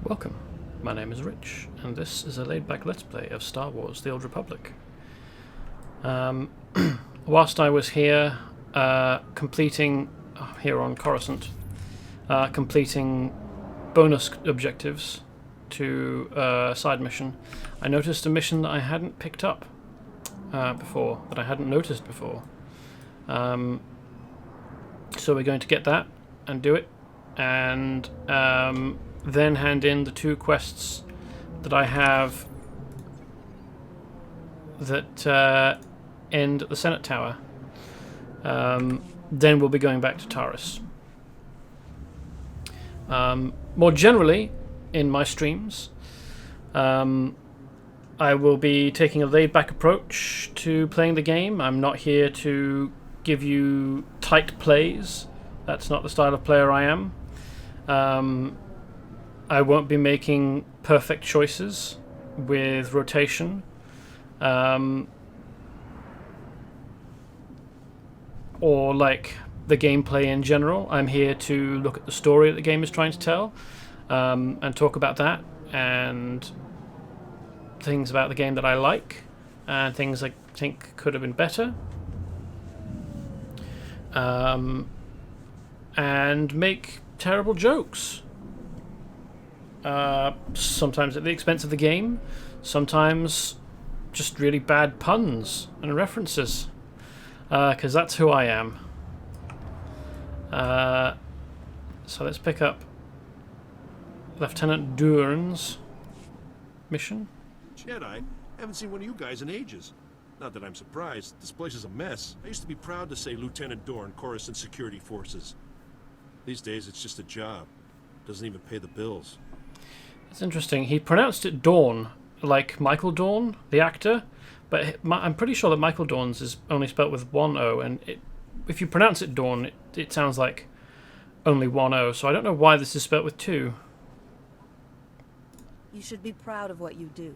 Welcome, my name is Rich, and this is a laid-back Let's Play of Star Wars The Old Republic. Whilst I was here, completing, here on Coruscant, completing bonus objectives to a side mission, I noticed a mission that I hadn't picked up before, that I hadn't noticed before. So we're going to get that and do it, and then hand in the two quests that I have that end at the Senate Tower. Then we'll be going back to Taris. More generally, in my streams, I will be taking a laid-back approach to playing the game. I'm not here to give you tight plays. That's not the style of player I am. I won't be making perfect choices with rotation. Or like the gameplay in general. I'm here to look at the story that the game is trying to tell, and talk about that, and things about the game that I like, and things I think could have been better. And make terrible jokes. Sometimes at the expense of the game, sometimes just really bad puns and references, because that's who I am. So let's pick up Lieutenant Dorn's mission. Jedi, haven't seen one of you guys in ages. Not that I'm surprised. This place is a mess. I used to be proud to say Lieutenant Dorn, Coruscant Security Forces. These days it's just a job. Doesn't even pay the bills. It's interesting. He pronounced it Dawn, like Michael Dorn, the actor, but I'm pretty sure that Michael Dorn's is only spelt with one O, and if you pronounce it Dawn, it sounds like only one O, so I don't know why this is spelt with two. You should be proud of what you do.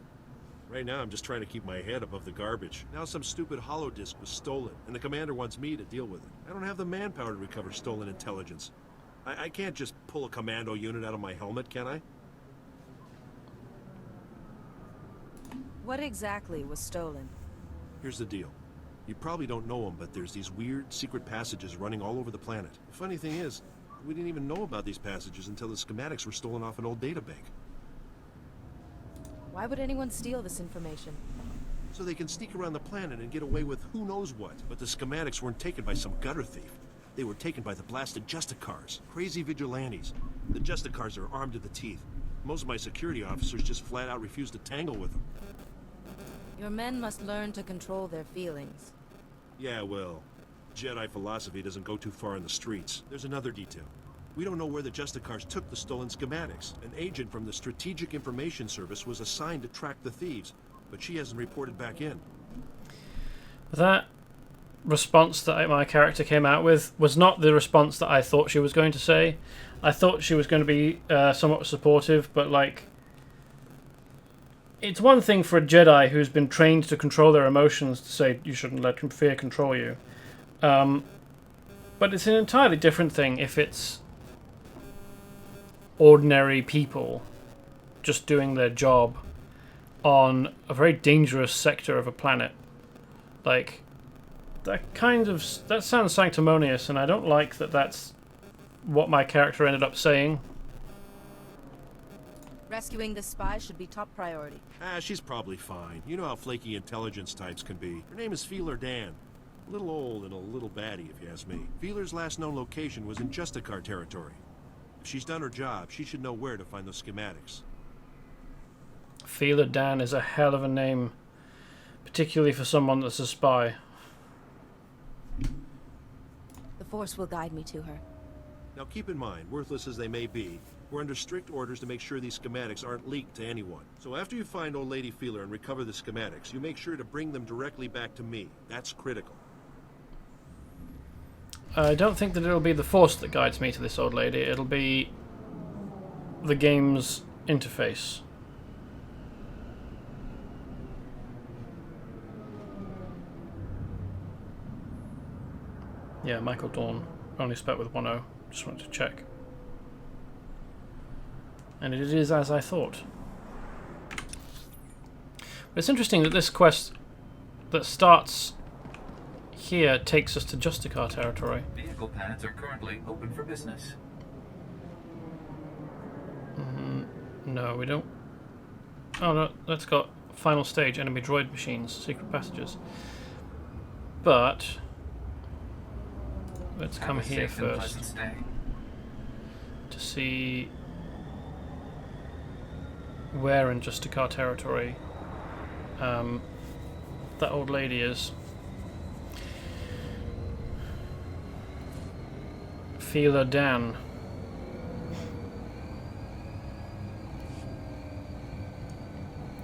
Right now I'm just trying to keep my head above the garbage. Now some stupid holodisk was stolen, and the commander wants me to deal with it. I don't have the manpower to recover stolen intelligence. I can't just pull a commando unit out of my helmet, can I? What exactly was stolen? Here's the deal. You probably don't know them, but there's these weird secret passages running all over the planet. The funny thing is, we didn't even know about these passages until the schematics were stolen off an old databank. Why would anyone steal this information? So they can sneak around the planet and get away with who knows what. But the schematics weren't taken by some gutter thief. They were taken by the blasted Justicars, crazy vigilantes. The Justicars are armed to the teeth. Most of my security officers just flat out refuse to tangle with them. Your men must learn to control their feelings. Yeah, well, Jedi philosophy doesn't go too far in the streets. There's another detail. We don't know where the Justicars took the stolen schematics. An agent from the Strategic Information Service was assigned to track the thieves, but she hasn't reported back in. That response that my character came out with was not the response that I thought she was going to say. I thought she was going to be somewhat supportive, but like, it's one thing for a Jedi who's been trained to control their emotions to say you shouldn't let fear control you. But it's an entirely different thing if it's ordinary people just doing their job on a very dangerous sector of a planet. Like, that sounds sanctimonious, and I don't like that that's what my character ended up saying. Rescuing the spy should be top priority. She's probably fine. You know how flaky intelligence types can be. Her name is Feeler Dan. A little old and a little batty, if you ask me. Feeler's last known location was in Justicar territory. If she's done her job, she should know where to find those schematics. Feeler Dan is a hell of a name, particularly for someone that's a spy. The Force will guide me to her. Now keep in mind, worthless as they may be, we're under strict orders to make sure these schematics aren't leaked to anyone. So after you find old lady Feeler and recover the schematics, you make sure to bring them directly back to me. That's critical. I don't think that it'll be the Force that guides me to this old lady. It'll be the game's interface. Yeah, Michael Dorn, only spelled with one O. Just wanted to check. And it is as I thought. But it's interesting that this quest that starts here takes us to Justicar territory. Vehicle paths are currently open for business. No, we don't. Oh no, that's got final stage, enemy droid machines, secret passages. But let's come here first to see where in Justicar territory that old lady is. Feeler Dan.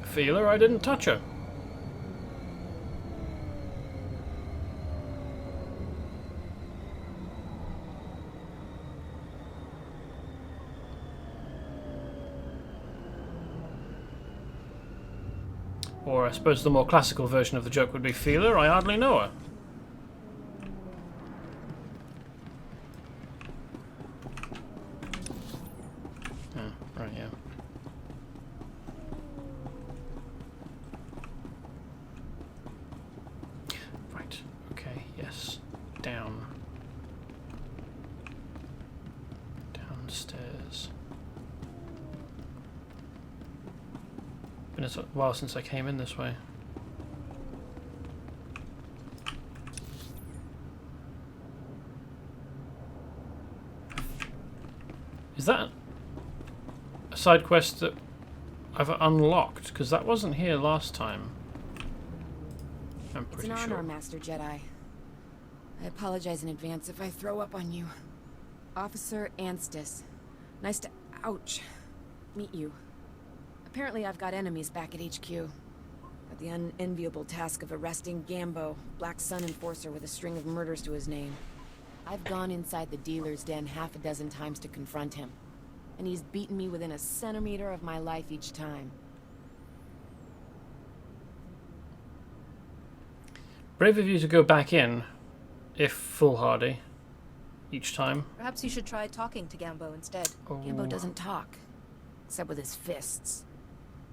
Feeler, I didn't touch her. Or I suppose the more classical version of the joke would be Feeler, I hardly know her. Oh, right, yeah. Right, okay, yes. Down. Downstairs. Been a while since I came in this way. Is that a side quest that I've unlocked? Because that wasn't here last time. I'm pretty It's an sure. honor, Master Jedi. I apologize in advance if I throw up on you. Officer Anstis. Nice to, ouch, meet you. Apparently I've got enemies back at HQ. Got the unenviable task of arresting Gambo, Black Sun Enforcer with a string of murders to his name. I've gone inside the dealer's den half a dozen times to confront him. And he's beaten me within a centimeter of my life each time. Brave of you to go back in, if foolhardy, each time. Perhaps you should try talking to Gambo instead. Oh. Gambo doesn't talk, except with his fists.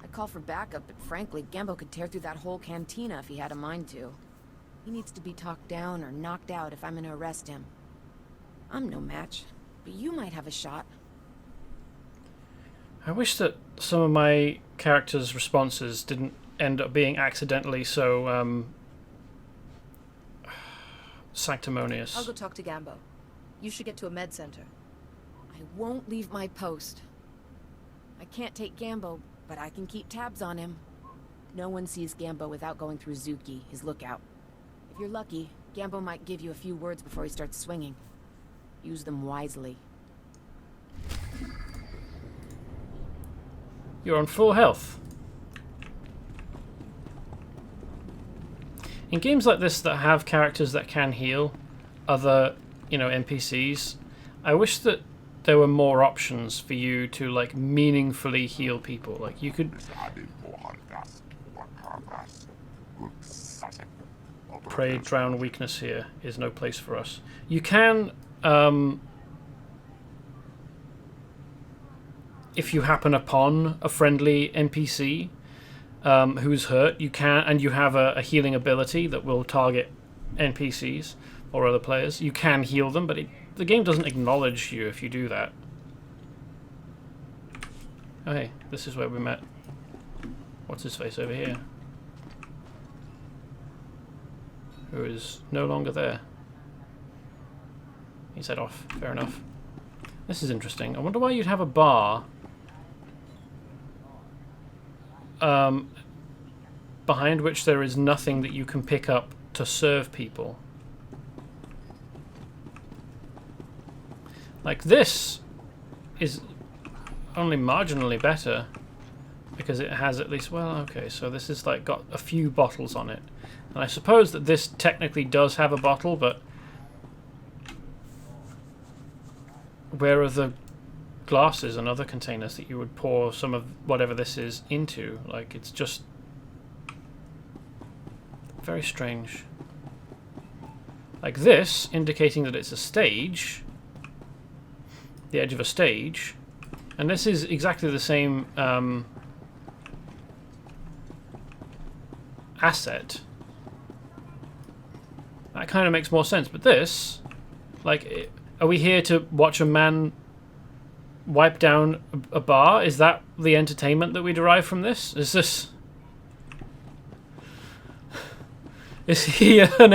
I call for backup, but frankly, Gambo could tear through that whole cantina if he had a mind to. He needs to be talked down or knocked out if I'm gonna arrest him. I'm no match, but you might have a shot. I wish that some of my characters' responses didn't end up being accidentally so sanctimonious. I'll go talk to Gambo. You should get to a med center. I won't leave my post. I can't take Gambo, but I can keep tabs on him. No one sees Gambo without going through Zuki, his lookout. If you're lucky, Gambo might give you a few words before he starts swinging. Use them wisely. You're on full health. In games like this that have characters that can heal other, NPCs, I wish that there were more options for you to like meaningfully heal people. Like you could pray drown weakness here is no place for us. You can if you happen upon a friendly NPC who's hurt, you can, and you have a healing ability that will target NPCs or other players, you can heal them, but the game doesn't acknowledge you if you do that. Oh hey, this is where we met. What's his face over here? Who is no longer there. He's head off, fair enough. This is interesting. I wonder why you'd have a bar behind which there is nothing that you can pick up to serve people. Like this is only marginally better because it has at least, well, okay, so this is like got a few bottles on it. And I suppose that this technically does have a bottle, but where are the glasses and other containers that you would pour some of whatever this is into? Like, it's just very strange. Like this, indicating that it's a stage, the edge of a stage, And this is exactly the same asset. That kind of makes more sense. But this, like, are we here to watch a man wipe down a bar? Is that the entertainment that we derive from this? Is this... Is he an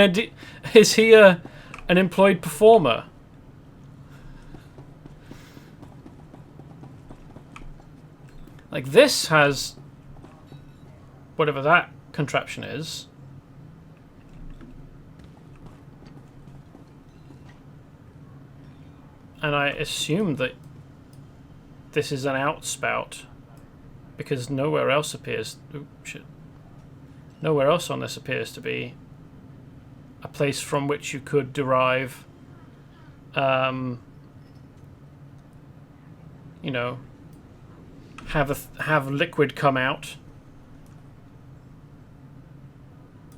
employed performer? Like, this has whatever that contraption is. And I assume that this is an outspout because nowhere else appears... Oh, shit. Nowhere else on this appears to be a place from which you could derive, you know, have liquid come out.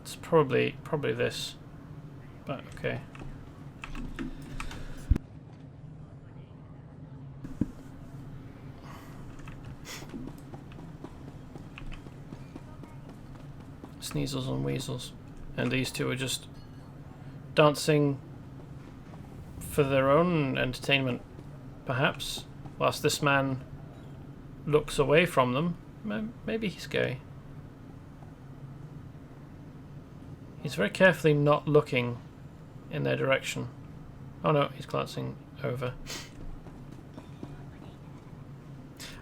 It's probably this, but okay. Sneezels and weasels, and these two are just dancing for their own entertainment, perhaps, whilst this man looks away from them. Maybe he's gay. He's very carefully not looking in their direction. Oh no, he's glancing over.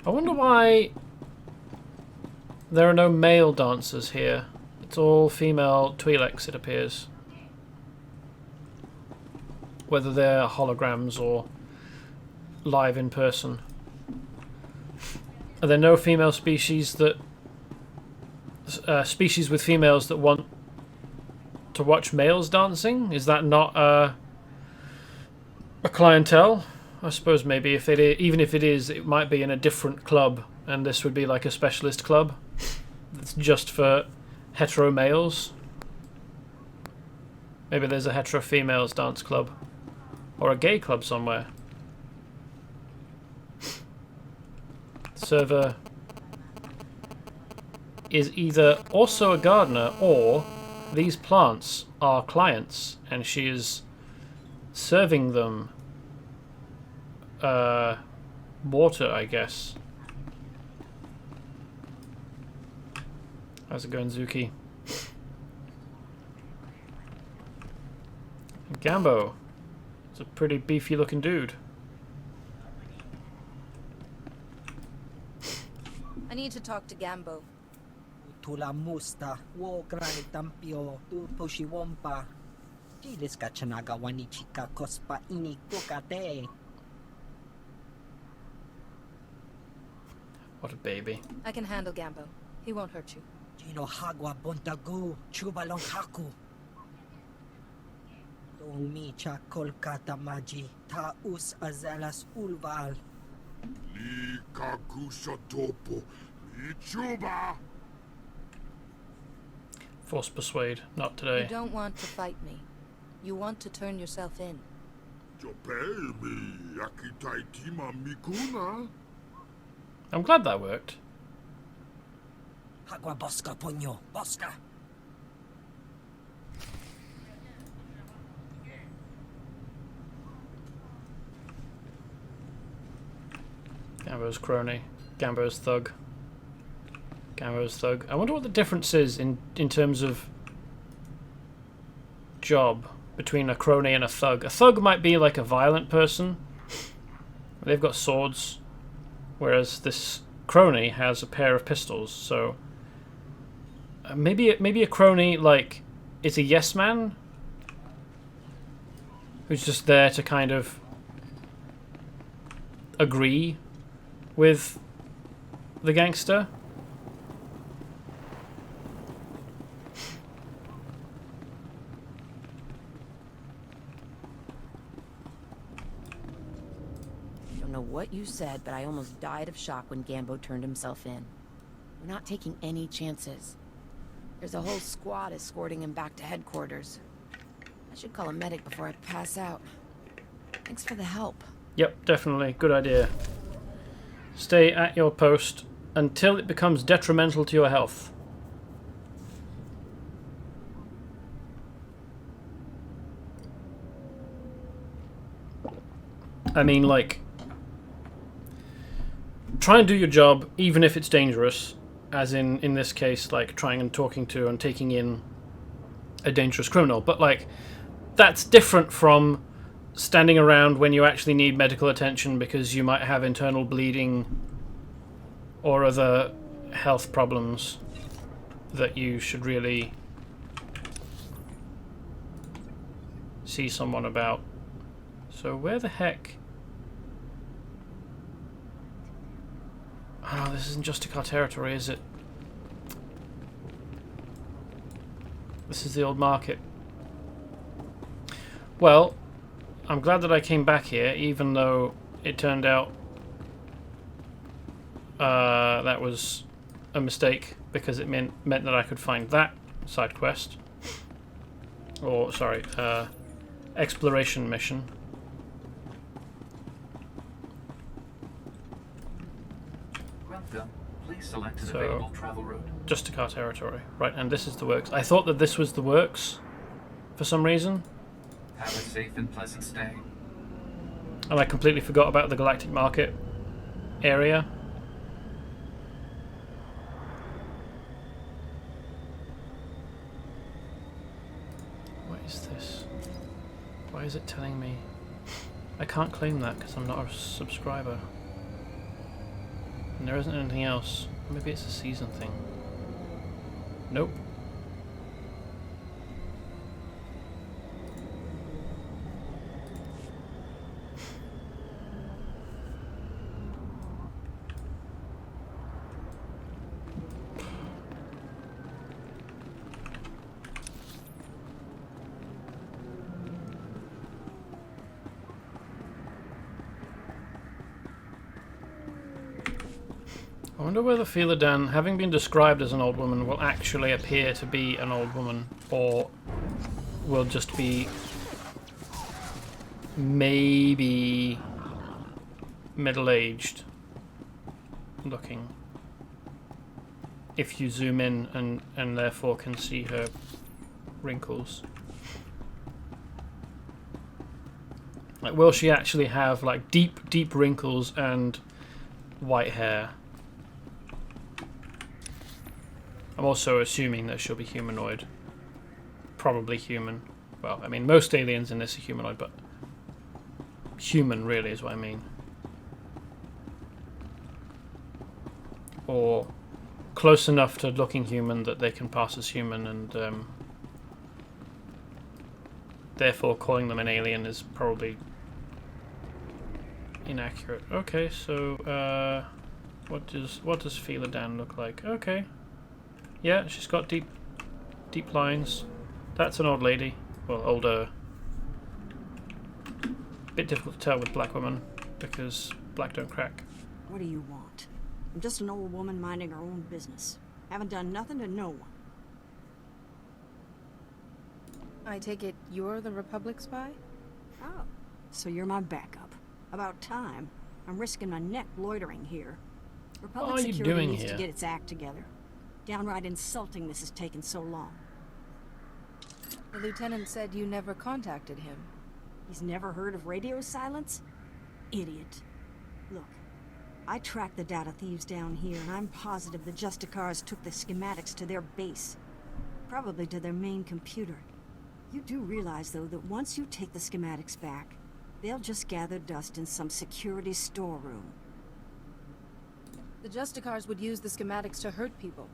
I wonder why there are no male dancers here. It's all female Twi'leks, it appears. Whether they're holograms or live in person. Are there no female species that... species with females that want to watch males dancing? Is that not a clientele? I suppose maybe if it is, even if it is, it might be in a different club, and this would be like a specialist club that's just for hetero males. Maybe there's a hetero females dance club or a gay club somewhere. Server is either also a gardener or these plants are clients and she is serving them water, I guess. How's it going, Zuki? Gambo. It's a pretty beefy looking dude. I need to talk to Gambo. Tula musta wo granit tampio tu poshiwompa. Gilis kachanaga wanichika kospa ini kokate. What a baby. I can handle Gambo. He won't hurt you. Gino hagwa bontagu chubalong haku. Dong micha kolkata maji ta us azalas ulval. Li kakusha topo ichuba. Force persuade, not You today. don't want to fight me. You want to turn yourself in. Jopelmi akitaitima mikuna. I'm glad that worked. Hagwa boska ponyo boska. Gambo's crony. Gambo's thug. Gambo's thug. I wonder what the difference is in terms of job between a crony and a thug. A thug might be like a violent person. They've got swords. Whereas this crony has a pair of pistols, so... maybe a crony, like, is a yes man? Who's just there to kind of agree with the gangster? I don't know what you said, but I almost died of shock when Gambo turned himself in. We're not taking any chances. There's a whole squad escorting him back to headquarters. I should call a medic before I pass out. Thanks for the help. Yep, definitely. Good idea. Stay at your post until it becomes detrimental to your health. I mean, like, try and do your job even if it's dangerous, as in this case, like trying and talking to and taking in a dangerous criminal. But like, that's different from standing around when you actually need medical attention because you might have internal bleeding or other health problems that you should really see someone about. So where the heck... Oh, this isn't Justicar territory, is it? This is the old market. Well, I'm glad that I came back here, even though it turned out that was a mistake, because it meant that I could find that side quest. Or, sorry, exploration mission. Welcome. Please select an available travel route. Justicar territory. Right, and this is the works. I thought that this was the works for some reason. Have a safe and pleasant stay. And I completely forgot about the Galactic Market area. What is this? Why is it telling me? I can't claim that because I'm not a subscriber. And there isn't anything else. Maybe it's a season thing. Nope. I wonder whether Philodan, having been described as an old woman, will actually appear to be an old woman, or will just be maybe middle-aged looking. If you zoom in and therefore can see her wrinkles. Like, will she actually have like deep wrinkles and white hair? I'm also assuming that she'll be humanoid. Probably human. Well, I mean, most aliens in this are humanoid, but human really is what I mean. Or close enough to looking human that they can pass as human, and therefore calling them an alien is probably inaccurate. Okay, so what does Philodan look like? Okay. Yeah, she's got deep lines. That's an old lady. Well, older. Bit difficult to tell with black women, because black don't crack. What do you want? I'm just an old woman minding her own business. Haven't done nothing to no one. I take it you're the Republic spy? Oh, so you're my backup. About time. I'm risking my neck loitering here. Republic What are you security doing needs here? to get its act together. Downright insulting this has taken so long. The lieutenant said you never contacted him. He's never heard of radio silence? Idiot. Look, I tracked the data thieves down here, and I'm positive the Justicars took the schematics to their base. Probably to their main computer. You do realize, though, that once you take the schematics back, they'll just gather dust in some security storeroom. The Justicars would use the schematics to hurt people.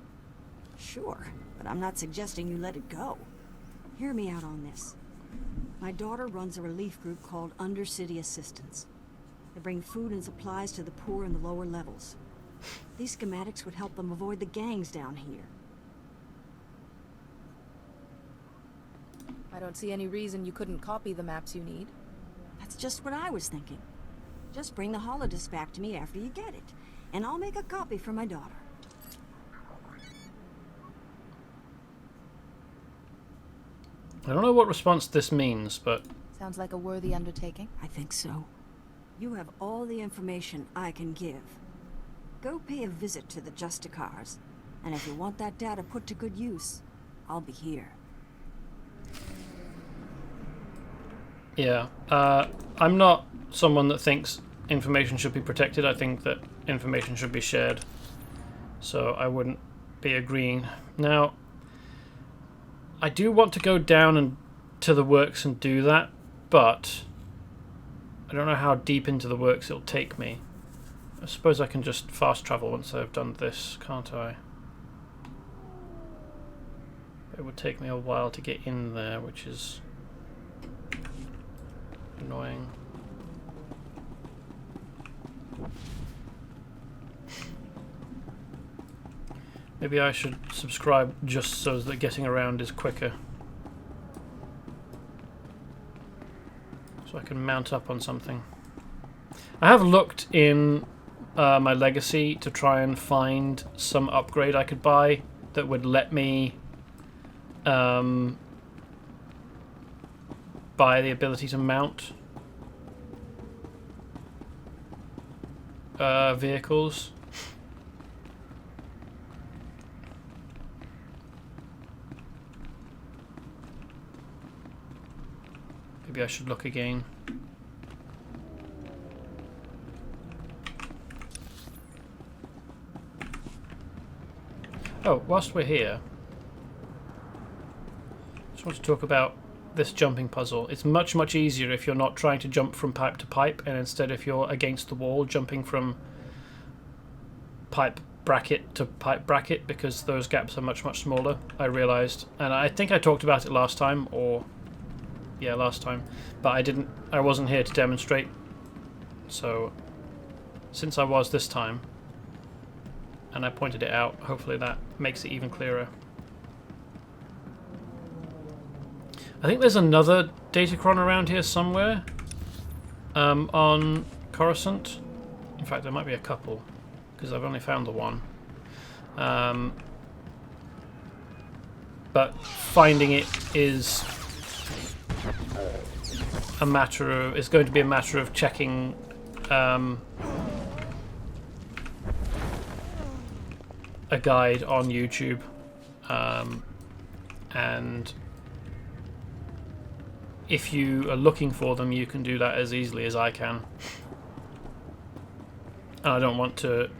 Sure, but I'm not suggesting you let it go. Hear me out on this. My daughter runs a relief group called Undercity Assistance. They bring food and supplies to the poor in the lower levels. These schematics would help them avoid the gangs down here. I don't see any reason you couldn't copy the maps you need. That's just what I was thinking. Just bring the holodisc back to me after you get it, and I'll make a copy for my daughter. I don't know what response this means, but... Sounds like a worthy undertaking. I think so. You have all the information I can give. Go pay a visit to the Justicars. And if you want that data put to good use, I'll be here. Yeah. I'm not someone that thinks information should be protected. I think that information should be shared. So I wouldn't be agreeing. Now, I do want to go down and to the works and do that, but I don't know how deep into the works it'll take me. I suppose I can just fast travel once I've done this, can't I? It would take me a while to get in there, which is annoying. Maybe I should subscribe just so that getting around is quicker. So I can mount up on something. I have looked in my legacy to try and find some upgrade I could buy that would let me buy the ability to mount vehicles. Maybe I should look again. Oh, whilst we're here, I just want to talk about this jumping puzzle. It's much, much easier if you're not trying to jump from pipe to pipe, and instead if you're against the wall, jumping from pipe bracket to pipe bracket, because those gaps are much, much smaller, I realised. And I think I talked about it last time, or... yeah, last time. But I wasn't here to demonstrate. So, since I was this time, and I pointed it out, hopefully that makes it even clearer. I think there's another Datacron around here somewhere on Coruscant. In fact, there might be a couple, because I've only found the one. But finding it is a matter of... it's going to be a matter of checking a guide on YouTube, and if you are looking for them, you can do that as easily as I can. And I don't want to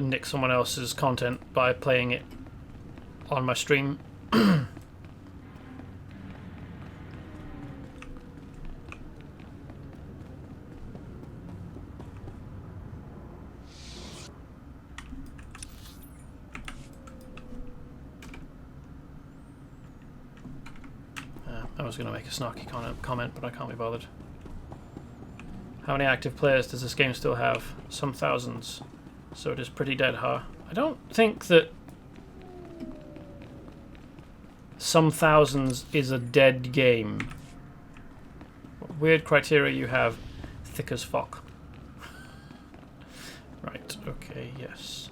nick someone else's content by playing it on my stream. I was going to make a snarky comment, but I can't be bothered. How many active players does this game still have? Some thousands. So it is pretty dead, huh? I don't think that some thousands is a dead game. What weird criteria you have. Thick as fuck. Right, okay, yes.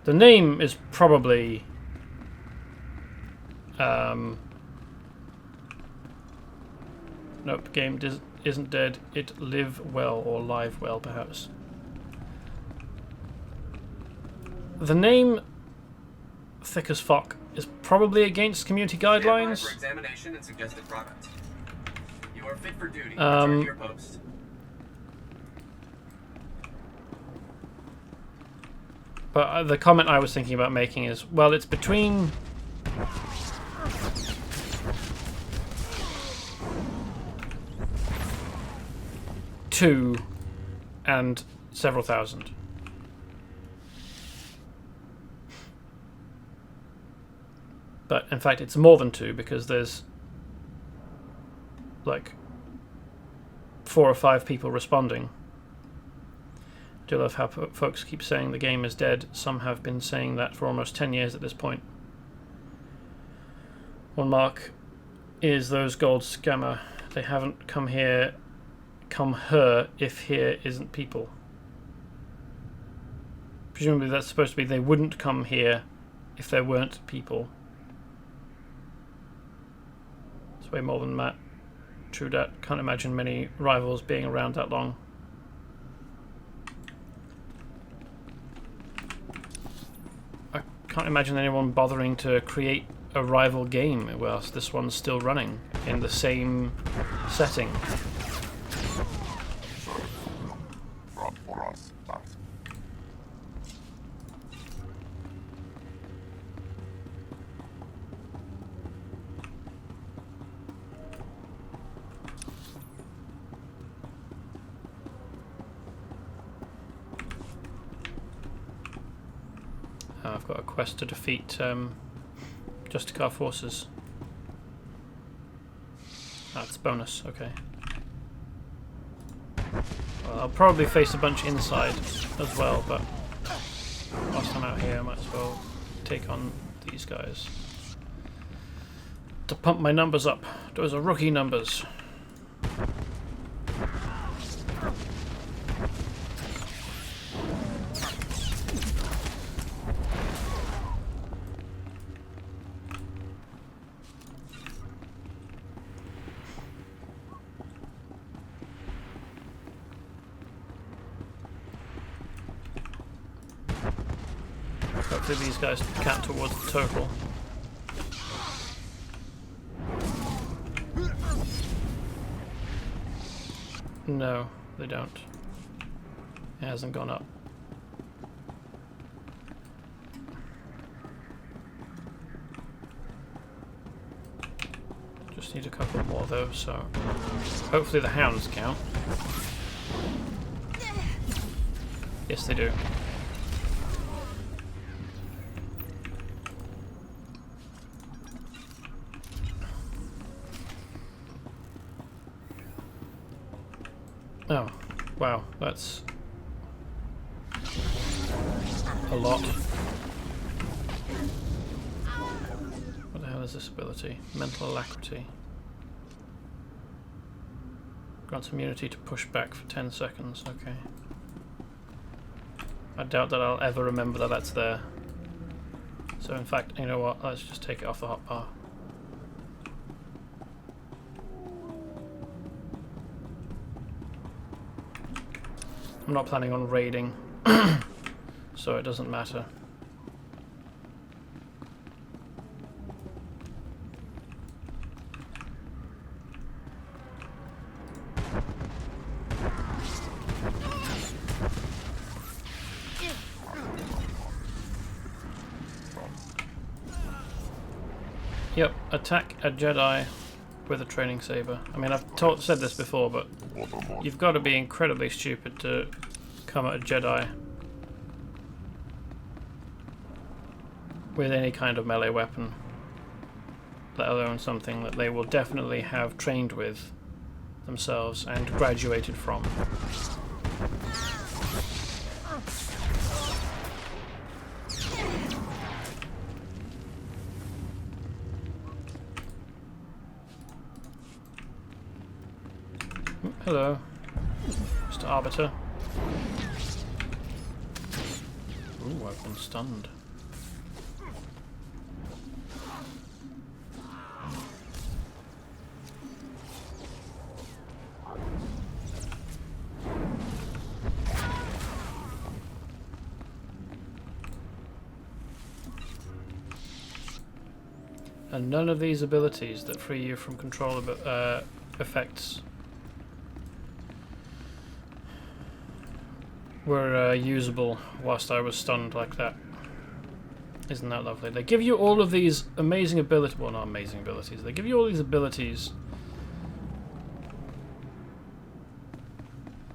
The name is probably... nope, game isn't dead. It live well, or live well, perhaps. The name Thick as Fuck is probably against community guidelines. For examination and suggested product. You are fit for duty. Return to your post. But the comment I was thinking about making is, well, it's between... 2 and several thousand. But in fact it's more than 2, because there's like 4 or 5 people responding. I do love how folks keep saying the game is dead. Some have been saying that for almost 10 years at this point. One mark is those gold scammer. They haven't come here, come her, if here isn't people. Presumably that's supposed to be they wouldn't come here if there weren't people. It's way more than that. True that. Can't imagine many rivals being around that long. I can't imagine anyone bothering to create a rival game whilst this one's still running in the same setting. I've got a quest to defeat Justicar forces. That's bonus, okay. Well, I'll probably face a bunch inside as well, but whilst I'm out here I might as well take on these guys. To pump my numbers up. Those are rookie numbers. Hopefully these guys count towards the total. No, they don't. It hasn't gone up. Just need a couple more though, so hopefully the hounds count. Yes, they do. Oh, wow, that's a lot. What the hell is this ability? Mental alacrity. Grants immunity to push back for 10 seconds, okay. I doubt that I'll ever remember that that's there. So in fact, you know what, let's just take it off the hotbar. I'm not planning on raiding, so it doesn't matter. Yep, attack a Jedi with a training saber. I mean, I've said this before, but you've got to be incredibly stupid to come at a Jedi with any kind of melee weapon, let alone something that they will definitely have trained with themselves and graduated from. Hello, Mr. Arbiter. Ooh, I've been stunned. And none of these abilities that free you from control effects were usable whilst I was stunned like that. Isn't that lovely? They give you all of these amazing abilities, well, not amazing abilities, they give you all these abilities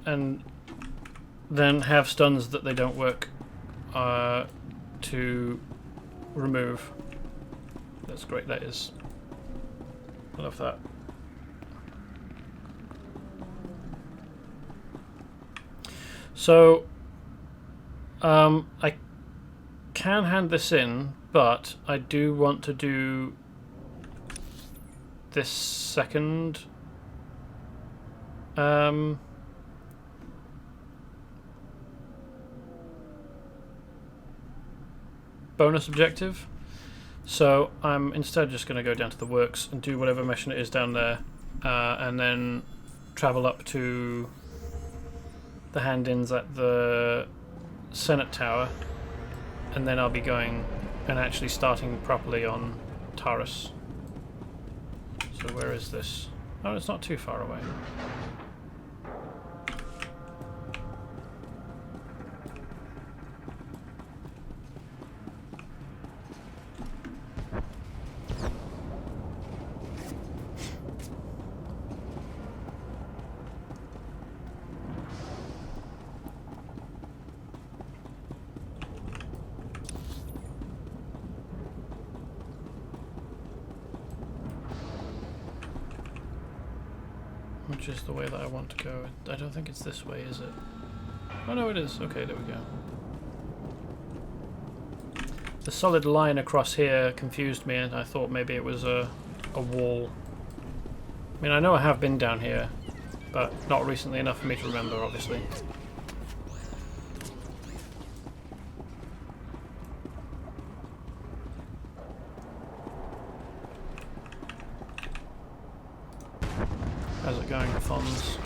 and then have stuns that they don't work to remove. That's great, that is. I love that. So, I can hand this in, but I do want to do this second bonus objective. So I'm instead just going to go down to the works and do whatever mission it is down there and then travel up to the hand-ins at the Senate Tower, and then I'll be going and actually starting properly on Taris. So where is this? Oh, it's not too far away. Which is the way that I want to go. I don't think it's this way, is it? Oh no, it is. Okay, there we go. The solid line across here confused me, and I thought maybe it was a wall. I mean, I know I have been down here, but not recently enough for me to remember, obviously. How's it going, Fonz?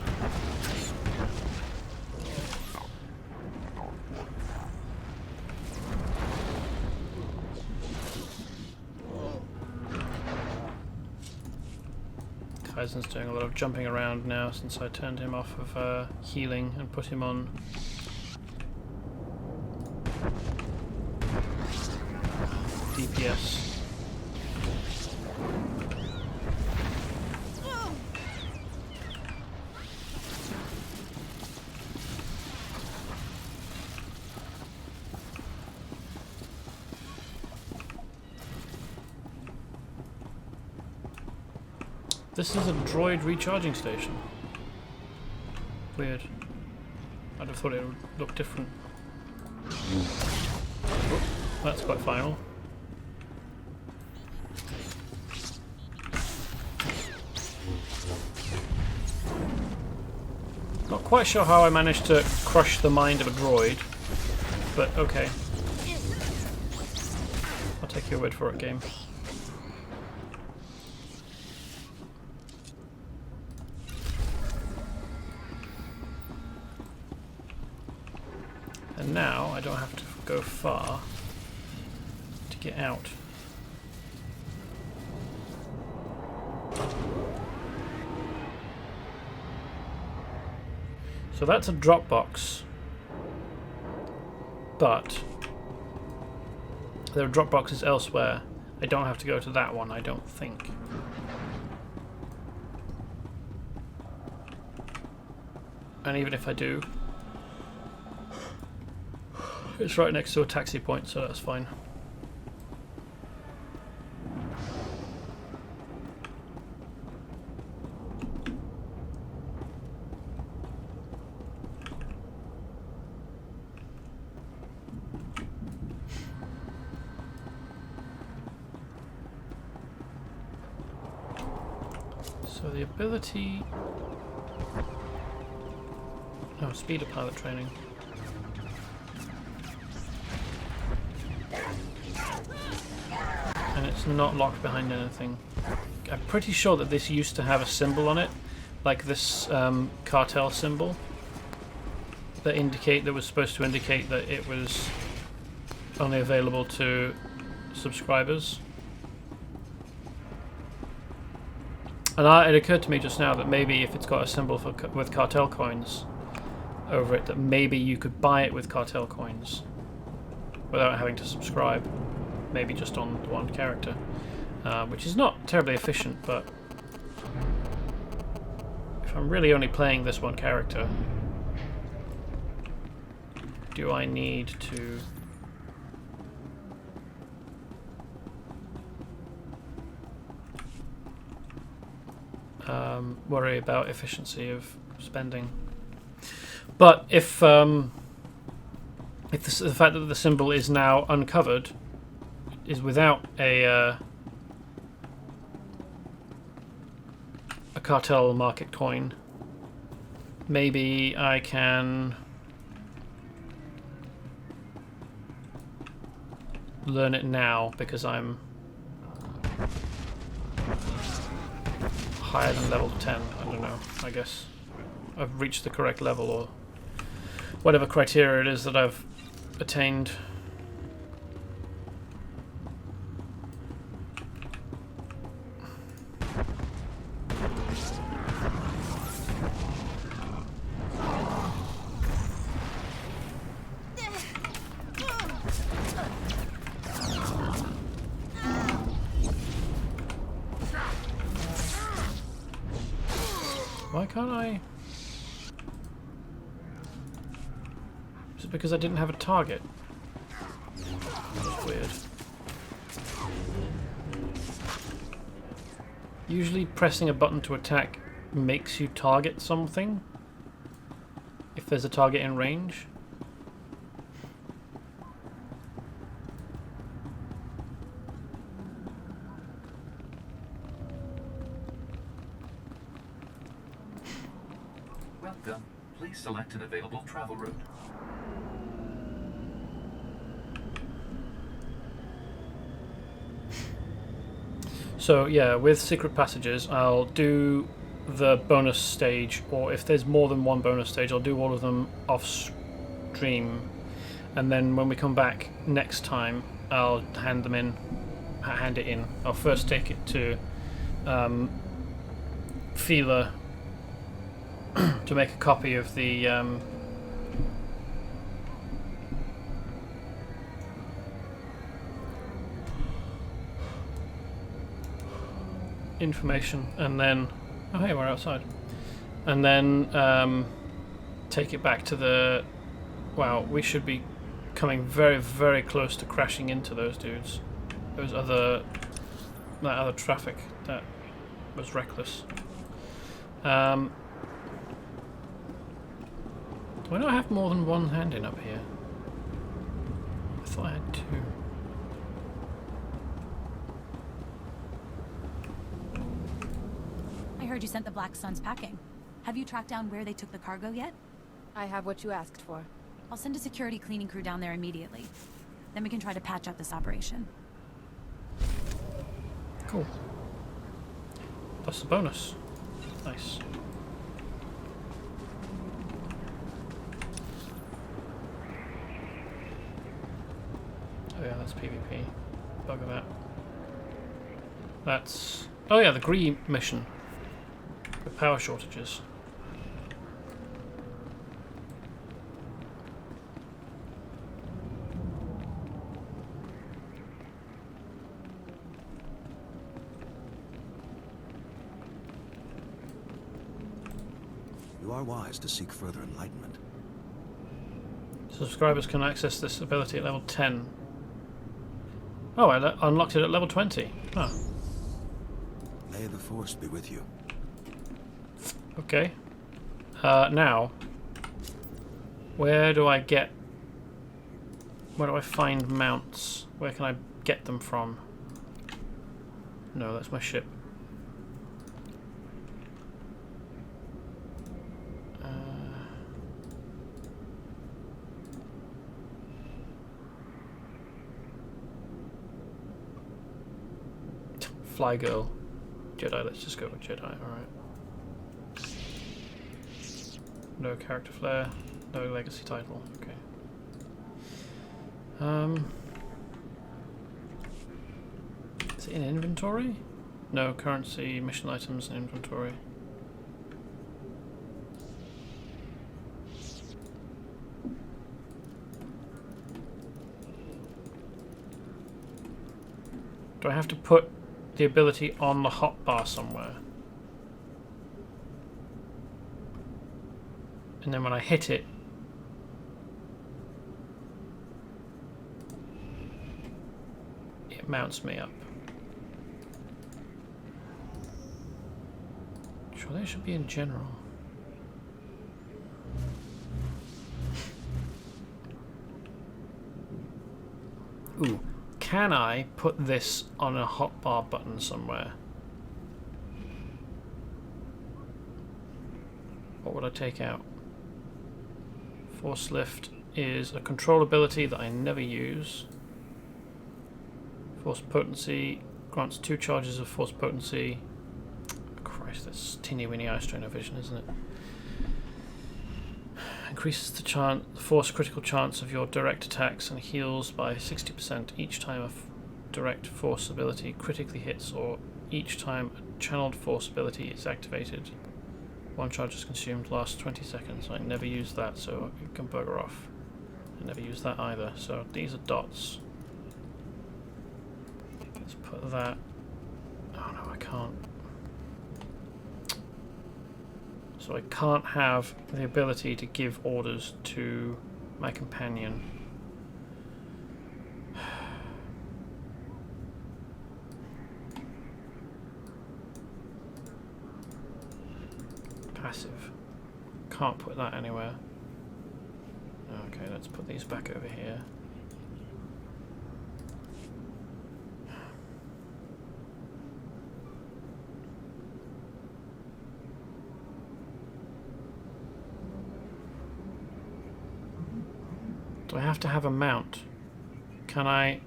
Kaizen's doing a lot of jumping around now since I turned him off of healing and put him on DPS. This is a droid recharging station. Weird. I'd have thought it would look different. Oh, that's quite final. Not quite sure how I managed to crush the mind of a droid, but okay. I'll take your word for it, game. And now I don't have to go far to get out. So that's a drop box, but there are drop boxes elsewhere. I don't have to go to that one, I don't think. And even if I do, it's right next to a taxi point, so that's fine. So the ability... Oh, speeder pilot training. And it's not locked behind anything. I'm pretty sure that this used to have a symbol on it, like this cartel symbol, that was supposed to indicate that it was only available to subscribers. And it occurred to me just now that maybe if it's got a symbol with cartel coins over it, that maybe you could buy it with cartel coins without having to subscribe. Maybe just on one character, which is not terribly efficient, but if I'm really only playing this one character, do I need to worry about efficiency of spending? But if the fact that the symbol is now uncovered, is without a cartel market coin, maybe I can learn it now because I'm higher than level 10. I don't know. I guess I've reached the correct level, or whatever criteria it is that I've attained. Why can't I? Is it because I didn't have a target? That's weird. Usually pressing a button to attack makes you target something if there's a target in range. Welcome. Please select an available travel route. So yeah, with secret passages, I'll do the bonus stage, or if there's more than one bonus stage, I'll do all of them off stream, and then when we come back next time, I'll hand it in. I'll first take it to Feeler to make a copy of the information, and then oh hey, we're outside, and then take it back to the wow, we should be coming very, very close to crashing into those dudes, that other traffic that was reckless. Do I not have more than one hand in up here? I thought I had two. I heard you sent the Black Suns packing. Have you tracked down where they took the cargo yet? I have what you asked for. I'll send a security cleaning crew down there immediately. Then we can try to patch up this operation. Cool. That's the bonus. Nice. Oh yeah, that's PvP. Bugger that. That's... oh yeah, the Gree mission. The power shortages. You are wise to seek further enlightenment. Subscribers can access this ability at level 10. Oh, I unlocked it at level 20. Huh. May the Force be with you. Okay. Now, where do I find mounts? Where can I get them from? No, that's my ship. Fly girl. Jedi, let's just go with Jedi, alright. No character flair, no legacy title, okay. Is it in inventory? No, currency, mission items, and inventory. Do I have to put the ability on the hotbar somewhere? And then when I hit it, it mounts me up. Surely it should be in general. Ooh, can I put this on a hotbar button somewhere? What would I take out? Force lift is a control ability that I never use. Force potency grants 2 charges of force potency. Crap. Christ, that's teeny weeny eye strain of vision, isn't it? Increases the force critical chance of your direct attacks and heals by 60% each time a direct force ability critically hits or each time a channeled force ability is activated. One charge is consumed, lasts 20 seconds. I never use that, so it can bugger off. I never use that either, so these are dots. Let's put that... Oh no, I can't. So I can't have the ability to give orders to my companion. Passive. Can't put that anywhere. Okay, let's put these back over here. Do I have to have a mount? Can I...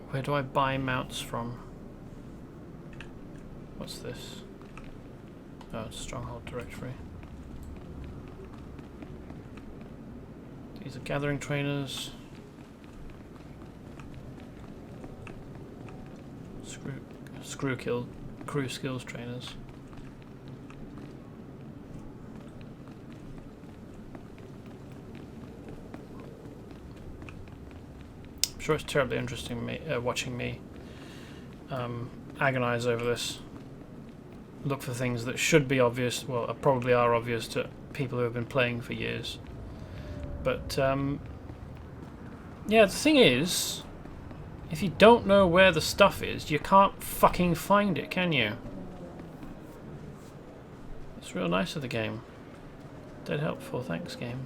Where do I buy mounts from? What's this? Oh, it's Stronghold Directory. These are gathering trainers. Crew skills trainers. I'm sure it's terribly interesting watching me agonize over this. Look for things that should be obvious, well, probably are obvious to people who have been playing for years. But, yeah, the thing is, if you don't know where the stuff is, you can't fucking find it, can you? It's real nice of the game. Dead helpful, thanks, game.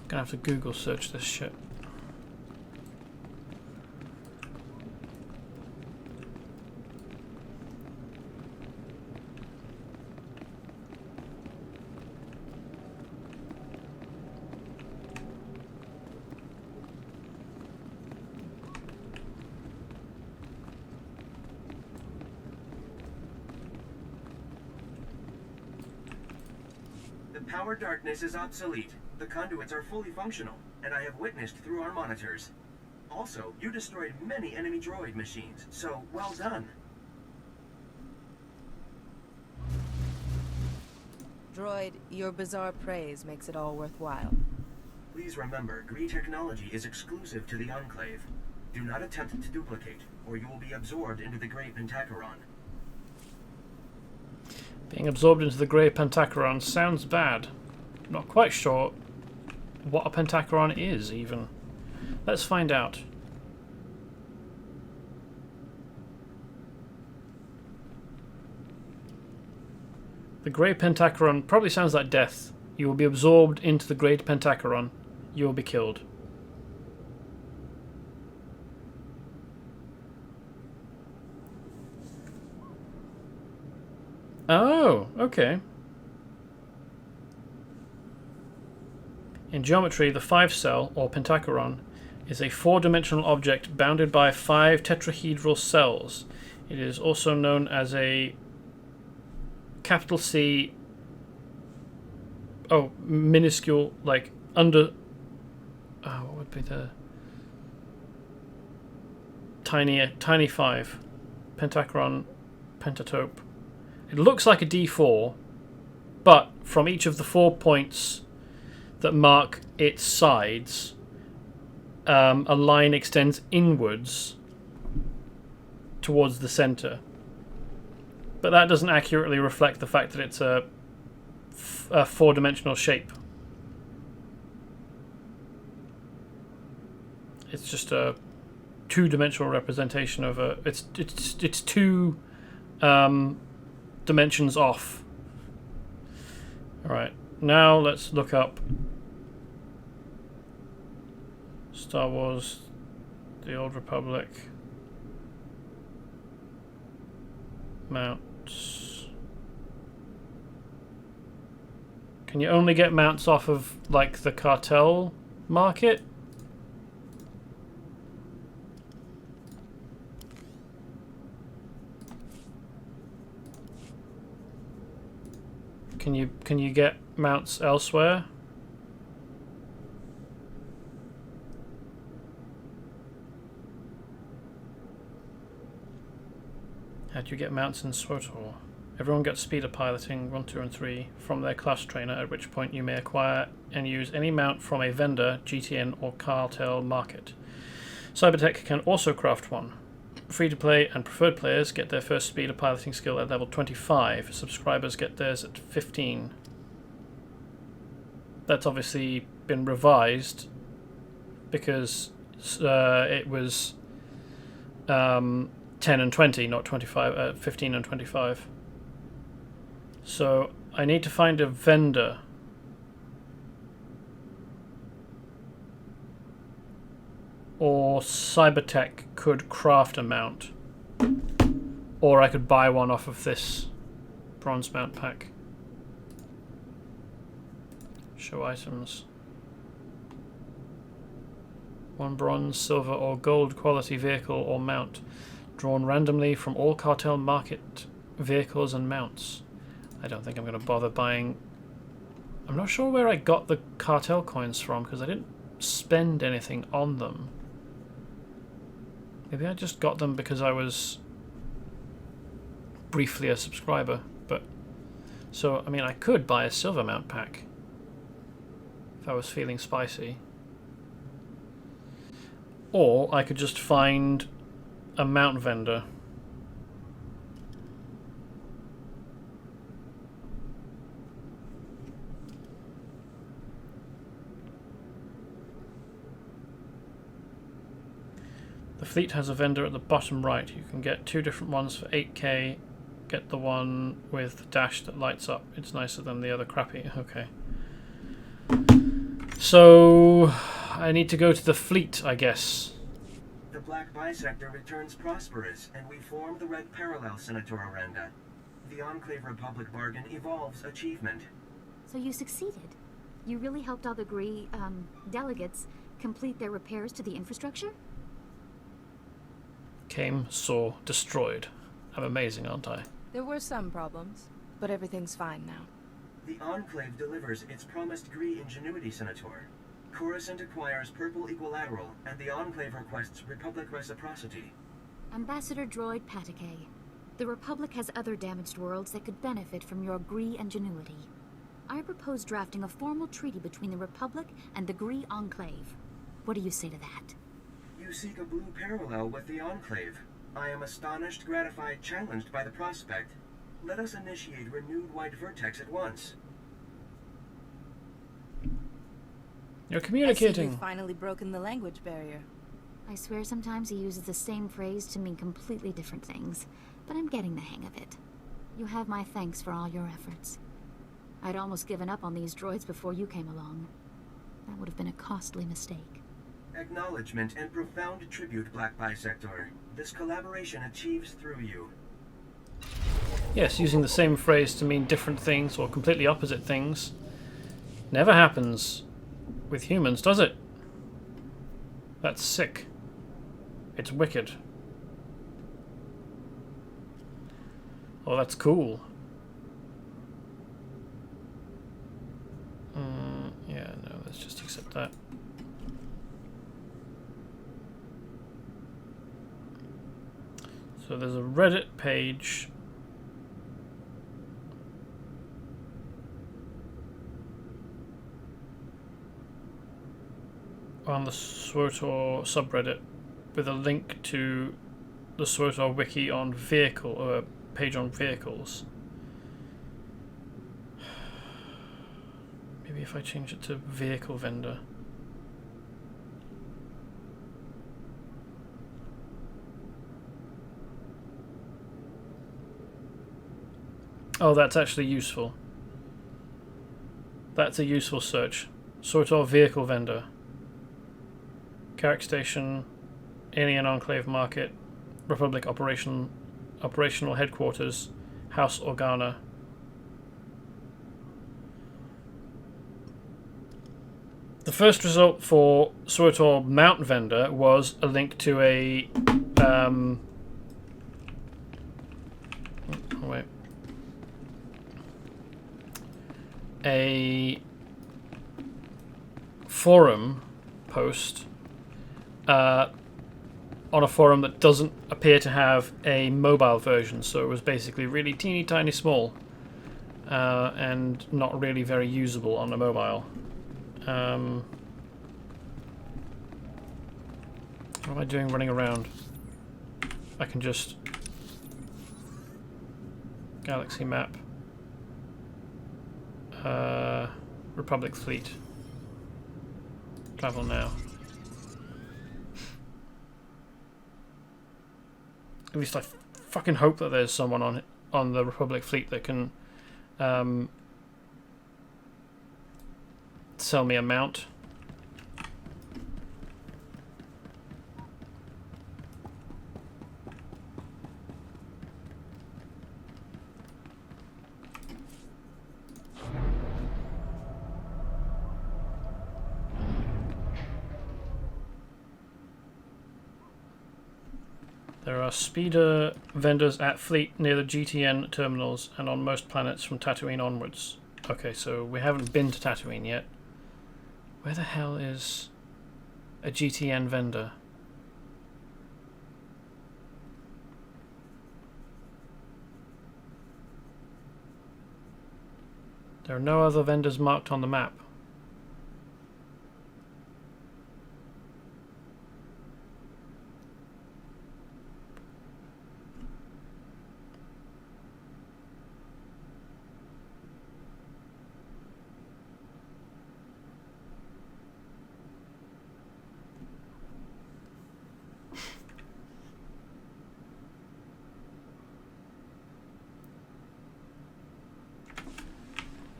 Gonna have to Google search this shit. The power darkness is obsolete. The conduits are fully functional, and I have witnessed through our monitors. Also, you destroyed many enemy droid machines, so well done. Droid, your bizarre praise makes it all worthwhile. Please remember, Gree technology is exclusive to the Enclave. Do not attempt to duplicate, or you will be absorbed into the Grey Pentacheron. Being absorbed into the Grey Pentacheron sounds bad. Not quite sure what a Pentacheron is, even. Let's find out. The Grey Pentacheron probably sounds like death. You will be absorbed into the Grey Pentacheron. You will be killed. Oh, okay. In geometry, the 5-cell, or pentacheron, is a 4-dimensional object bounded by 5 tetrahedral cells. It is also known as a capital C, minuscule, like, what would be the tiny 5, pentacheron, pentatope. It looks like a D4, but from each of the 4 points that mark its sides, a line extends inwards towards the center. But that doesn't accurately reflect the fact that it's a 4-dimensional shape. It's just a 2-dimensional representation of a. It's 2 dimensions off. All right, now let's look up Star Wars, the Old Republic, mounts. Can you only get mounts off of like the cartel market? Can you get mounts elsewhere? How do you get mounts in SWTOR? Everyone gets speeder piloting 1, 2, and 3 from their class trainer, at which point you may acquire and use any mount from a vendor, GTN, or cartel market. Cybertech can also craft one. Free-to-play and preferred players get their first speeder piloting skill at level 25. Subscribers get theirs at 15. That's obviously been revised because it was 10 and 20, not 25, 15 and 25. So I need to find a vendor. Or Cybertech could craft a mount. Or I could buy one off of this bronze mount pack. Show items. 1 bronze, silver, or gold quality vehicle or mount, drawn randomly from all cartel market vehicles and mounts. I don't think I'm going to bother buying. I'm not sure where I got the cartel coins from because I didn't spend anything on them. Maybe I just got them because I was briefly a subscriber. But so I mean, I could buy a silver mount pack if I was feeling spicy, or I could just find a mount vendor. The fleet has a vendor at the bottom right. You can get 2 different ones for 8k. Get the one with the dash that lights up. It's nicer than the other crappy. Okay. So I need to go to the fleet, I guess. The Black Bisector returns prosperous, and we form the Red Parallel, Senator Aranda. The Enclave Republic bargain evolves achievement. So you succeeded? You really helped all the delegates complete their repairs to the infrastructure? Came, saw, destroyed. I'm amazing, aren't I? There were some problems, but everything's fine now. The Enclave delivers its promised Gree ingenuity, Senator. Coruscant acquires Purple Equilateral, and the Enclave requests Republic reciprocity. Ambassador Droid Patakay, the Republic has other damaged worlds that could benefit from your Gree ingenuity. I propose drafting a formal treaty between the Republic and the Gree Enclave. What do you say to that? You seek a blue parallel with the Enclave. I am astonished, gratified, challenged by the prospect. Let us initiate renewed white vertex at once. You're I see communicating. you've finally broken the language barrier. I swear sometimes he uses the same phrase to mean completely different things, but I'm getting the hang of it. You have my thanks for all your efforts. I'd almost given up on these droids before you came along. That would have been a costly mistake. Acknowledgement and profound tribute, Black Bisector. This collaboration achieves through you. Yes, using the same phrase to mean different things or completely opposite things never happens with humans, does it? That's sick. It's wicked. Oh, that's cool. Yeah, no, let's just accept that. So there's a Reddit page on the SWTOR subreddit with a link to the SWTOR wiki on vehicle, or a page on vehicles. Maybe if I change it to vehicle vendor. Oh, that's actually useful. That's a useful search. SWTOR vehicle vendor. Carrick Station, Alien Enclave Market, Republic Operational Headquarters, House Organa. The first result for Suator Mount Vendor was a link to a a forum post on a forum that doesn't appear to have a mobile version, so it was basically really teeny tiny small and not really very usable on the mobile. What am I doing running around? I can just galaxy map, Republic fleet, travel now. At least I fucking hope that there's someone on the Republic fleet that can sell me a mount. There are speeder vendors at fleet near the GTN terminals and on most planets from Tatooine onwards. Okay, so we haven't been to Tatooine yet. Where the hell is a GTN vendor? There are no other vendors marked on the map.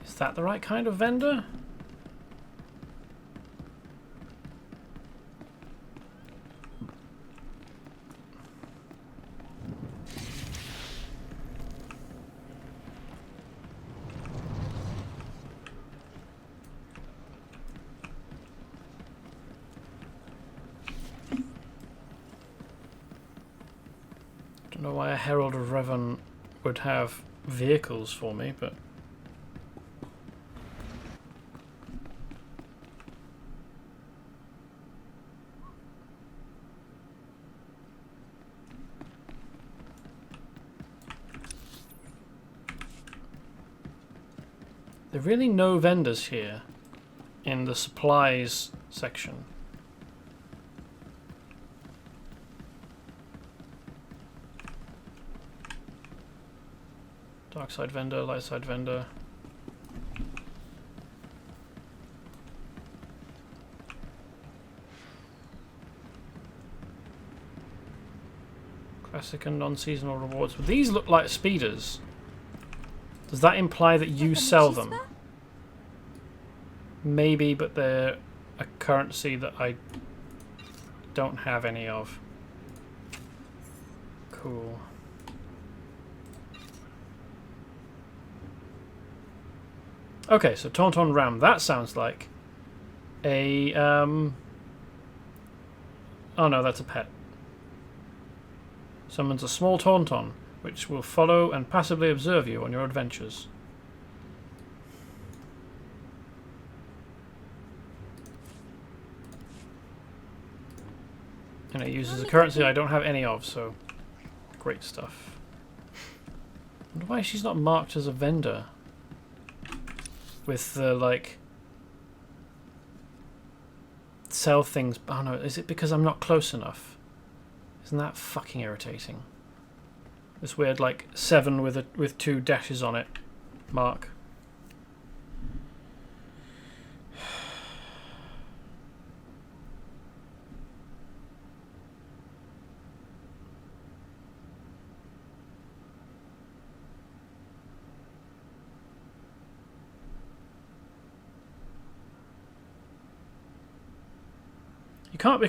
Is that the right kind of vendor? Don't know why a Herald of Revan would have vehicles for me, but there are really no vendors here in the supplies section. Dark side vendor, light side vendor. Classic and non-seasonal rewards. But these look like speeders. Does that imply that you sell them? Maybe, but they're a currency that I don't have any of. Cool. Okay, so Tauntaun Ram. That sounds like a... Oh no, that's a pet. Summons a small Tauntaun, which will follow and passively observe you on your adventures. And it uses a currency I don't have any of, so great stuff. I wonder why she's not marked as a vendor. With the, like, sell things. Oh no, is it because I'm not close enough? Isn't that fucking irritating? This weird, like, 7 with 2 dashes on it mark. You can't be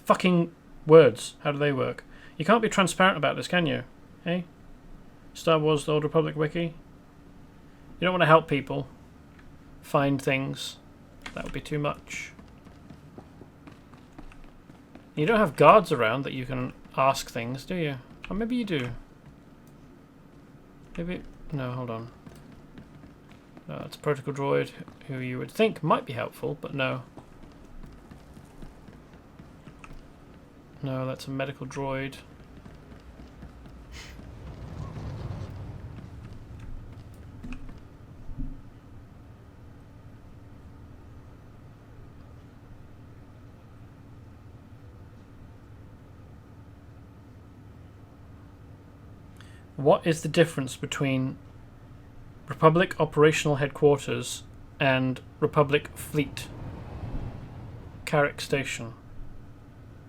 fucking words. How do they work? You can't be transparent about this, can you? Hey? Star Wars The Old Republic Wiki? You don't want to help people find things. That would be too much. You don't have guards around that you can ask things, do you? Or maybe you do. Maybe... No, hold on. No, it's a protocol droid who you would think might be helpful, but no. No, that's a medical droid. What is the difference between Republic Operational Headquarters and Republic Fleet? Carrick Station.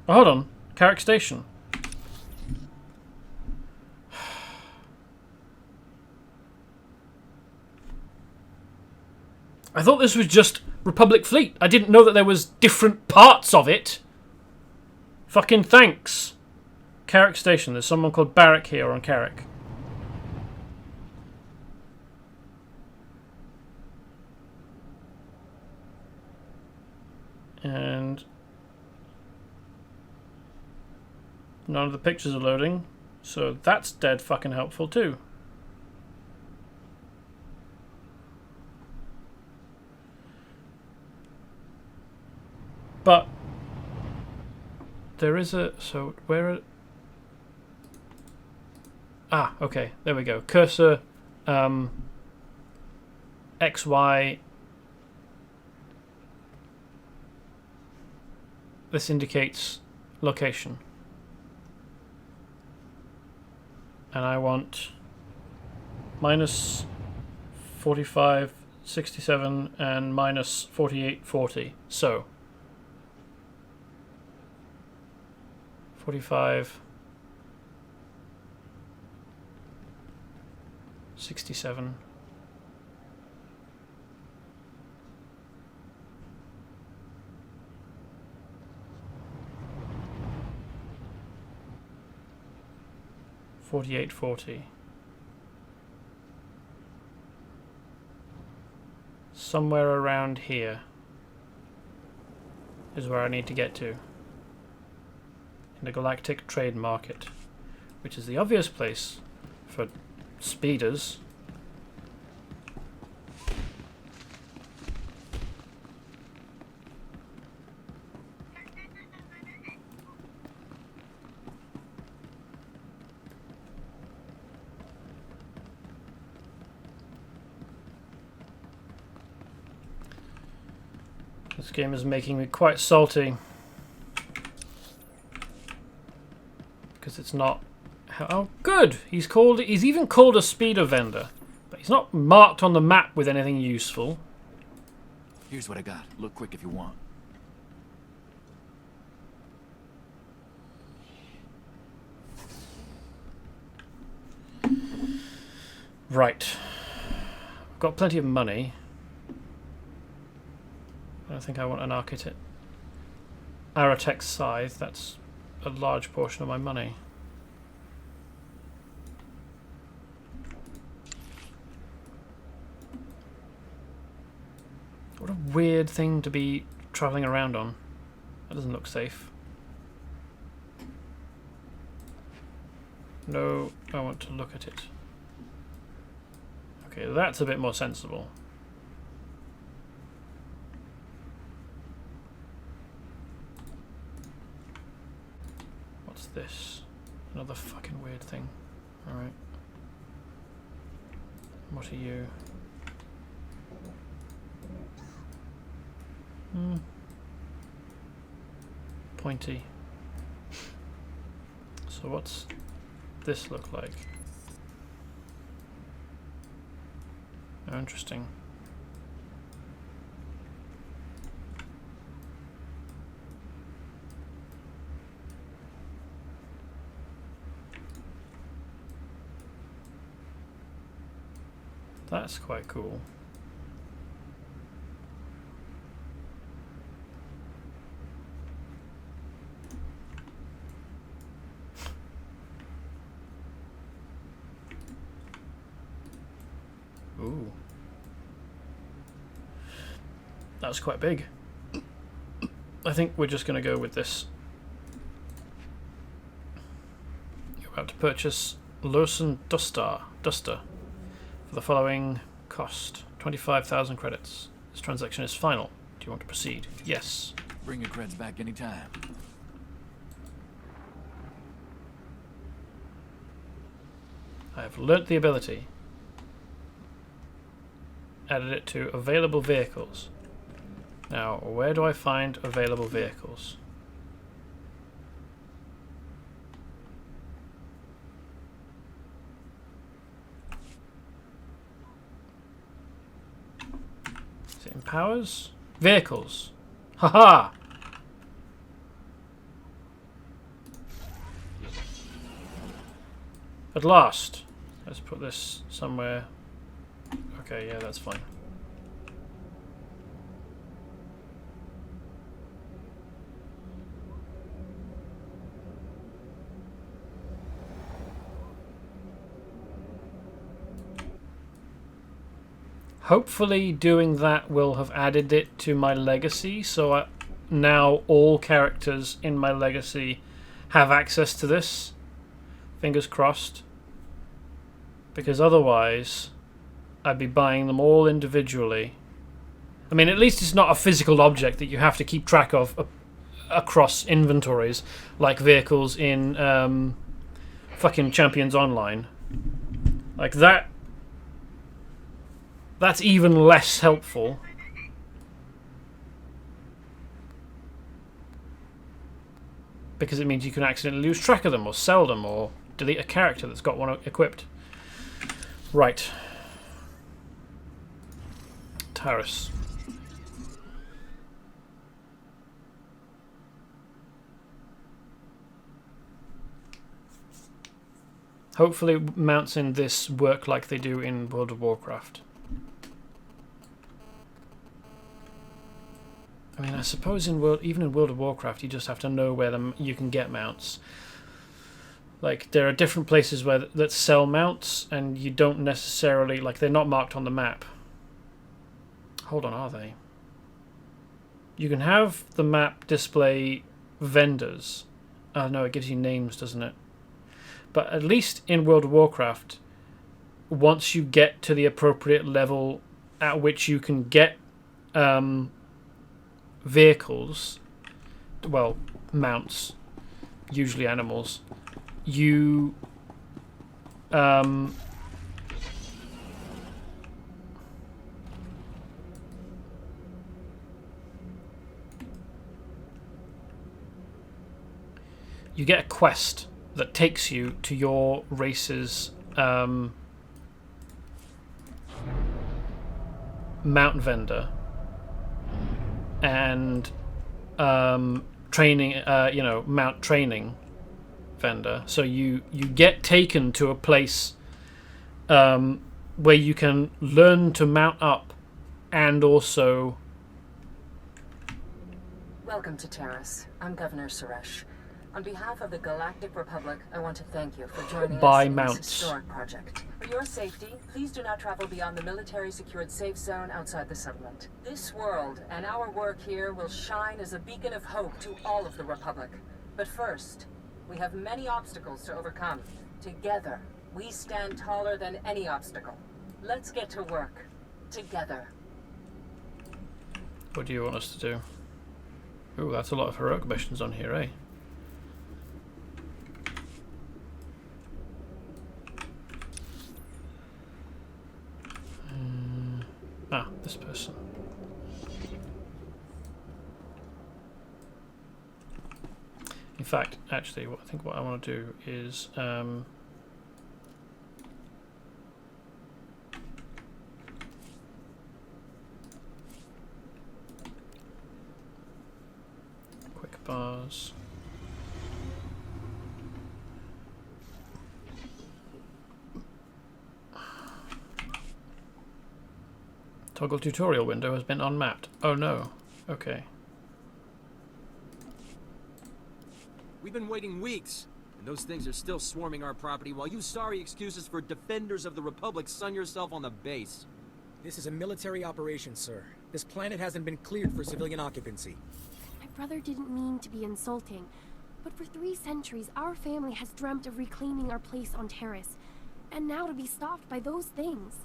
Oh, hold on. Carrick Station. I thought this was just Republic Fleet. I didn't know that there was different parts of it. Fucking thanks. Carrick Station. There's someone called Barrack here on Carrick. And none of the pictures are loading, so that's dead fucking helpful too. But there is a... So where... Ah, okay, there we go. Cursor, XY... This indicates location. And I want minus 45.67 and minus 48.40. So 45.67. $48.40. Somewhere around here is where I need to get to. In the Galactic Trade Market, which is the obvious place for speeders. This game is making me quite salty because it's not. Oh, good! He's even called a speeder vendor, but he's not marked on the map with anything useful. Here's what I got. Look quick if you want. Right. I've got plenty of money. I don't think I want an architect. Aratech scythe, that's a large portion of my money. What a weird thing to be travelling around on. That doesn't look safe. No, I want to look at it. Okay, that's a bit more sensible. What's this? Another fucking weird thing. Alright. What are you? Pointy. So what's this look like? Oh, interesting. That's quite cool. That was quite big. I think we're just going to go with this. You're about to purchase Lursen Duster for the following cost. 25,000 credits. This transaction is final. Do you want to proceed? Yes. Bring your creds back anytime. I have learnt the ability. Added it to available vehicles. Now, where do I find available vehicles? Is it in powers? Vehicles. Haha! At last. Let's put this somewhere. Okay, yeah, that's fine. Hopefully doing that will have added it to my legacy, so now all characters in my legacy have access to this. Fingers crossed. Because otherwise, I'd be buying them all individually. I mean, at least it's not a physical object that you have to keep track of across inventories, like vehicles in fucking Champions Online. Like that. That's even less helpful. Because it means you can accidentally lose track of them, or sell them, or delete a character that's got one equipped. Right. Taris. Hopefully mounts in this work like they do in World of Warcraft. I mean, I suppose even in World of Warcraft, you just have to know where you can get mounts. Like, there are different places that sell mounts, and you don't necessarily... Like, they're not marked on the map. Hold on, are they? You can have the map display vendors. Oh, no, it gives you names, doesn't it? But at least in World of Warcraft, once you get to the appropriate level at which you can get vehicles, well, mounts, usually animals, you you get a quest that takes you to your race's mount vendor and training, mount training vendor. So you get taken to a place where you can learn to mount up and also... Welcome to Taris. I'm Governor Suresh. On behalf of the Galactic Republic, I want to thank you for joining us in this historic project. For your safety, please do not travel beyond the military-secured safe zone outside the settlement. This world and our work here will shine as a beacon of hope to all of the Republic. But first, we have many obstacles to overcome. Together, we stand taller than any obstacle. Let's get to work. Together. What do you want us to do? Ooh, that's a lot of heroic missions on here, eh? This person. In fact, actually, I think what I want to do is quick bars. Toggle tutorial window has been unmapped. Oh no. Okay. We've been waiting weeks, and those things are still swarming our property while you sorry excuses for defenders of the Republic sun yourself on the base. This is a military operation, sir. This planet hasn't been cleared for civilian occupancy. My brother didn't mean to be insulting, but for 3 centuries, our family has dreamt of reclaiming our place on Taris, and now to be stopped by those things.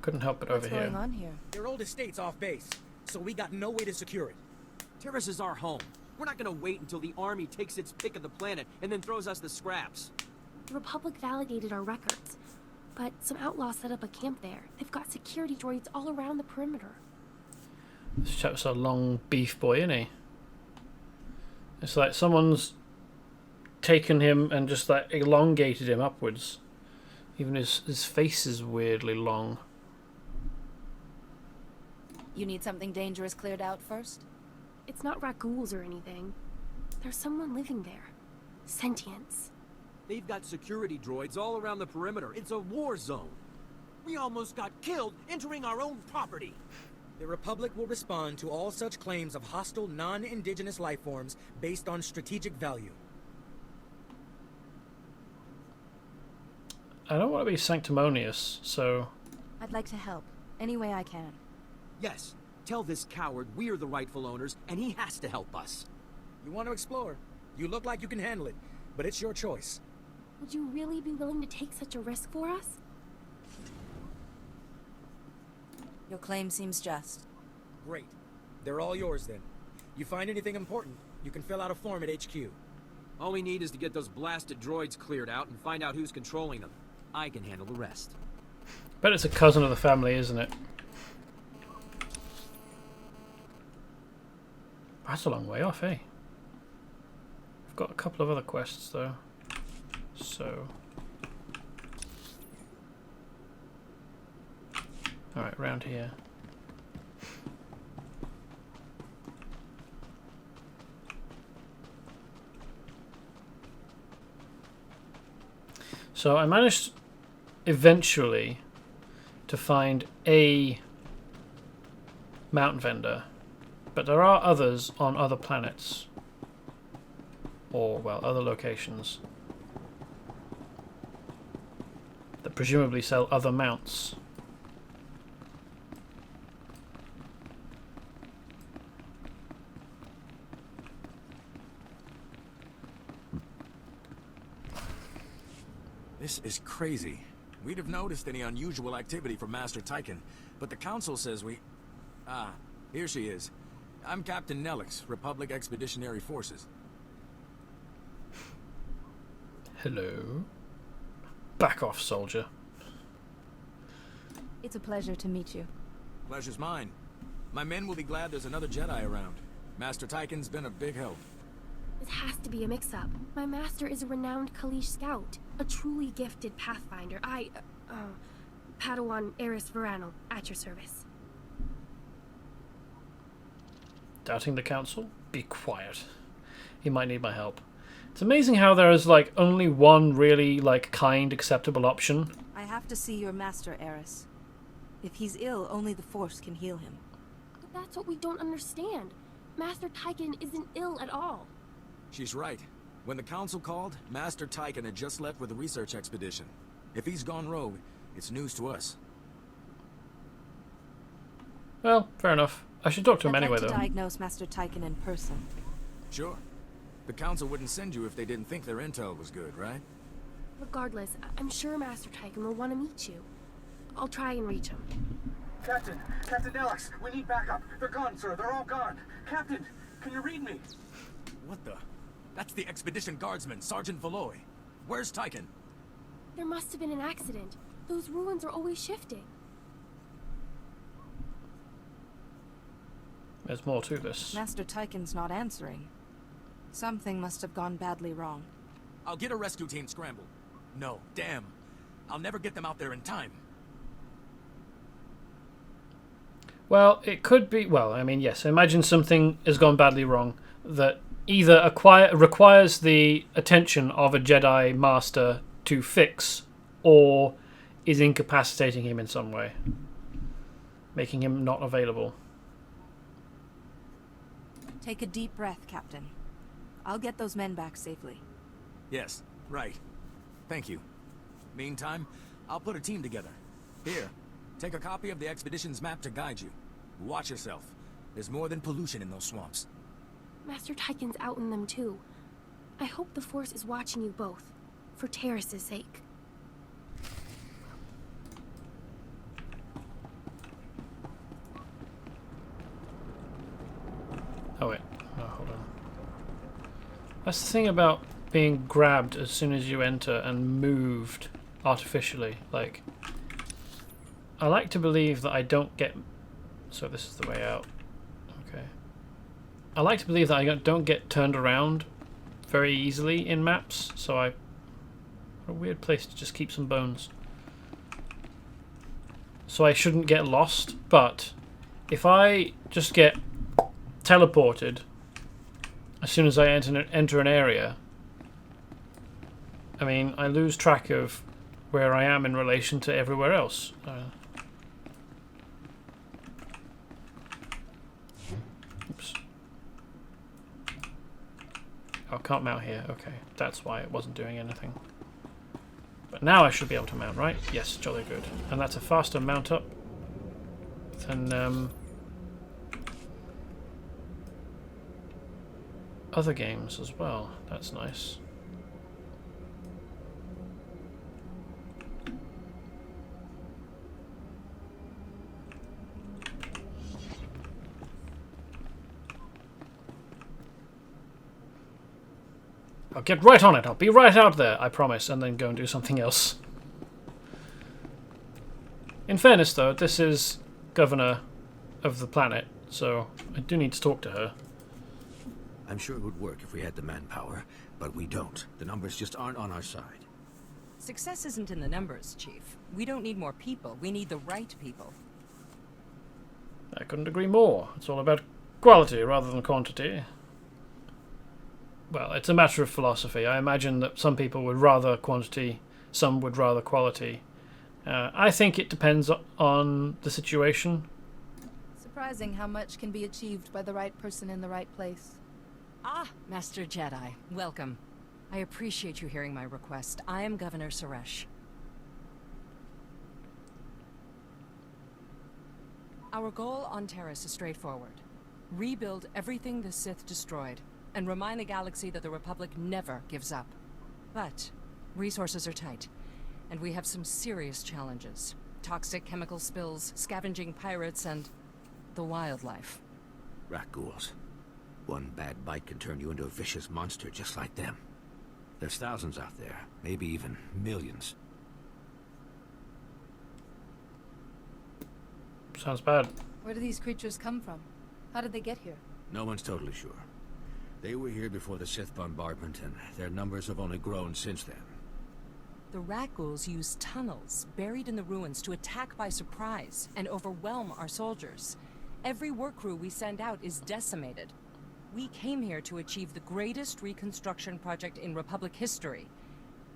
Couldn't help but overhear. What's going on here? Their old estate's off base, so we got no way to secure it. Taris is our home. We're not gonna wait until the army takes its pick of the planet and then throws us the scraps. The Republic validated our records, but some outlaws set up a camp there. They've got security droids all around the perimeter. This chap's a long beef boy, isn't he? It's like someone's taken him and just like elongated him upwards. Even his face is weirdly long. You need something dangerous cleared out first? It's not raccoons or anything. There's someone living there. Sentience. They've got security droids all around the perimeter. It's a war zone. We almost got killed entering our own property. The Republic will respond to all such claims of hostile, non-indigenous life forms based on strategic value. I don't want to be sanctimonious, so... I'd like to help, any way I can. Yes, tell this coward we're the rightful owners, and he has to help us. You want to explore? You look like you can handle it, but it's your choice. Would you really be willing to take such a risk for us? Your claim seems just. Great. They're all yours then. You find anything important, you can fill out a form at HQ. All we need is to get those blasted droids cleared out and find out who's controlling them. I can handle the rest. Bet it's a cousin of the family, isn't it? That's a long way off, eh? I've got a couple of other quests though. So... Alright, round here. So I managed eventually to find a mount vendor, but there are others on other planets, or well, other locations that presumably sell other mounts. This is crazy. We'd have noticed any unusual activity from Master Tychon, but the Council says we... Ah, here she is. I'm Captain Nellix, Republic Expeditionary Forces. Hello. Back off, soldier. It's a pleasure to meet you. Pleasure's mine. My men will be glad there's another Jedi around. Master Tychon's been a big help. This has to be a mix-up. My master is a renowned Kalish scout, a truly gifted pathfinder. Padawan Eris Verano, at your service. Doubting the Council? Be quiet. He might need my help. It's amazing how there is like only one really like kind, acceptable option. I have to see your master, Eris. If he's ill, only the Force can heal him. But that's what we don't understand. Master Tychon isn't ill at all. She's right. When the Council called, Master Tychon had just left with a research expedition. If he's gone rogue, it's news to us. Well, fair enough. I should talk to him I'd anyway, like to though. diagnose Master Tychon in person. Sure. The Council wouldn't send you if they didn't think their intel was good, right? Regardless, I'm sure Master Tychon will want to meet you. I'll try and reach him. Captain Nellix, we need backup. They're gone, sir. They're all gone. Captain, can you read me? What the? That's the Expedition Guardsman, Sergeant Valoy. Where's Tychon? There must have been an accident. Those ruins are always shifting. There's more to this. Master Tychon's not answering. Something must have gone badly wrong. I'll get a rescue team scrambled. No, damn. I'll never get them out there in time. Well, it could be... Well, I mean, yes. Imagine something has gone badly wrong that either requires the attention of a Jedi Master to fix, or is incapacitating him in some way, making him not available. Take a deep breath, Captain. I'll get those men back safely. Yes, right. Thank you. Meantime, I'll put a team together. Here, take a copy of the expedition's map to guide you. Watch yourself. There's more than pollution in those swamps. Master Tychon's out in them too. I hope the Force is watching you both, for Taris' sake. Oh wait, no, hold on. That's the thing about being grabbed as soon as you enter and moved artificially. Like, I like to believe that I don't get... So this is the way out. Okay. I like to believe that I don't get turned around very easily in maps, so what a weird place to just keep some bones. So I shouldn't get lost, but if I just get teleported as soon as I enter an area, I mean, I lose track of where I am in relation to everywhere else. Oops. Oh, I can't mount here. Okay, that's why it wasn't doing anything. But now I should be able to mount, right? Yes, jolly good. And that's a faster mount up than other games as well. That's nice. I'll get right on it. I'll be right out there, I promise, and then go and do something else. In fairness, though, this is governor of the planet, so I do need to talk to her. I'm sure it would work if we had the manpower, but we don't. The numbers just aren't on our side. Success isn't in the numbers, Chief. We don't need more people. We need the right people. I couldn't agree more. It's all about quality rather than quantity. Well, it's a matter of philosophy. I imagine that some people would rather quantity, some would rather quality. I think it depends on the situation. Surprising how much can be achieved by the right person in the right place. Ah, Master Jedi, welcome. I appreciate you hearing my request. I am Governor Suresh. Our goal on Taris is straightforward. Rebuild everything the Sith destroyed, and remind the galaxy that the Republic never gives up. But resources are tight, and we have some serious challenges. Toxic chemical spills, scavenging pirates, and the wildlife. Rat ghouls. One bad bite can turn you into a vicious monster just like them. There's thousands out there, maybe even millions. Sounds bad. Where do these creatures come from? How did they get here? No one's totally sure. They were here before the Sith bombardment, and their numbers have only grown since then. The rat ghouls use tunnels buried in the ruins to attack by surprise and overwhelm our soldiers. Every work crew we send out is decimated. We came here to achieve the greatest reconstruction project in Republic history.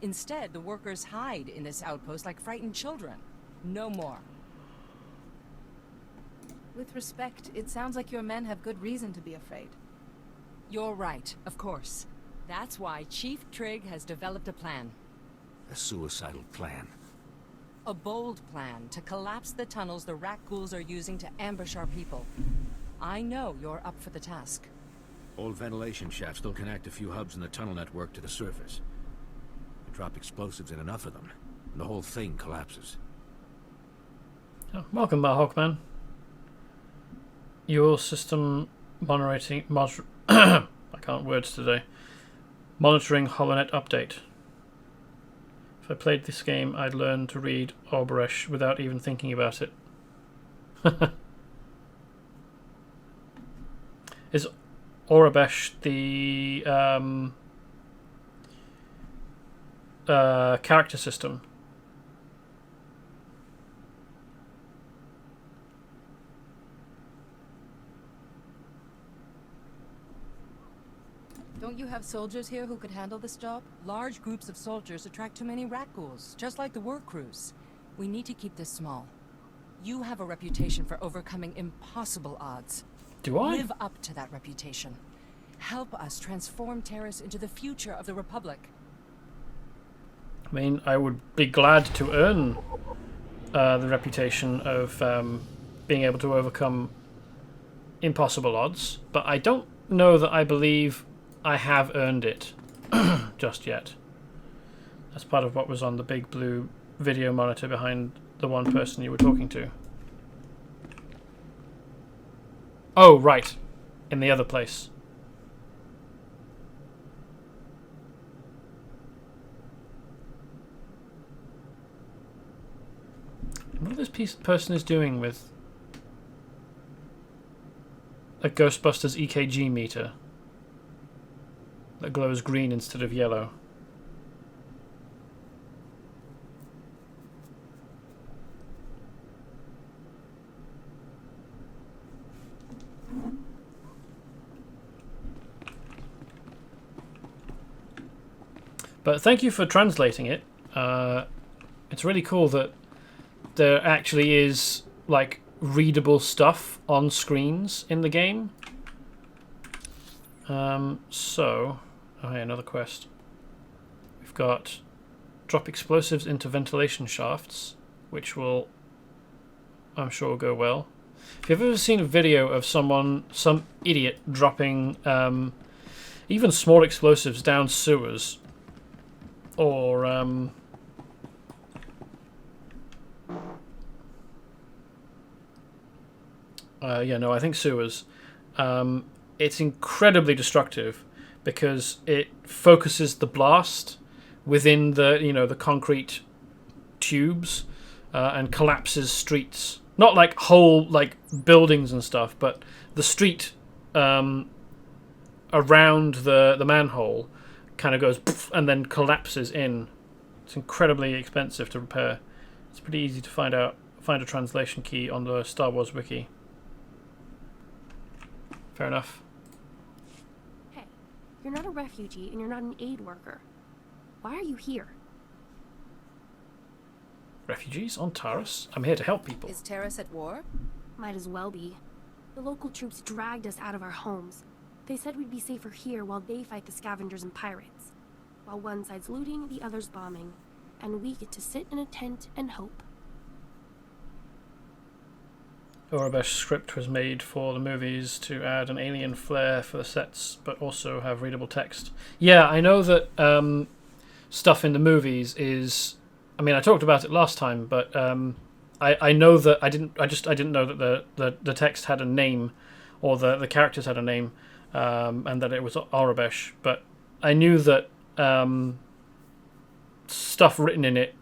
Instead, the workers hide in this outpost like frightened children. No more. With respect, it sounds like your men have good reason to be afraid. You're right, of course. That's why Chief Trigg has developed a plan. A suicidal plan. A bold plan to collapse the tunnels the rat ghouls are using to ambush our people. I know you're up for the task. Old ventilation shafts still connect a few hubs in the tunnel network to the surface. You drop explosives in enough of them, and the whole thing collapses. Oh, welcome, Hawkman. Your system monitoring... I can't words today. Monitoring HoloNet update. If I played this game, I'd learn to read Orberesh without even thinking about it. Is Orberesh the character system? Don't you have soldiers here who could handle this job? Large groups of soldiers attract too many rat ghouls, just like the work crews. We need to keep this small. You have a reputation for overcoming impossible odds. Do I? Live up to that reputation. Help us transform Taris into the future of the Republic. I mean, I would be glad to earn the reputation of being able to overcome impossible odds, but I don't know that I believe I have earned it just yet. That's part of what was on the big blue video monitor behind the one person you were talking to. Oh, right. In the other place. I wonder what this person is doing with a Ghostbusters EKG meter that glows green instead of yellow. But thank you for translating it. It's really cool that there actually is like readable stuff on screens in the game. Oh yeah, another quest. We've got drop explosives into ventilation shafts, which will, I'm sure, go well. If you've ever seen a video of some idiot dropping even small explosives down sewers, or I think sewers. It's incredibly destructive because it focuses the blast within the concrete tubes and collapses streets. Not like whole buildings and stuff, but the street around the manhole kind of goes poof, and then collapses in. It's incredibly expensive to repair. It's pretty easy to find a translation key on the Star Wars wiki. Fair enough. Hey, you're not a refugee and you're not an aid worker. Why are you here? Refugees on Taris? I'm here to help people. Is Taris at war? Might as well be. The local troops dragged us out of our homes. They said we'd be safer here while they fight the scavengers and pirates. While one side's looting, the other's bombing. And we get to sit in a tent and hope. Orabesh script was made for the movies to add an alien flair for the sets, but also have readable text. Yeah, I know that stuff in the movies is... I mean, I talked about it last time, but I know that I didn't know that the text had a name, or the characters had a name, and that it was Orabesh. But I knew that stuff written in it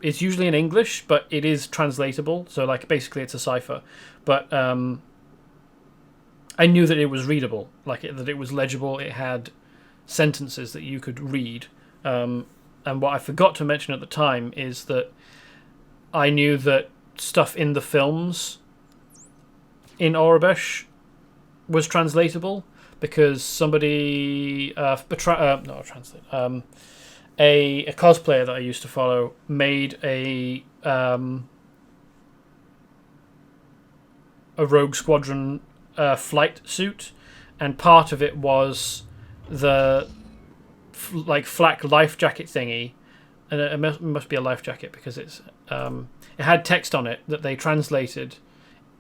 is usually in English, but it is translatable. So, basically, it's a cipher. But I knew that it was readable, that it was legible. It had sentences that you could read. And what I forgot to mention at the time is that I knew that stuff in the films in Orabesh was translatable because somebody, a cosplayer that I used to follow made a Rogue Squadron flight suit, and part of it was the flak life jacket thingy, and it must be a life jacket because it had text on it that they translated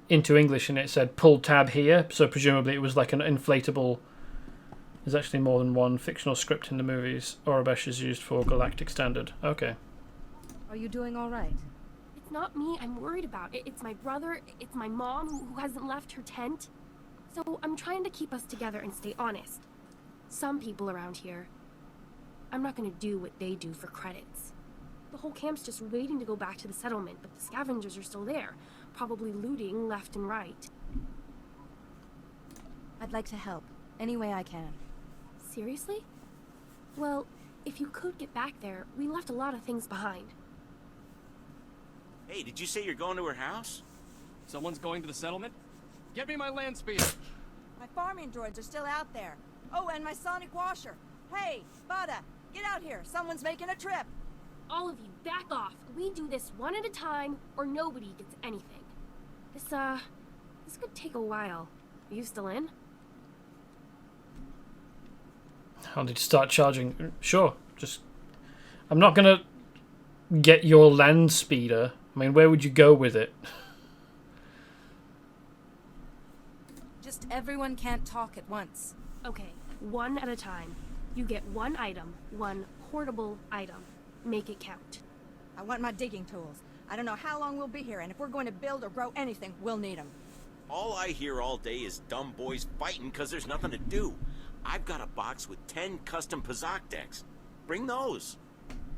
into English, and it said pull tab here, so presumably it was like an inflatable. There's actually more than one fictional script in the movies. Orabesh is used for Galactic Standard. Okay. Are you doing all right? It's not me I'm worried about. It's my brother, it's my mom who hasn't left her tent. So I'm trying to keep us together and stay honest. Some people around here, I'm not going to do what they do for credits. The whole camp's just waiting to go back to the settlement, but the scavengers are still there, probably looting left and right. I'd like to help, any way I can. Seriously? Well, if you could get back there, we left a lot of things behind. Hey, did you say you're going to her house? Someone's going to the settlement? Get me my land speeder. My farming droids are still out there. Oh, and my sonic washer. Hey, Bada, get out here. Someone's making a trip. All of you, back off. We do this one at a time, or nobody gets anything. This could take a while. Are you still in? How did you start charging? Sure, I'm not gonna get your land speeder. I mean, where would you go with it? Just everyone can't talk at once. Okay, one at a time. You get one item, one portable item. Make it count. I want my digging tools. I don't know how long we'll be here, and if we're going to build or grow anything, we'll need them. All I hear all day is dumb boys fighting because there's nothing to do. I've got a box with 10 custom Pazak decks. Bring those.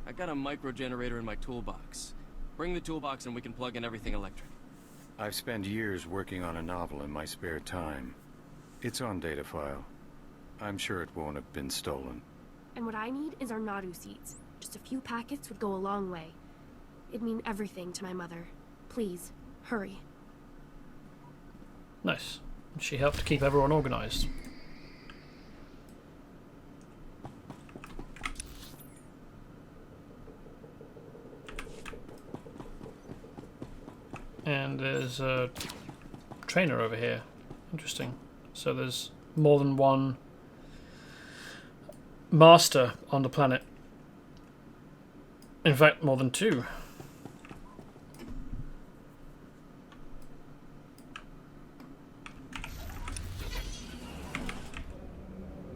I got a micro generator in my toolbox. Bring the toolbox and we can plug in everything electric. I've spent years working on a novel in my spare time. It's on data file. I'm sure it won't have been stolen. And what I need is our Nadu seeds. Just a few packets would go a long way. It'd mean everything to my mother. Please, hurry. Nice. She helped keep everyone organized. And there's a trainer over here. Interesting. So there's more than one master on the planet. In fact, more than two.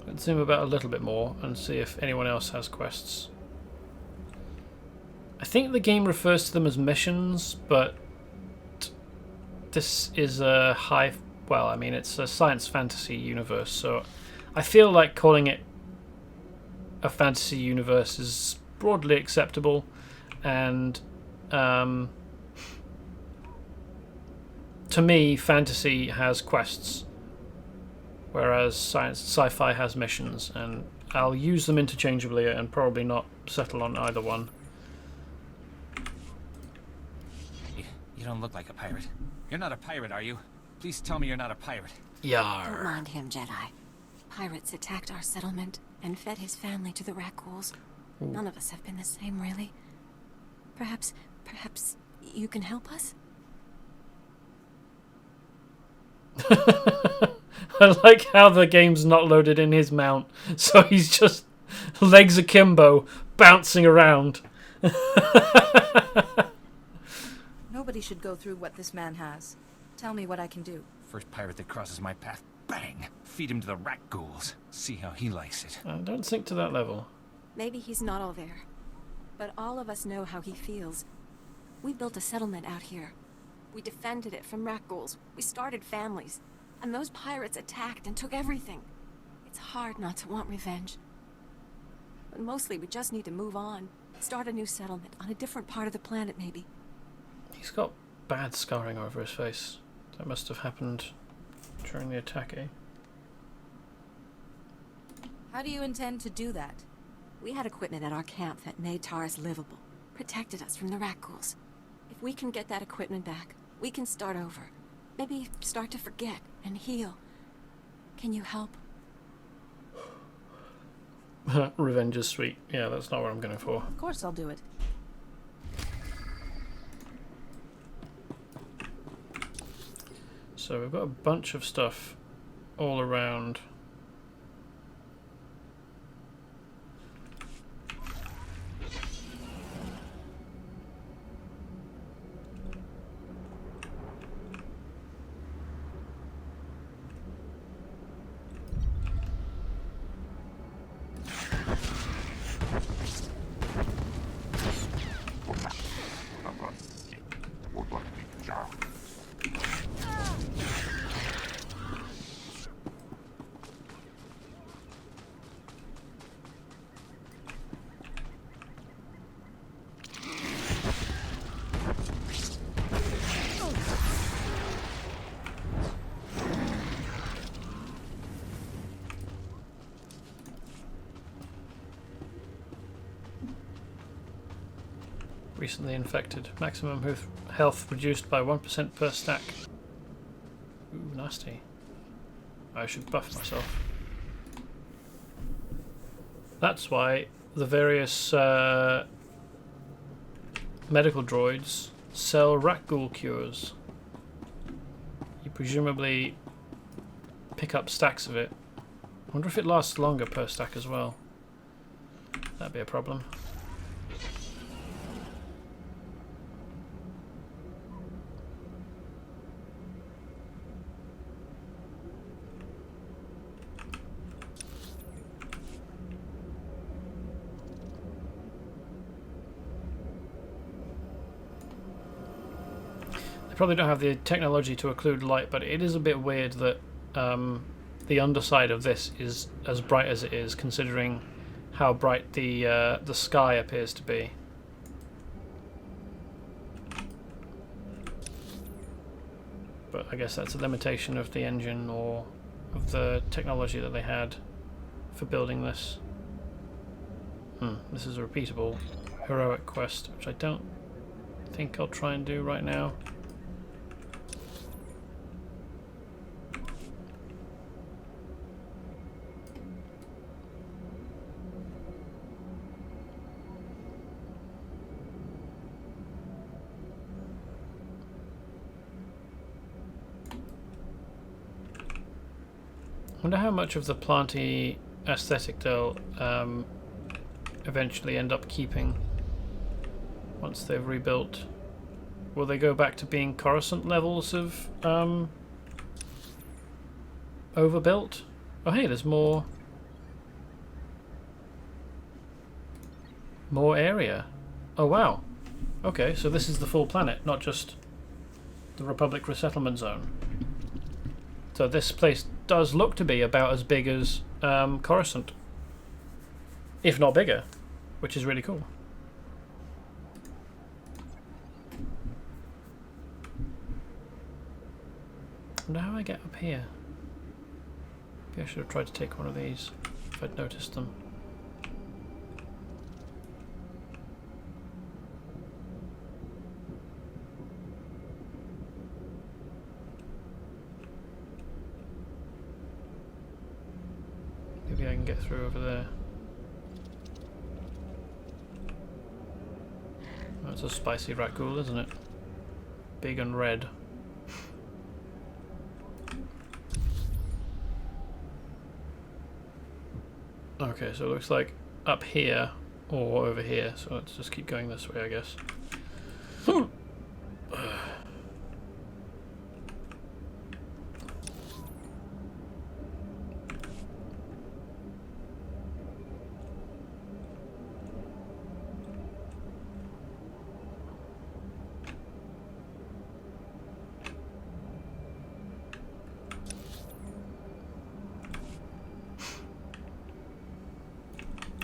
Let's zoom about a little bit more and see if anyone else has quests. I think the game refers to them as missions, but this is a well, I mean, it's a science fantasy universe, so I feel like calling it a fantasy universe is broadly acceptable, and to me, fantasy has quests, whereas sci-fi has missions, and I'll use them interchangeably and probably not settle on either one. You don't look like a pirate. You're not a pirate, are you? Please tell me you're not a pirate. Yar. Don't mind him, Jedi. Pirates attacked our settlement and fed his family to the Rakghouls. None of us have been the same, really. Perhaps you can help us? I like how the game's not loaded in his mount, so he's just legs akimbo, bouncing around. Nobody should go through what this man has. Tell me what I can do. First pirate that crosses my path, bang! Feed him to the rat ghouls. See how he likes it. Don't sink to that level. Maybe he's not all there. But all of us know how he feels. We built a settlement out here. We defended it from Rakghouls. We started families. And those pirates attacked and took everything. It's hard not to want revenge. But mostly we just need to move on. Start a new settlement on a different part of the planet, maybe. He's got bad scarring over his face. That must have happened during the attack, eh? How do you intend to do that? We had equipment at our camp that made Taris livable. Protected us from the Rakghouls. If we can get that equipment back, we can start over. Maybe start to forget and heal. Can you help? Revenge is sweet. Yeah, that's not what I'm going for. Of course I'll do it. So we've got a bunch of stuff all around. Recently infected. Maximum health reduced by 1% per stack. Ooh, nasty. I should buff myself. That's why the various medical droids sell Rakghoul cures. You presumably pick up stacks of it. I wonder if it lasts longer per stack as well. That'd be a problem. probably don't have the technology to occlude light, but it is a bit weird that the underside of this is as bright as it is, considering how bright the sky appears to be. But I guess that's a limitation of the engine or of the technology that they had for building this. This is a repeatable heroic quest, which I don't think I'll try and do right now. I wonder how much of the planty aesthetic they'll eventually end up keeping once they've rebuilt. Will they go back to being Coruscant levels of overbuilt? Oh hey, there's more area. Oh wow. Okay, so this is the full planet, not just the Republic resettlement zone. So this place does look to be about as big as Coruscant, if not bigger, which is really cool. I wonder how I get up here. Maybe I should have tried to take one of these if I'd noticed them. Maybe I can get through over there. That's a spicy rat ghoul, isn't it? Big and red. Okay, so it looks like up here or over here, so let's just keep going this way, I guess.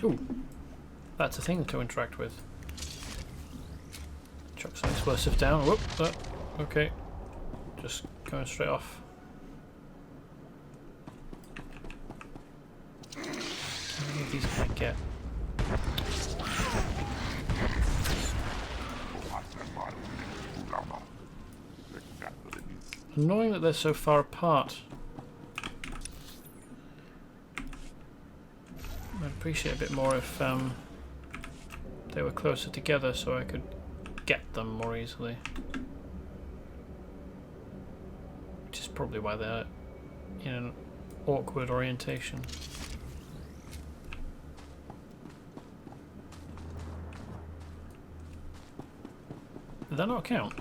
Ooh, that's a thing to interact with. Chuck some explosive down. Whoop, okay. Just going straight off. How many of these can I get? Annoying that they're so far apart. I'd appreciate a bit more if they were closer together so I could get them more easily. Which is probably why they're in an awkward orientation. Did that not count?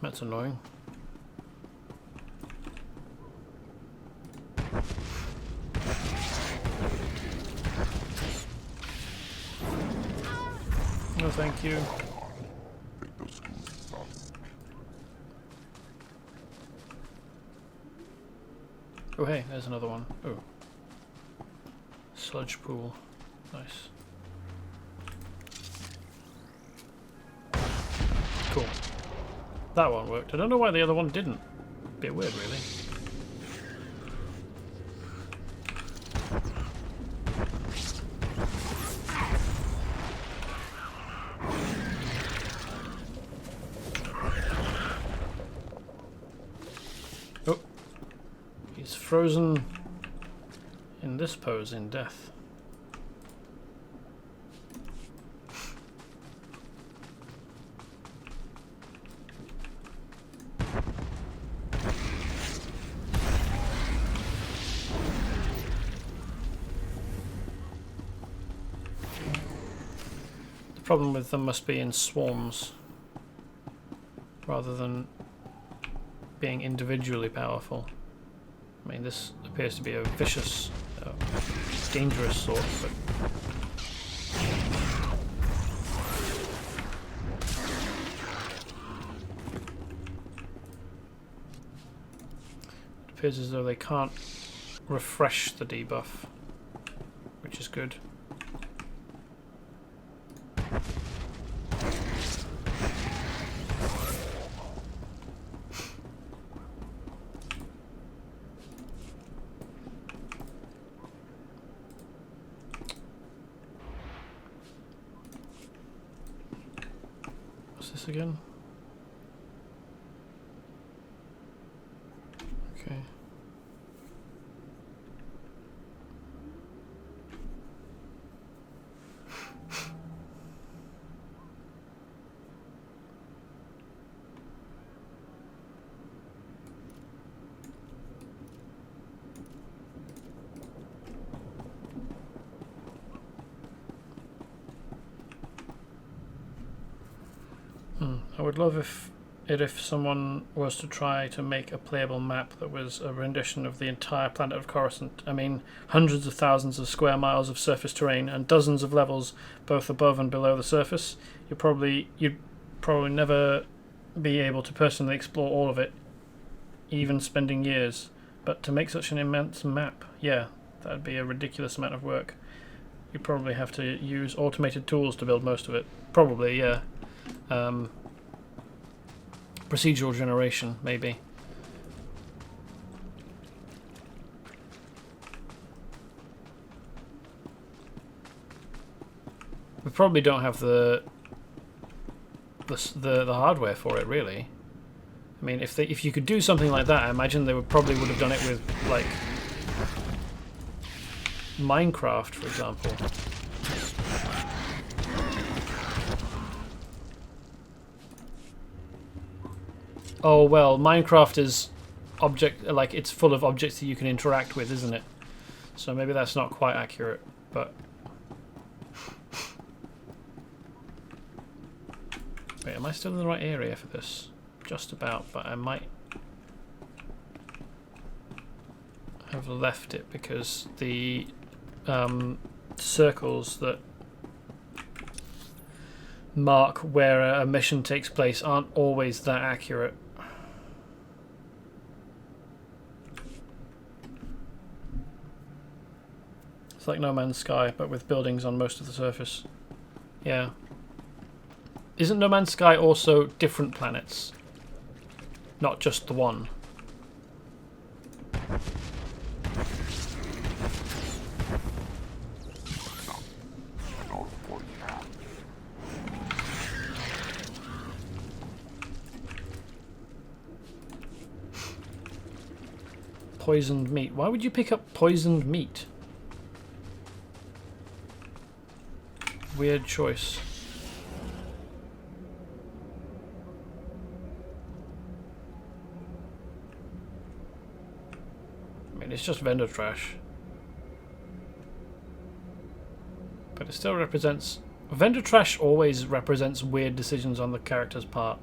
That's annoying. No, thank you. Oh, hey, there's another one. Oh. Sludge pool. Nice. Cool. That one worked. I don't know why the other one didn't. Bit weird, really. Oh. He's frozen in this pose in death. The problem with them must be in swarms rather than being individually powerful. I mean, this appears to be a vicious dangerous sort, but it appears as though they can't refresh the debuff, which is good. Again. Okay. I would love if someone was to try to make a playable map that was a rendition of the entire planet of Coruscant. I mean, hundreds of thousands of square miles of surface terrain and dozens of levels both above and below the surface. You'd probably never be able to personally explore all of it, even spending years. But to make such an immense map, yeah, that'd be a ridiculous amount of work. You'd probably have to use automated tools to build most of it. Probably, yeah. Procedural generation, maybe. We probably don't have the hardware for it, really. I mean, if you could do something like that, I imagine they would have done it with like Minecraft, for example. Oh well, Minecraft is it's full of objects that you can interact with, isn't it? So maybe that's not quite accurate, but wait, am I still in the right area for this? Just about, but I might have left it because the circles that mark where a mission takes place aren't always that accurate. It's like No Man's Sky, but with buildings on most of the surface. Yeah. Isn't No Man's Sky also different planets? Not just the one. Poisoned meat. Why would you pick up poisoned meat? Weird choice. I mean, it's just vendor trash. But it still represents... Vendor trash always represents weird decisions on the character's part.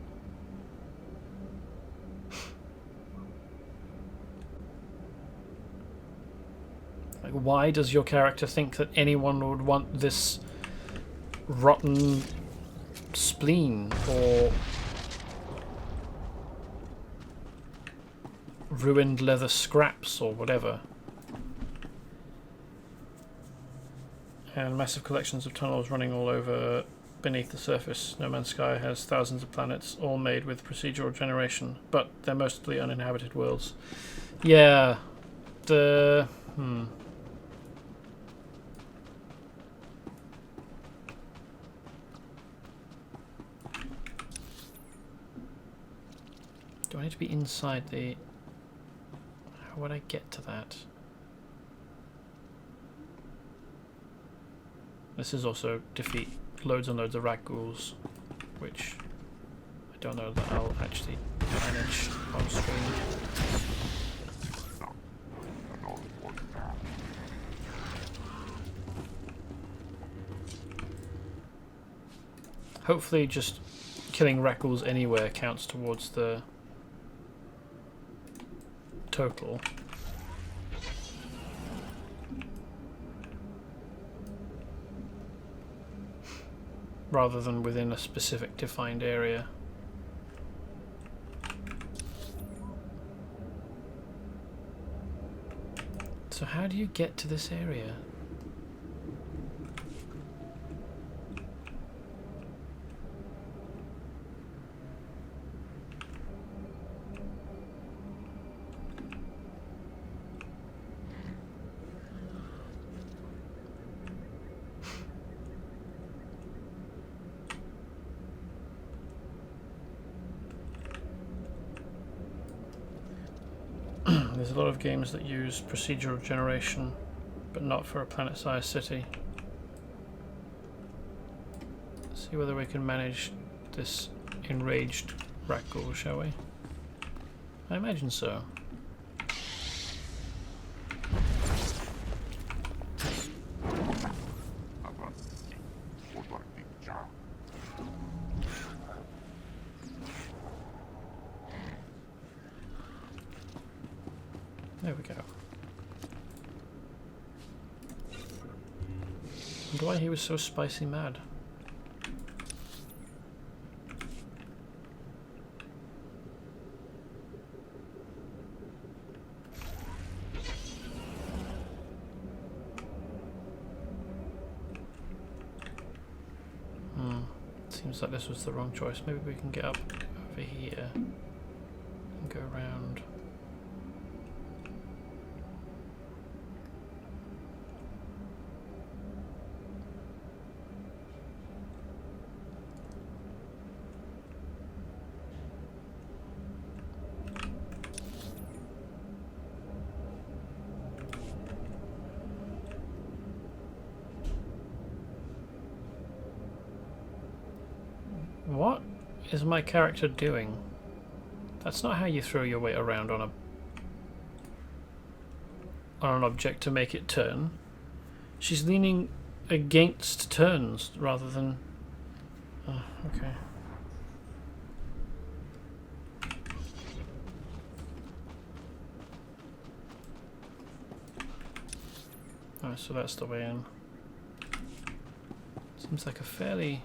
Like, why does your character think that anyone would want this rotten spleen or ruined leather scraps or whatever? And massive collections of tunnels running all over beneath the surface. No Man's Sky has thousands of planets, all made with procedural generation, but they're mostly uninhabited worlds. Yeah, the... Do I need to be inside the... How would I get to that? This is also defeat loads and loads of rat ghouls, which I don't know that I'll actually manage on stream. Hopefully just killing rat ghouls anywhere counts towards the total. rather than within a specific defined area. So how do you get to this area? There's a lot of games that use procedural generation, but not for a planet-sized city. Let's see whether we can manage this enraged rat ghoul, shall we? I imagine so. There we go. Wonder why he was so spicy mad. Seems like this was the wrong choice. Maybe we can get up over here and go around. What is my character doing? That's not how you throw your weight around on an object to make it turn. She's leaning against turns rather than... Oh, okay. Oh, so that's the way in. Seems like a fairly...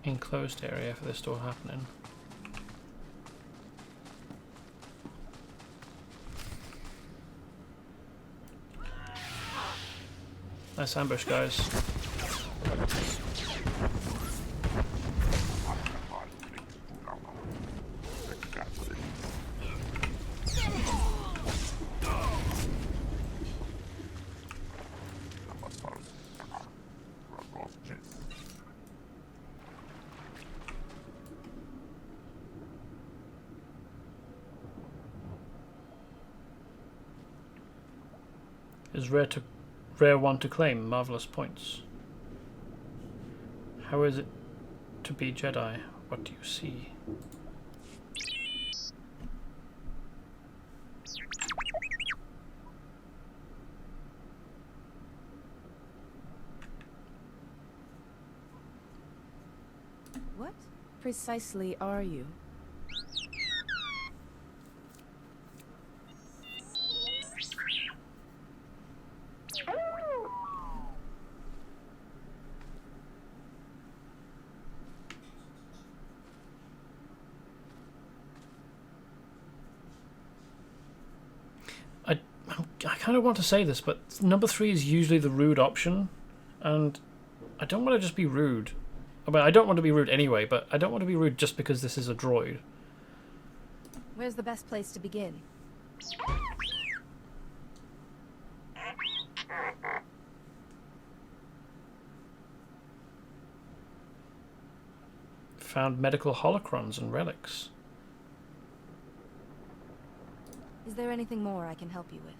enclosed area for this to all happening. Nice ambush, guys. Is rare one to claim, marvelous points. How is it to be Jedi? What do you see? What precisely are you? I kind of want to say this, but number 3 is usually the rude option, and I don't want to just be rude. I mean, I don't want to be rude anyway, but I don't want to be rude just because this is a droid. Where's the best place to begin? Found medical holocrons and relics. Is there anything more I can help you with?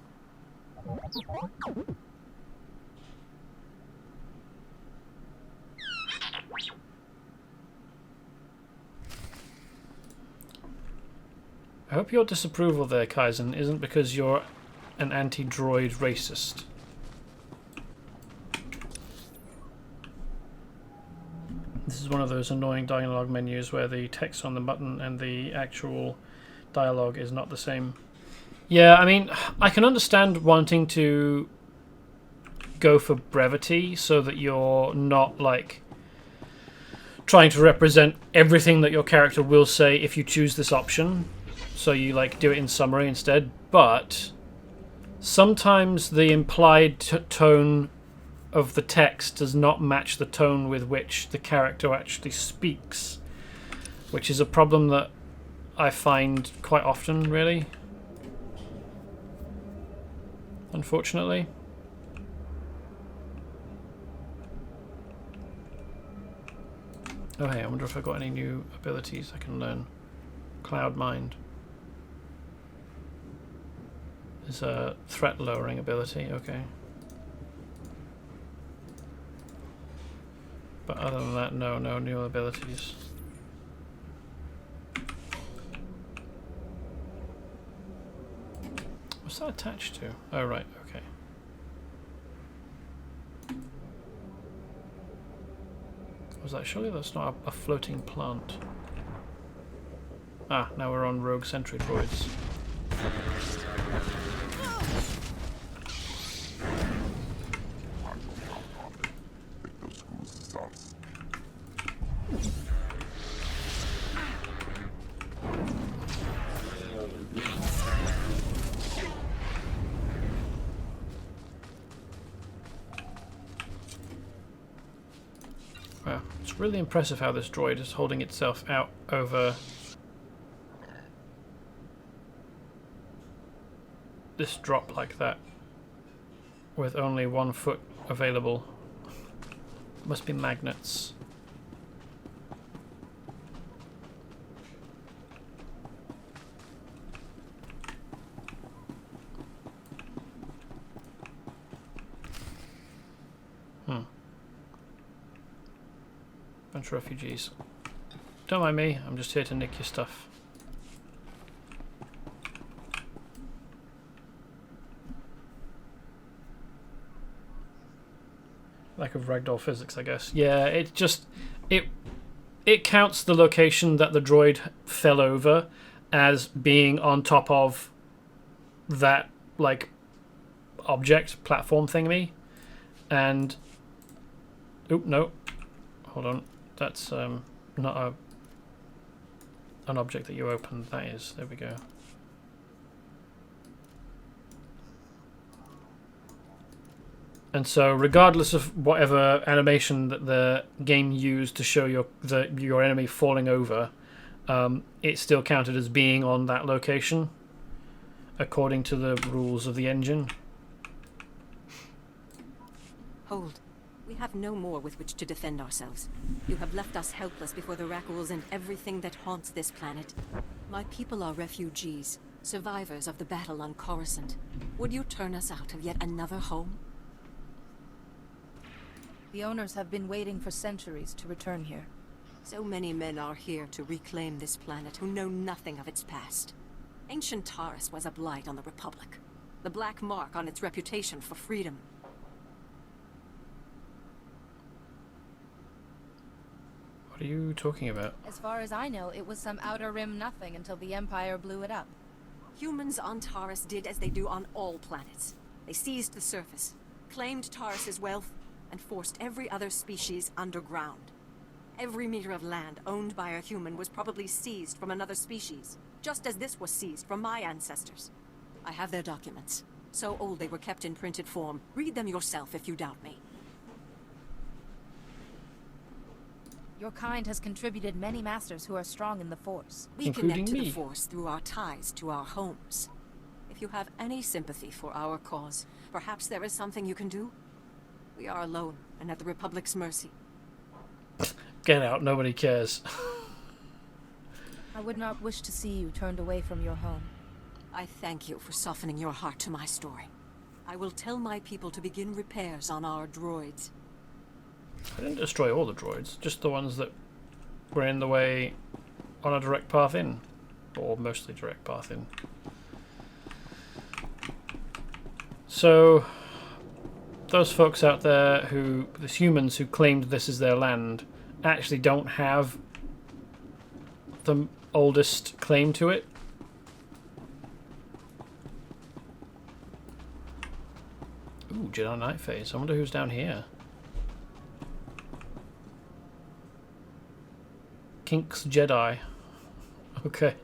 I hope your disapproval there, Kaizen, isn't because you're an anti-droid racist. This is one of those annoying dialogue menus where the text on the button and the actual dialogue is not the same. Yeah, I mean, I can understand wanting to go for brevity so that you're not like trying to represent everything that your character will say if you choose this option. So you like do it in summary instead. But sometimes the implied tone of the text does not match the tone with which the character actually speaks, which is a problem that I find quite often, really. Unfortunately. Oh hey, I wonder if I've got any new abilities I can learn. Cloud Mind. There's a threat lowering ability, okay. But other than that, no new abilities. What's that attached to? Oh right, okay. Was that surely that's not a floating plant? Ah, now we're on rogue sentry droids. Wow, it's really impressive how this droid is holding itself out over this drop like that with only 1 foot available. Must be magnets. Bunch of refugees. Don't mind me, I'm just here to nick your stuff. Lack of ragdoll physics, I guess. Yeah, it just it counts the location that the droid fell over as being on top of that like object platform thingy, and oop, no, hold on, that's not an object that you opened. That is, there we go. And so, regardless of whatever animation that the game used to show your enemy falling over, it's still counted as being on that location, according to the rules of the engine. Hold. We have no more with which to defend ourselves. You have left us helpless before the Rackles and everything that haunts this planet. My people are refugees, survivors of the battle on Coruscant. Would you turn us out of yet another home? The owners have been waiting for centuries to return here. So many men are here to reclaim this planet who know nothing of its past. Ancient Taris was a blight on the Republic. The black mark on its reputation for freedom. What are you talking about? As far as I know, it was some Outer Rim nothing until the Empire blew it up. Humans on Taris did as they do on all planets. They seized the surface, claimed Taris's wealth, and forced every other species underground. Every meter of land owned by a human was probably seized from another species, just as this was seized from my ancestors. I have their documents. So old they were kept in printed form. Read them yourself if you doubt me. Your kind has contributed many masters who are strong in the Force. We connect to the Force through our ties to our homes. If you have any sympathy for our cause, perhaps there is something you can do? We are alone and at the Republic's mercy. Get out, nobody cares. I would not wish to see you turned away from your home. I thank you for softening your heart to my story. I will tell my people to begin repairs on our droids. I didn't destroy all the droids, just the ones that were in the way on a direct path in. Or mostly direct path in. So, those folks out there the humans who claimed this is their land, actually don't have the oldest claim to it. Ooh, Ooh, Jedi Knight phase. I wonder who's down here. Kinks Jedi. Okay.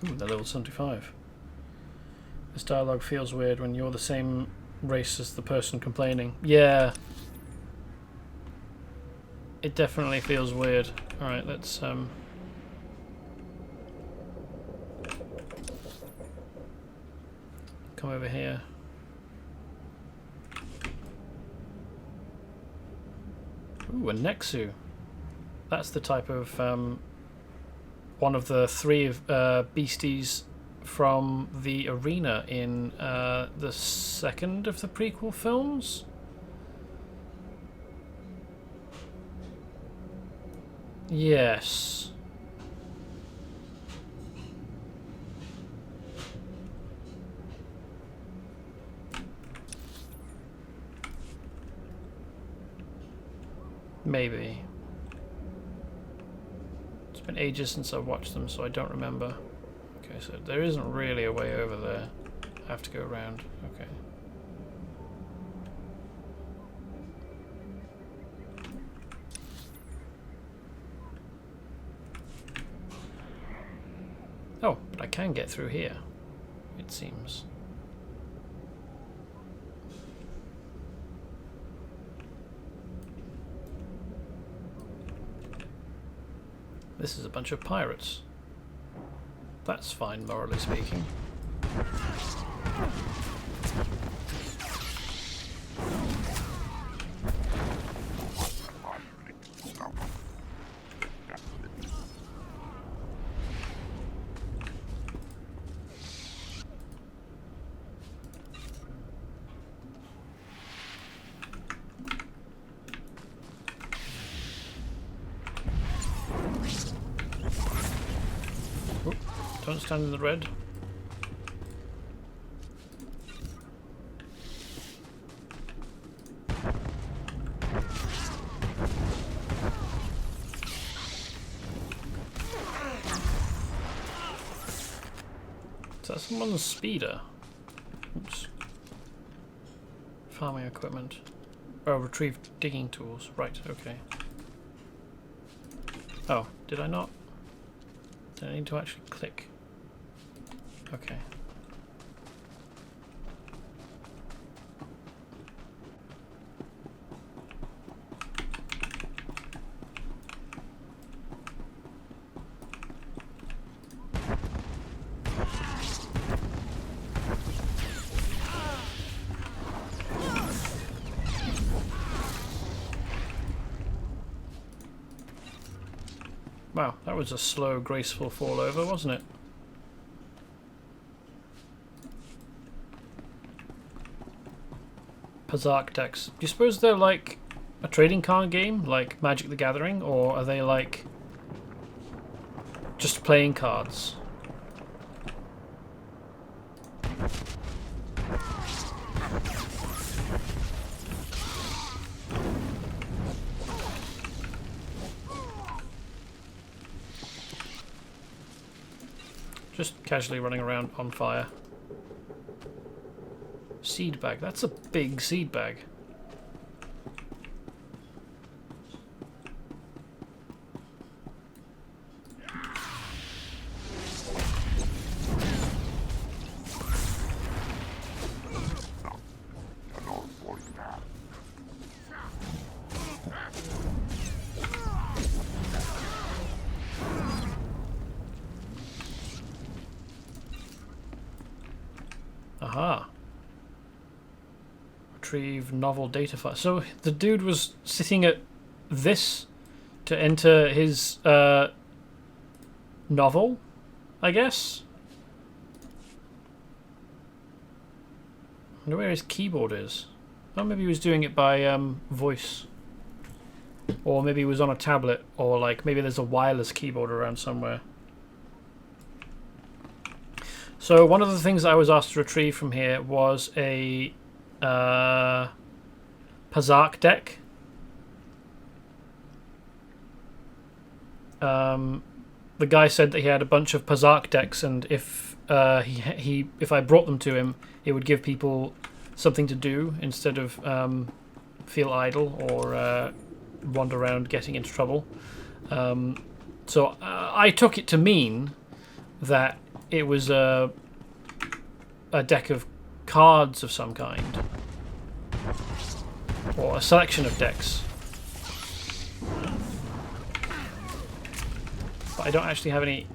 Ooh, they're level 75. This dialogue feels weird when you're the same race as the person complaining. Yeah. It definitely feels weird. Alright, let's come over here. Ooh, a Nexu. That's the type of one of the three beasties from the arena in the second of the prequel films. Yes. Maybe. It's been ages since I've watched them, so I don't remember. Okay, so there isn't really a way over there. I have to go around. Okay. Oh, but I can get through here, it seems. This is a bunch of pirates. That's fine, morally speaking. Don't stand in the red. Is that someone's speeder? Oops. Farming equipment. Oh, retrieve digging tools. Right, okay. Oh, did I not? Did I need to actually click? Okay. Wow, that was a slow, graceful fall over, wasn't it? Pazark decks. Do you suppose they're like a trading card game, like Magic the Gathering, or are they like just playing cards? Just casually running around on fire. Seed bag. That's a big seed bag. Aha. Retrieve novel data file. So the dude was sitting at this to enter his novel, I guess. I wonder where his keyboard is. Oh, maybe he was doing it by voice. Or maybe he was on a tablet, or like maybe there's a wireless keyboard around somewhere. So one of the things I was asked to retrieve from here was a Pazark deck. the guy said that he had a bunch of Pazark decks, and if if I brought them to him, it would give people something to do instead of feel idle or wander around getting into trouble. So I took it to mean that it was a deck of cards of some kind, or a selection of decks. But I don't actually have any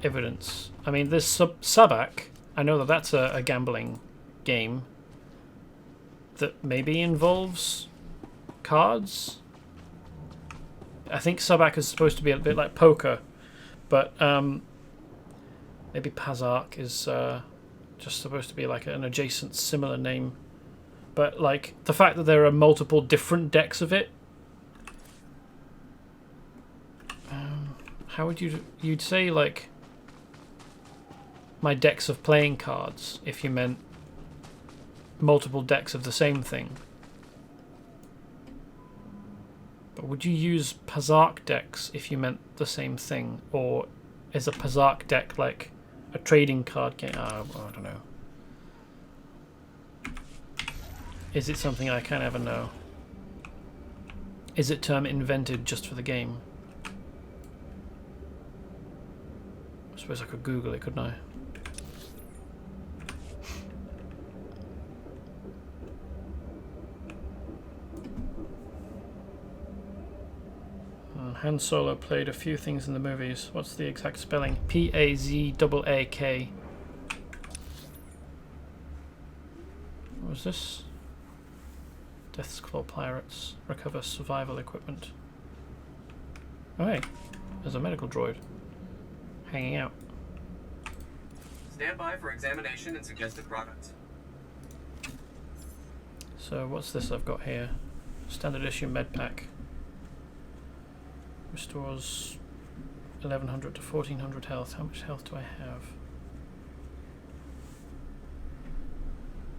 evidence. I mean, this Sabak, I know that that's a gambling game that maybe involves cards. I think Sabak is supposed to be a bit like poker, but maybe Pazark is just supposed to be like an adjacent similar name. But like the fact that there are multiple different decks of it, how would you'd say like my decks of playing cards if you meant multiple decks of the same thing? But would you use Pazark decks if you meant the same thing, or is a Pazark deck like a trading card game? I don't know. Is it something I can ever know? Is it term invented just for the game? I suppose I could Google it, couldn't I? Han Solo played a few things in the movies. What's the exact spelling? P-A-Z-A-A-K. What was this? Death's Claw Pirates. Recover survival equipment. Oh hey, there's a medical droid hanging out. Stand by for examination and suggested products. So what's this I've got here? Standard issue med pack. Restores 1100 to 1400 health. How much health do I have?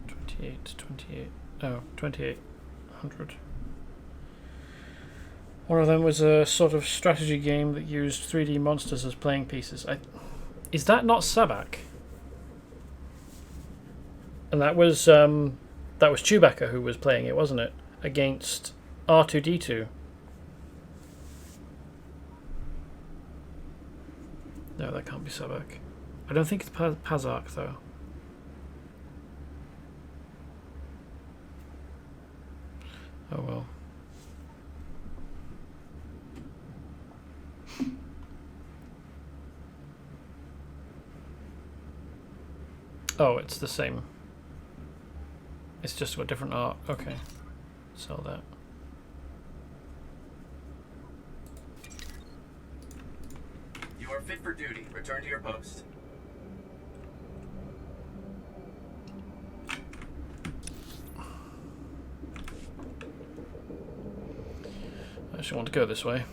28 to 28. Oh, 2800. One of them was a sort of strategy game that used 3D monsters as playing pieces. Is that not Sabak? And that was Chewbacca who was playing it, wasn't it? Against R2-D2. No, that can't be Sabak. I don't think it's Pazark, though. Oh well. Oh, it's the same. It's just got different art. Okay. Sell that. You are fit for duty. Return to your post. I actually want to go this way.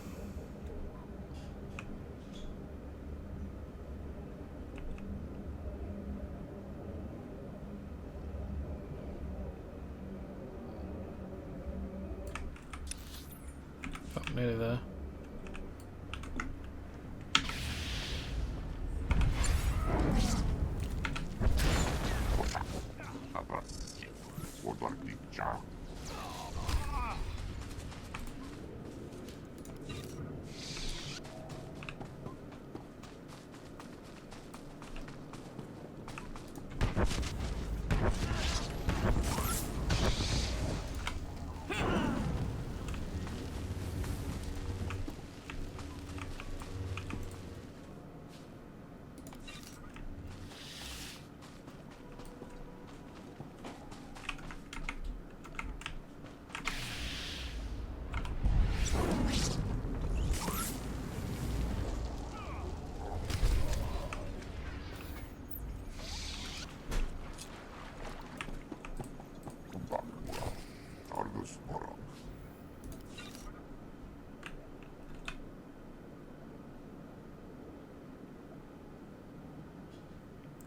Oh, nearly there.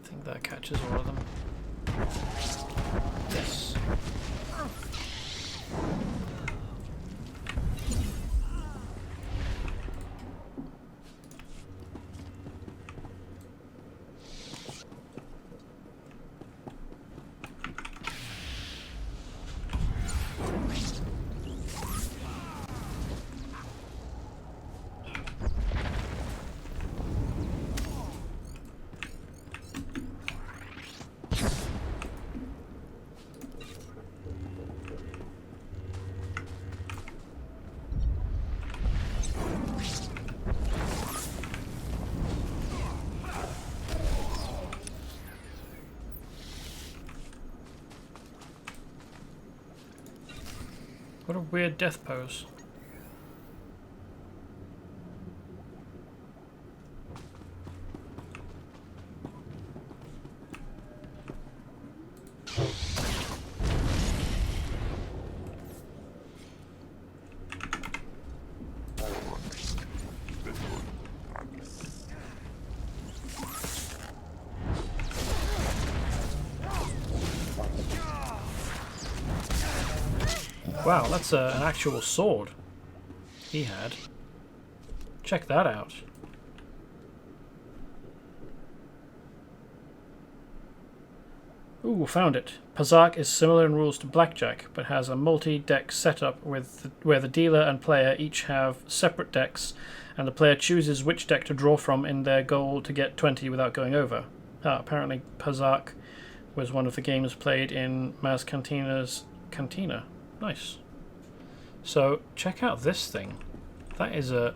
I think that catches all of them. Yes. What a weird death pose. Wow, that's an actual sword he had. Check that out. Ooh, found it. Pazak is similar in rules to blackjack, but has a multi-deck setup where the dealer and player each have separate decks, and the player chooses which deck to draw from in their goal to get 20 without going over. Apparently Pazak was one of the games played in Maz Cantina's Cantina. Nice. So check out this thing. That is a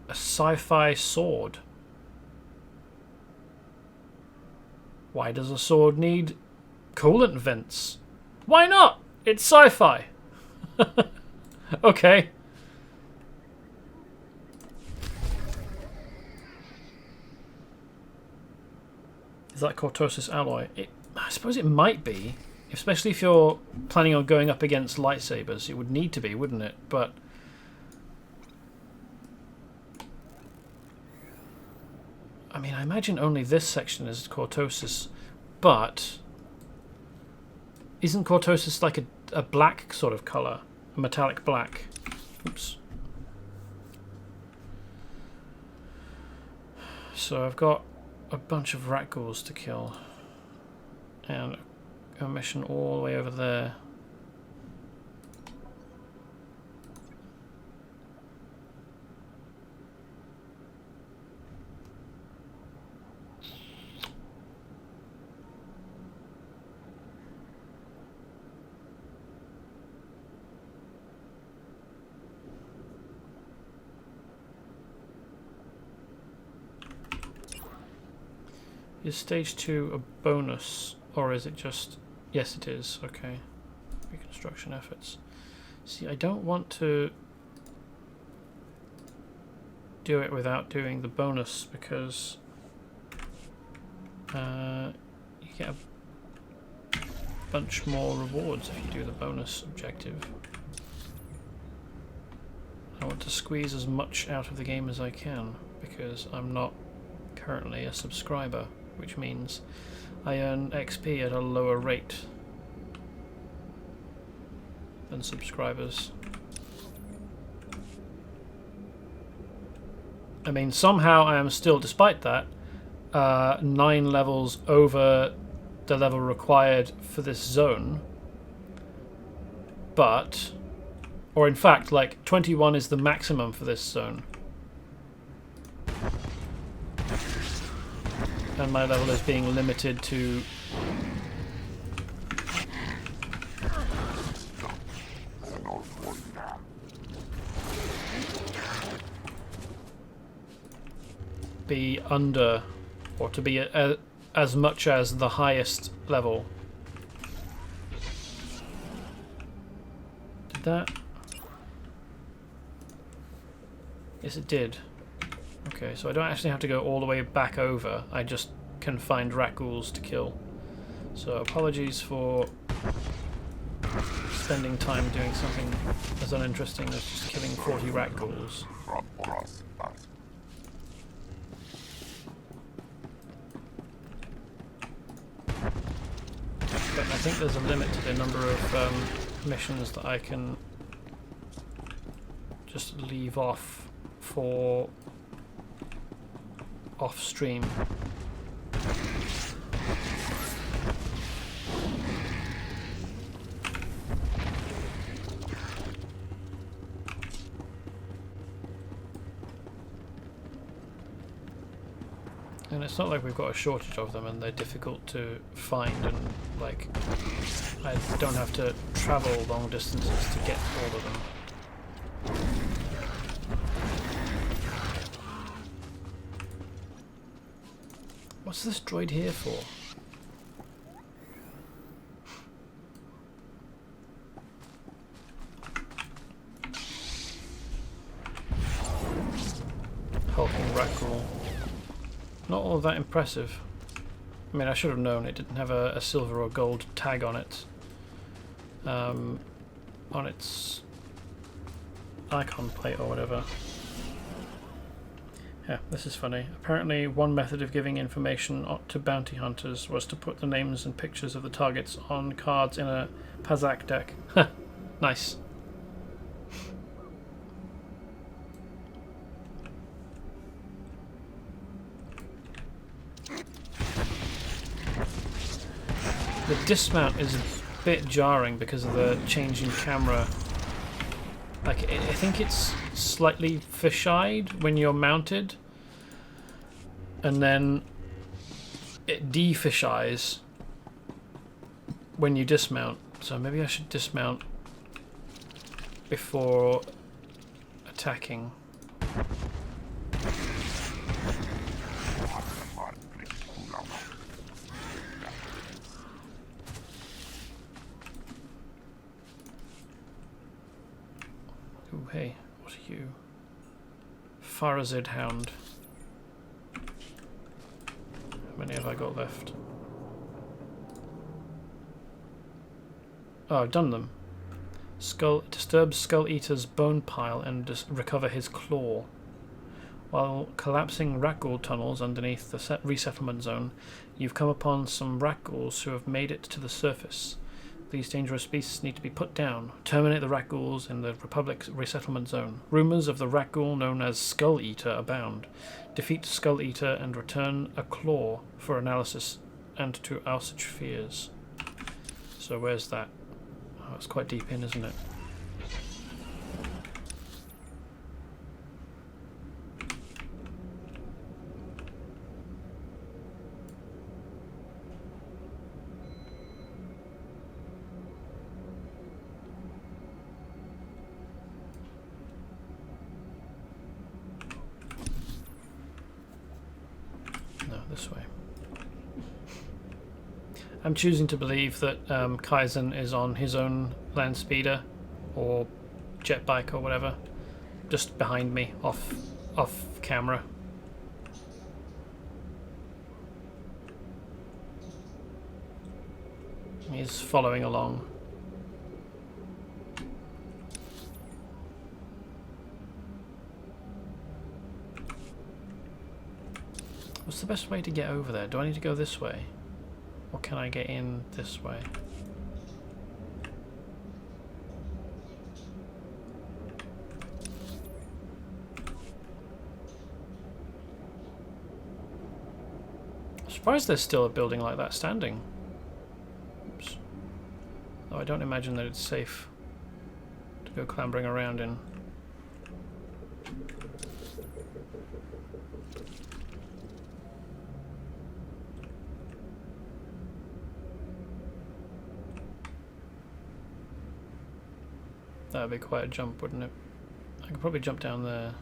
sci-fi sword. Why does a sword need coolant vents? Why not? It's sci-fi. Okay. Is that cortosis alloy? I suppose it might be. Especially if you're planning on going up against lightsabers. It would need to be, wouldn't it? But I mean, I imagine only this section is cortosis, but isn't cortosis like a black sort of colour? A metallic black. Oops. So I've got a bunch of rat ghouls to kill. And a mission all the way over there. Is stage 2 a bonus, or is it just... Yes, it is. Okay. Reconstruction efforts. See, I don't want to do it without doing the bonus, because you get a bunch more rewards if you do the bonus objective. I want to squeeze as much out of the game as I can, because I'm not currently a subscriber, which means I earn XP at a lower rate than subscribers. I mean, somehow I am still, despite that, 9 levels over the level required for this zone. But, or in fact, like 21 is the maximum for this zone. And my level is being limited to be under, or to be as much as the highest level. Did that? Yes, it did. Okay, so I don't actually have to go all the way back over. I just can find rat ghouls to kill. So apologies for spending time doing something as uninteresting as just killing 40 rat ghouls. But I think there's a limit to the number of missions that I can just leave off for off-stream. And it's not like we've got a shortage of them and they're difficult to find, and like I don't have to travel long distances to get all of them. What's this droid here for? hulking rat ghoul. Not all that impressive. I mean, I should have known it didn't have a silver or gold tag on it. On its icon plate or whatever. Yeah, this is funny. Apparently, one method of giving information to bounty hunters was to put the names and pictures of the targets on cards in a Pazak deck. Nice. The dismount is a bit jarring because of the change in camera. Like, I think it's slightly fisheyed when you're mounted, and then it de-fisheyes when you dismount. So maybe I should dismount before attacking. Ooh, hey, what are you? Farazid Hound. How many have I got left? Oh, I've done them. Disturb Skull Eater's bone pile and recover his claw. While collapsing rat ghoul tunnels underneath the resettlement zone, you've come upon some rat ghouls who have made it to the surface. These dangerous beasts need to be put down. Terminate the rat ghouls in the Republic's resettlement zone. Rumours of the rat ghoul known as Skull Eater abound. Defeat Skull Eater and return a claw for analysis and to assuage fears. So where's that? Oh, it's quite deep in, isn't it? This way. I'm choosing to believe that Kaizen is on his own land speeder or jet bike or whatever, just behind me, off camera. He's following along. What's the best way to get over there? Do I need to go this way? Or can I get in this way? I'm surprised there's still a building like that standing. Oops. Though I don't imagine that it's safe to go clambering around in. That would be quite a jump, wouldn't it? I could probably jump down there.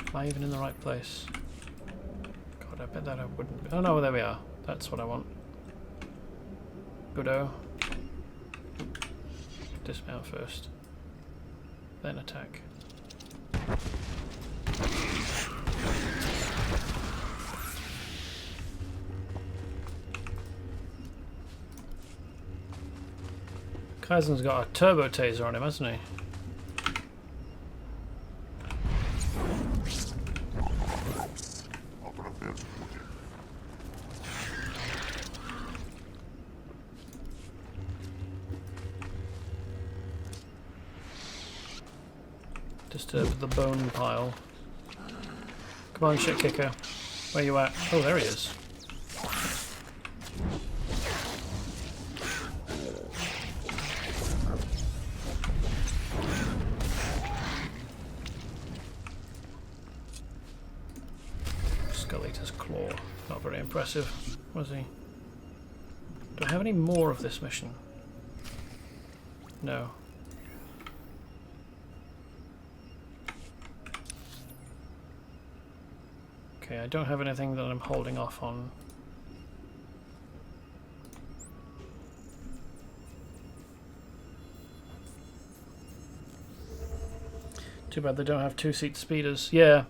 Am I even in the right place? I bet that I wouldn't. Oh no, there we are. That's what I want. Goodo. Dismount first. Then attack. Kaizen's got a turbo taser on him, hasn't he? Disturb the bone pile. Come on, shit kicker. Where you at? Oh, there he is. Skull Eater's claw. Not very impressive, was he? Do I have any more of this mission? No. Okay, I don't have anything that I'm holding off on. Too bad they don't have two-seat speeders. Yeah.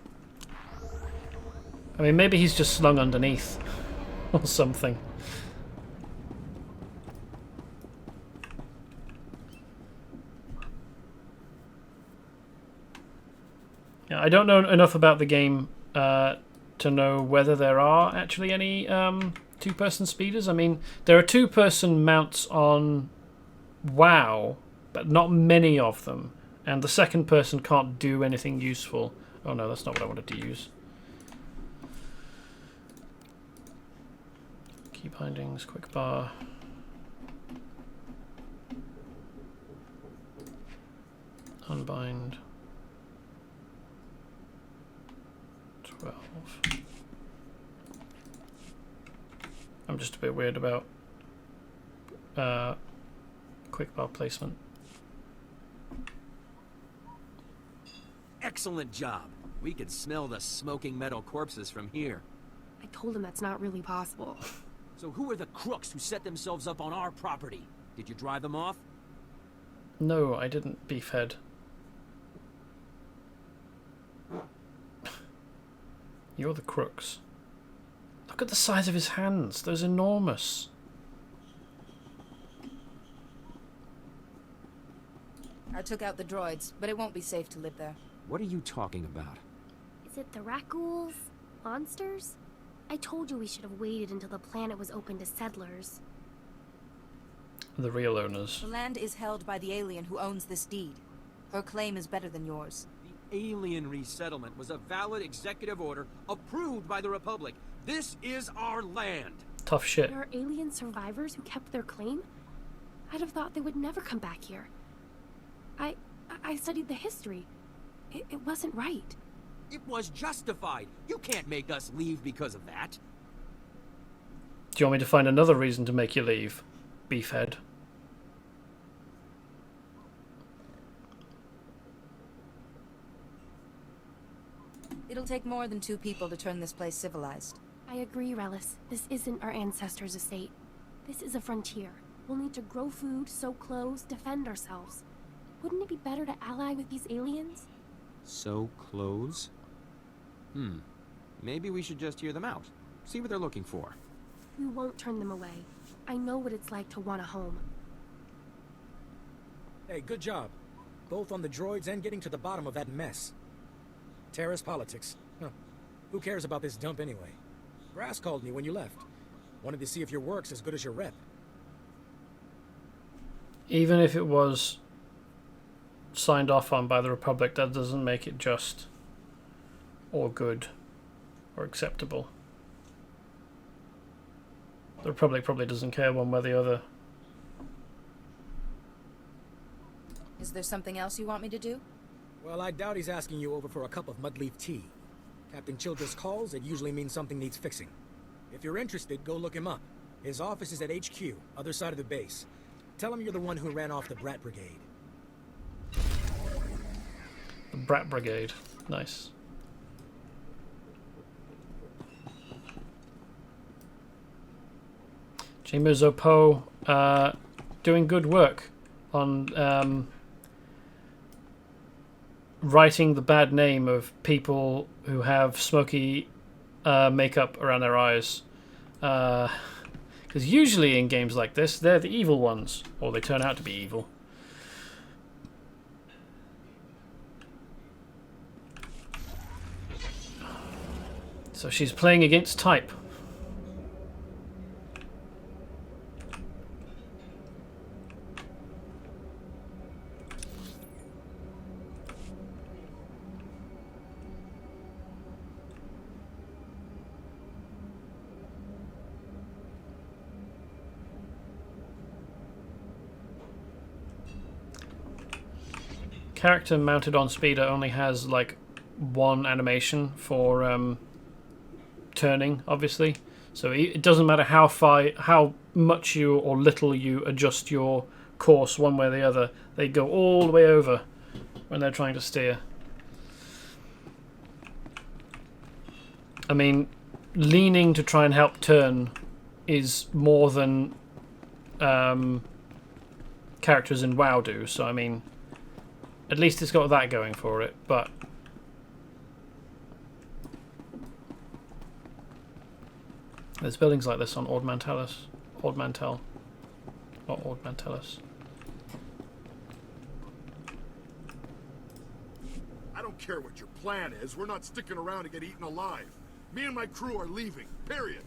I mean, maybe he's just slung underneath or something. Yeah, I don't know enough about the game to know whether there are actually any two-person speeders. I mean, there are two-person mounts on WoW, but not many of them. And the second person can't do anything useful. Oh no, that's not what I wanted to use. Key bindings, quick bar. Unbind. 12. I'm just a bit weird about quick bar placement. Excellent job. We could smell the smoking metal corpses from here. I told him that's not really possible. So who are the crooks who set themselves up on our property? Did you drive them off? No, I didn't, Beefhead. You're the crooks. Look at the size of his hands. Those are enormous. I took out the droids, but it won't be safe to live there. What are you talking about? Is it the Rakghouls? Monsters? I told you we should have waited until the planet was open to settlers. The real owners. The land is held by the alien who owns this deed. Her claim is better than yours. The alien resettlement was a valid executive order approved by the Republic. This is our land. Tough shit. There are alien survivors who kept their claim? I'd have thought they would never come back here. I studied the history. It wasn't right. It was justified. You can't make us leave because of that. Do you want me to find another reason to make you leave, Beefhead? It'll take more than 2 people to turn this place civilized. I agree, Relis. This isn't our ancestors' estate. This is a frontier. We'll need to grow food, sew clothes, defend ourselves. Wouldn't it be better to ally with these aliens? Sew clothes? Maybe we should just hear them out. See what they're looking for. We won't turn them away. I know what it's like to want a home. Hey, good job. Both on the droids and getting to the bottom of that mess. Taris politics. Huh. Who cares about this dump anyway? Brass called me when you left. Wanted to see if your work's as good as your rep. Even if it was signed off on by the Republic, that doesn't make it just or good or acceptable. The Republic probably doesn't care one way or the other. Is there something else you want me to do? Well, I doubt he's asking you over for a cup of mudleaf tea. Captain Childress calls, it usually means something needs fixing. If you're interested, go look him up. His office is at HQ, other side of the base. Tell him you're the one who ran off the Brat Brigade. The Brat Brigade. Nice. James Zopo doing good work on writing the bad name of people who have smoky makeup around their eyes. Because usually in games like this, they're the evil ones, or they turn out to be evil. So she's playing against type. Character mounted on speeder only has like one animation for turning, obviously, So it doesn't matter how much you or little you adjust your course one way or the other, they go all the way over when they're trying to steer. I mean, leaning to try and help turn is more than characters in WoW do, so I mean, at least it's got that going for it, but there's buildings like this on Ord Mantell. Not Ord Mantellus. I don't care what your plan is. We're not sticking around to get eaten alive. Me and my crew are leaving. Period.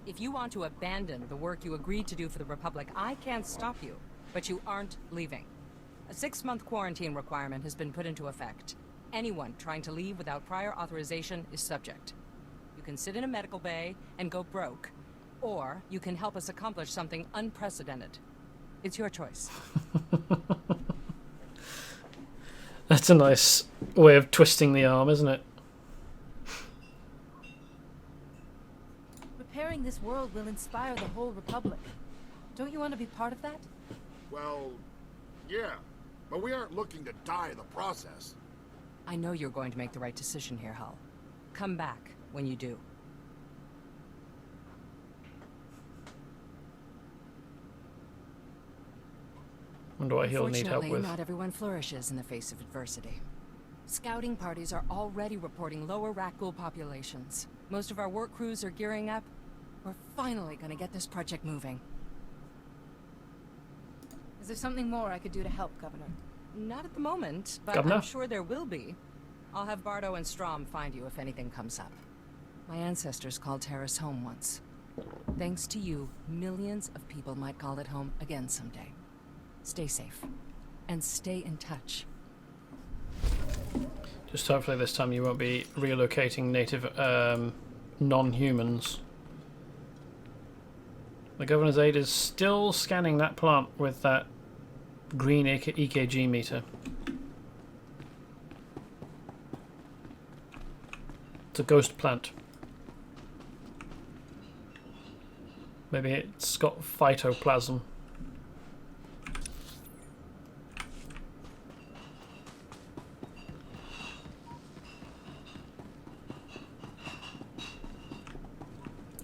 If you want to abandon the work you agreed to do for the Republic, I can't stop you. But you aren't leaving. A 6-month quarantine requirement has been put into effect. Anyone trying to leave without prior authorization is subject. You can sit in a medical bay and go broke, or you can help us accomplish something unprecedented. It's your choice. That's a nice way of twisting the arm, isn't it? Repairing this world will inspire the whole Republic. Don't you want to be part of that? Well, yeah, but we aren't looking to die in the process. I know you're going to make the right decision here, Hull. Come back when you do. Wonder what he'll need help with. Unfortunately, not everyone flourishes in the face of adversity. Scouting parties are already reporting lower Rakghoul populations. Most of our work crews are gearing up. We're finally going to get this project moving. Is there something more I could do to help, Governor? Not at the moment, but Governor? I'm sure there will be. I'll have Bardo and Strom find you if anything comes up. My ancestors called Taris home once. Thanks to you, millions of people might call it home again someday. Stay safe. And stay in touch. Just hopefully this time you won't be relocating native non-humans. The Governor's aide is still scanning that plant with that green EKG meter. It's a ghost plant. Maybe it's got phytoplasm.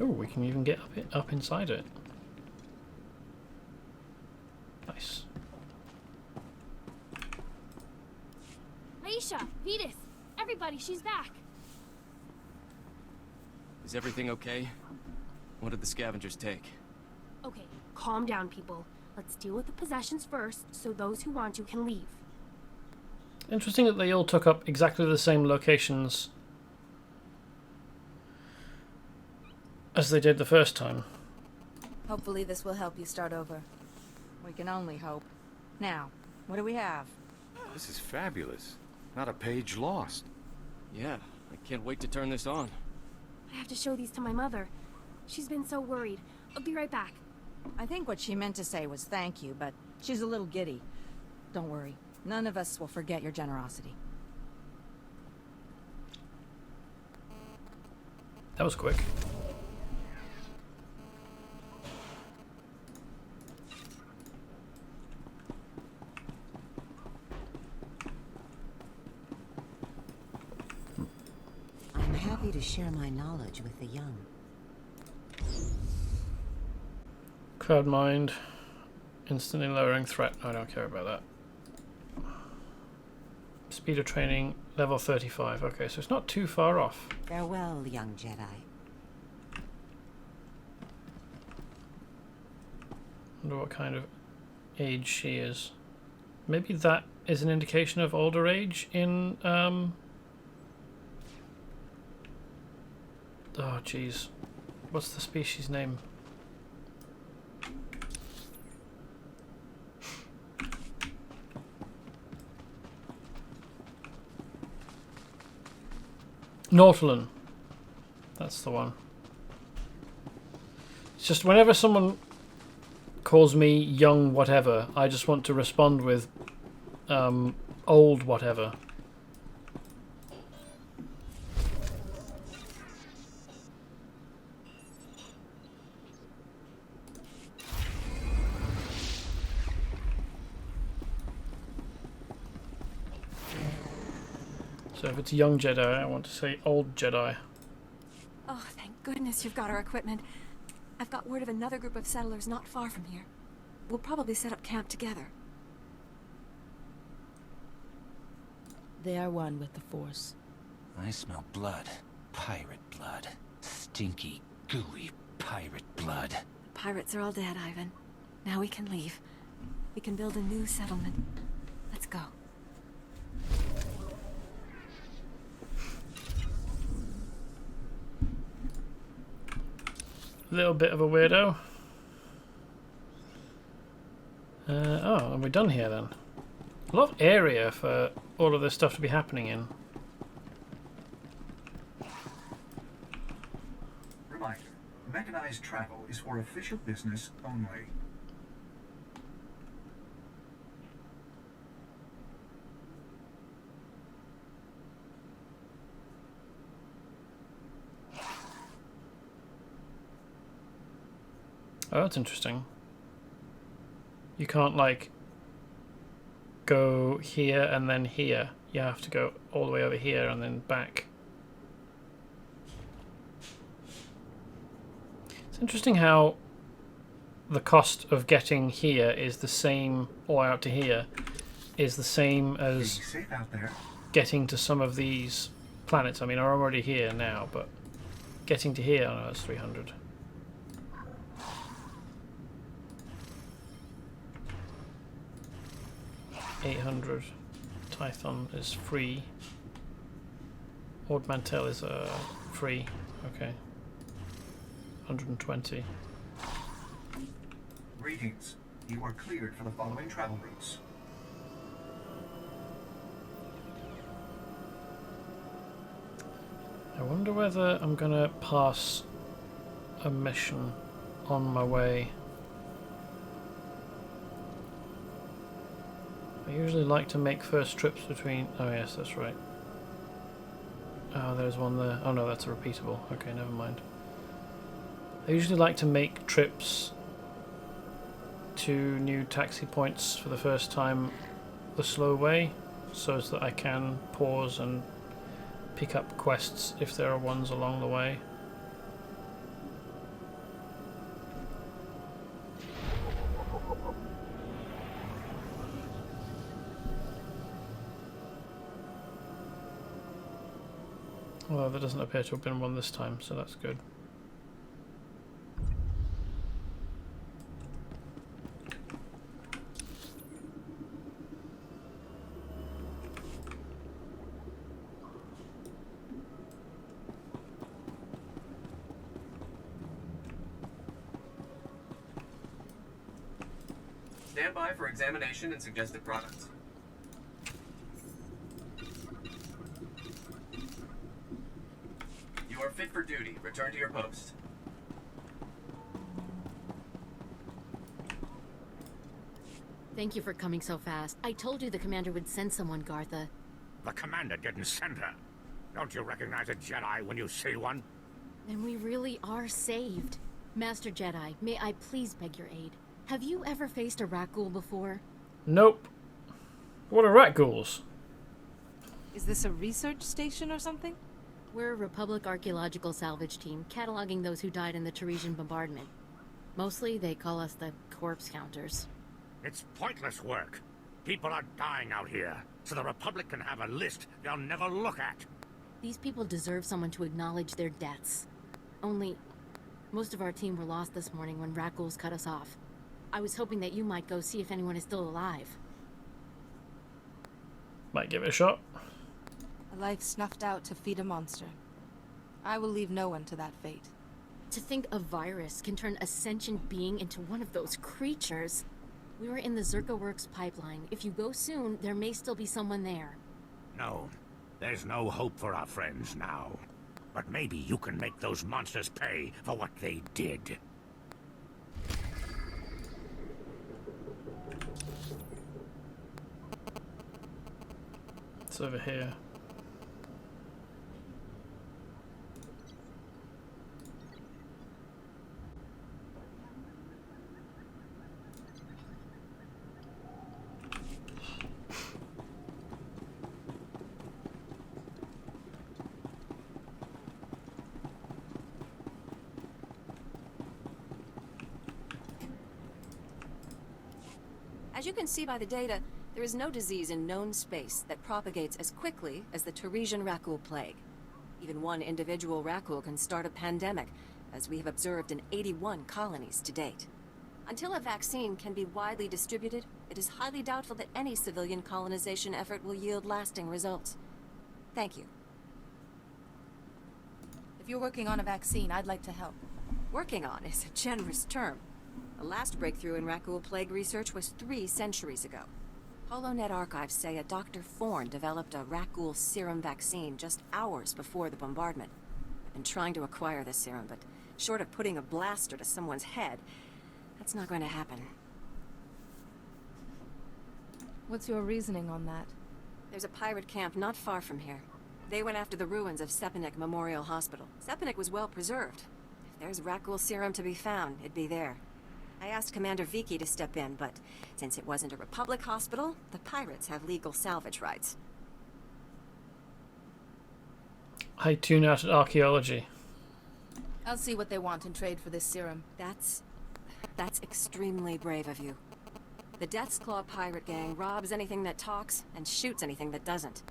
Oh, we can even get up inside it. Nice. Aisha, Vetus, everybody, she's back. Is everything okay? What did the scavengers take? Okay, calm down, people. Let's deal with the possessions first, so those who want to can leave. Interesting that they all took up exactly the same locations as they did the first time. Hopefully this will help you start over. We can only hope. Now, what do we have? This is fabulous. Not a page lost. Yeah, I can't wait to turn this on. I have to show these to my mother. She's been so worried. I'll be right back. I think what she meant to say was thank you, but she's a little giddy. Don't worry. None of us will forget your generosity. That was quick. I'm happy to share my knowledge with the young. Cloud mind. Instantly lowering threat. I don't care about that. Speed of training, level 35. Okay, so it's not too far off. Farewell, young Jedi. Wonder what kind of age she is. Maybe that is an indication of older age in, Oh, jeez. What's the species name? Nautilin. That's the one. It's just whenever someone calls me young whatever, I just want to respond with old whatever. So if it's a young Jedi, I want to say old Jedi. Oh, thank goodness you've got our equipment. I've got word of another group of settlers not far from here. We'll probably set up camp together. They are one with the Force. I smell blood. Pirate blood. Stinky, gooey pirate blood. The pirates are all dead, Ivan. Now we can leave. We can build a new settlement. Let's go. Little bit of a weirdo. Oh, are we done here then? A lot of area for all of this stuff to be happening in. Reminder, mechanized travel is for official business only. Oh, that's interesting. You can't, like, go here and then here. You have to go all the way over here and then back. It's interesting how the cost of getting here is the same, or out to here, is the same as getting to some of these planets. I mean, I'm already here now, but getting to here, oh no, that's 300. $800. Tython is free. Ord Mantell is free. Okay. 120. Greetings. You are cleared for the following travel routes. I wonder whether I'm gonna pass a mission on my way. I usually like to make first trips between... Oh yes, that's right. Oh, there's one there. Oh no, that's a repeatable. Okay, never mind. I usually like to make trips to new taxi points for the first time the slow way, so that I can pause and pick up quests if there are ones along the way. Although there doesn't appear to have been one this time, so that's good. Stand by for examination and suggested products. You are fit for duty. Return to your post. Thank you for coming so fast. I told you the commander would send someone, Gartha. The commander didn't send her. Don't you recognize a Jedi when you see one? Then we really are saved. Master Jedi, may I please beg your aid? Have you ever faced a rat ghoul before? Nope. What are rat ghouls? Is this a research station or something? We're a Republic archaeological salvage team, cataloging those who died in the Tarisian bombardment. Mostly, they call us the corpse counters. It's pointless work. People are dying out here, so the Republic can have a list they'll never look at. These people deserve someone to acknowledge their deaths. Only, most of our team were lost this morning when rat ghouls cut us off. I was hoping that you might go see if anyone is still alive. Might give it a shot. A life snuffed out to feed a monster. I will leave no one to that fate. To think a virus can turn a sentient being into one of those creatures. We were in the Zerka Works pipeline. If you go soon, there may still be someone there. No, there's no hope for our friends now. But maybe you can make those monsters pay for what they did. It's over here. As you can see by the data, there is no disease in known space that propagates as quickly as the Tarisian Rakul plague. Even one individual Rakul can start a pandemic, as we have observed in 81 colonies to date. Until a vaccine can be widely distributed, it is highly doubtful that any civilian colonization effort will yield lasting results. Thank you. If you're working on a vaccine, I'd like to help. Working on is a generous term. The last breakthrough in Rakul plague research was 3 centuries ago. HoloNet archives say a Dr. Forn developed a Rakul serum vaccine just hours before the bombardment. I've been trying to acquire this serum, but short of putting a blaster to someone's head, that's not going to happen. What's your reasoning on that? There's a pirate camp not far from here. They went after the ruins of Sepanik Memorial Hospital. Sepanik was well preserved. If there's Rakul serum to be found, it'd be there. I asked Commander Viki to step in, but since it wasn't a Republic hospital, the pirates have legal salvage rights. I tune out at archaeology. I'll see what they want and trade for this serum. That's extremely brave of you. The Death's Claw pirate gang robs anything that talks and shoots anything that doesn't.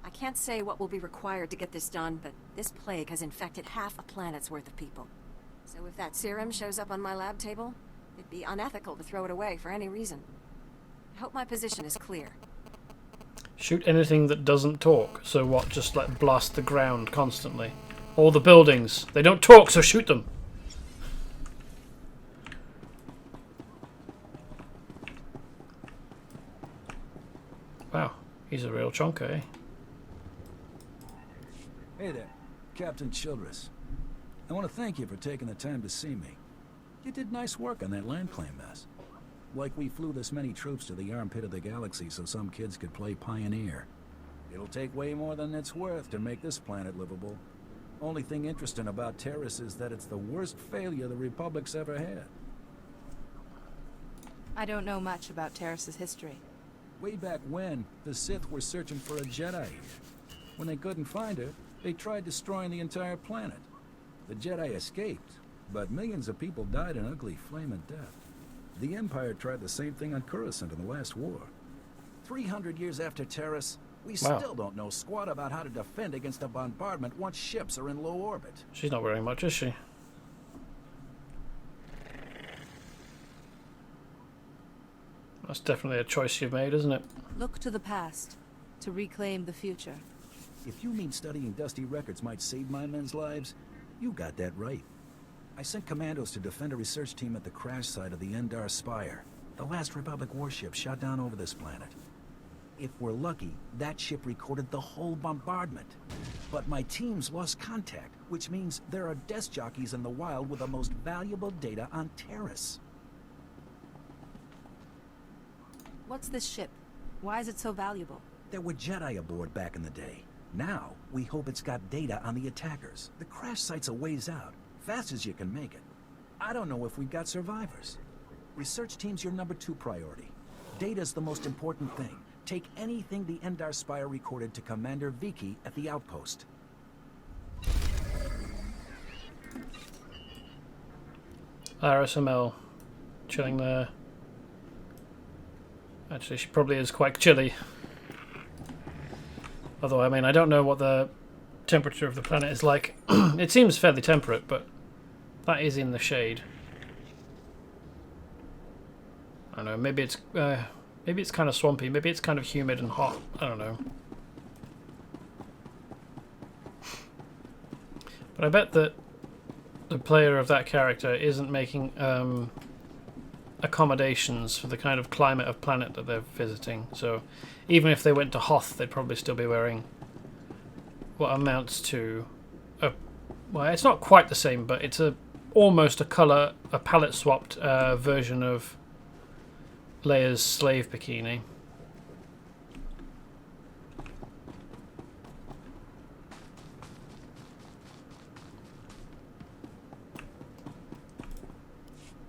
I can't say what will be required to get this done, but this plague has infected half a planet's worth of people. So if that serum shows up on my lab table, it'd be unethical to throw it away for any reason. I hope my position is clear. Shoot anything that doesn't talk. So what, just like blast the ground constantly? All the buildings. They don't talk, so shoot them. Wow, he's a real chonker, eh? Hey there, Captain Childress. I want to thank you for taking the time to see me. You did nice work on that land claim mess. Like we flew this many troops to the armpit of the galaxy so some kids could play pioneer. It'll take way more than it's worth to make this planet livable. Only thing interesting about Taris is that it's the worst failure the Republic's ever had. I don't know much about Taris's history. Way back when, the Sith were searching for a Jedi here. When they couldn't find her, they tried destroying the entire planet. The Jedi escaped, but millions of people died an ugly flaming death. The Empire tried the same thing on Coruscant in the last war. 300 years after Taris, we still don't know squat about how to defend against a bombardment once ships are in low orbit. She's not wearing much, is she? That's definitely a choice you've made, isn't it? Look to the past, to reclaim the future. If you mean studying dusty records might save my men's lives, you got that right. I sent commandos to defend a research team at the crash site of the Endar Spire, the last Republic warship shot down over this planet. If we're lucky, that ship recorded the whole bombardment. But my teams lost contact, which means there are desk jockeys in the wild with the most valuable data on Taris. What's this ship? Why is it so valuable? There were Jedi aboard back in the day. Now, we hope it's got data on the attackers. The crash site's a ways out, fast as you can make it. I don't know if we've got survivors. Research team's your #2 priority. Data's the most important thing. Take anything the Endar Spire recorded to Commander Viki at the outpost. RSML. Chilling there. Actually, she probably is quite chilly. Although, I mean, I don't know what the temperature of the planet is like. It seems fairly temperate, but that is in the shade. I don't know, maybe it's kind of swampy, maybe it's kind of humid and hot, I don't know. But I bet that the player of that character isn't making accommodations for the kind of climate of planet that they're visiting. So even if they went to Hoth, they'd probably still be wearing what amounts to well, it's not quite the same, but it's almost a palette swapped version of Leia's slave bikini.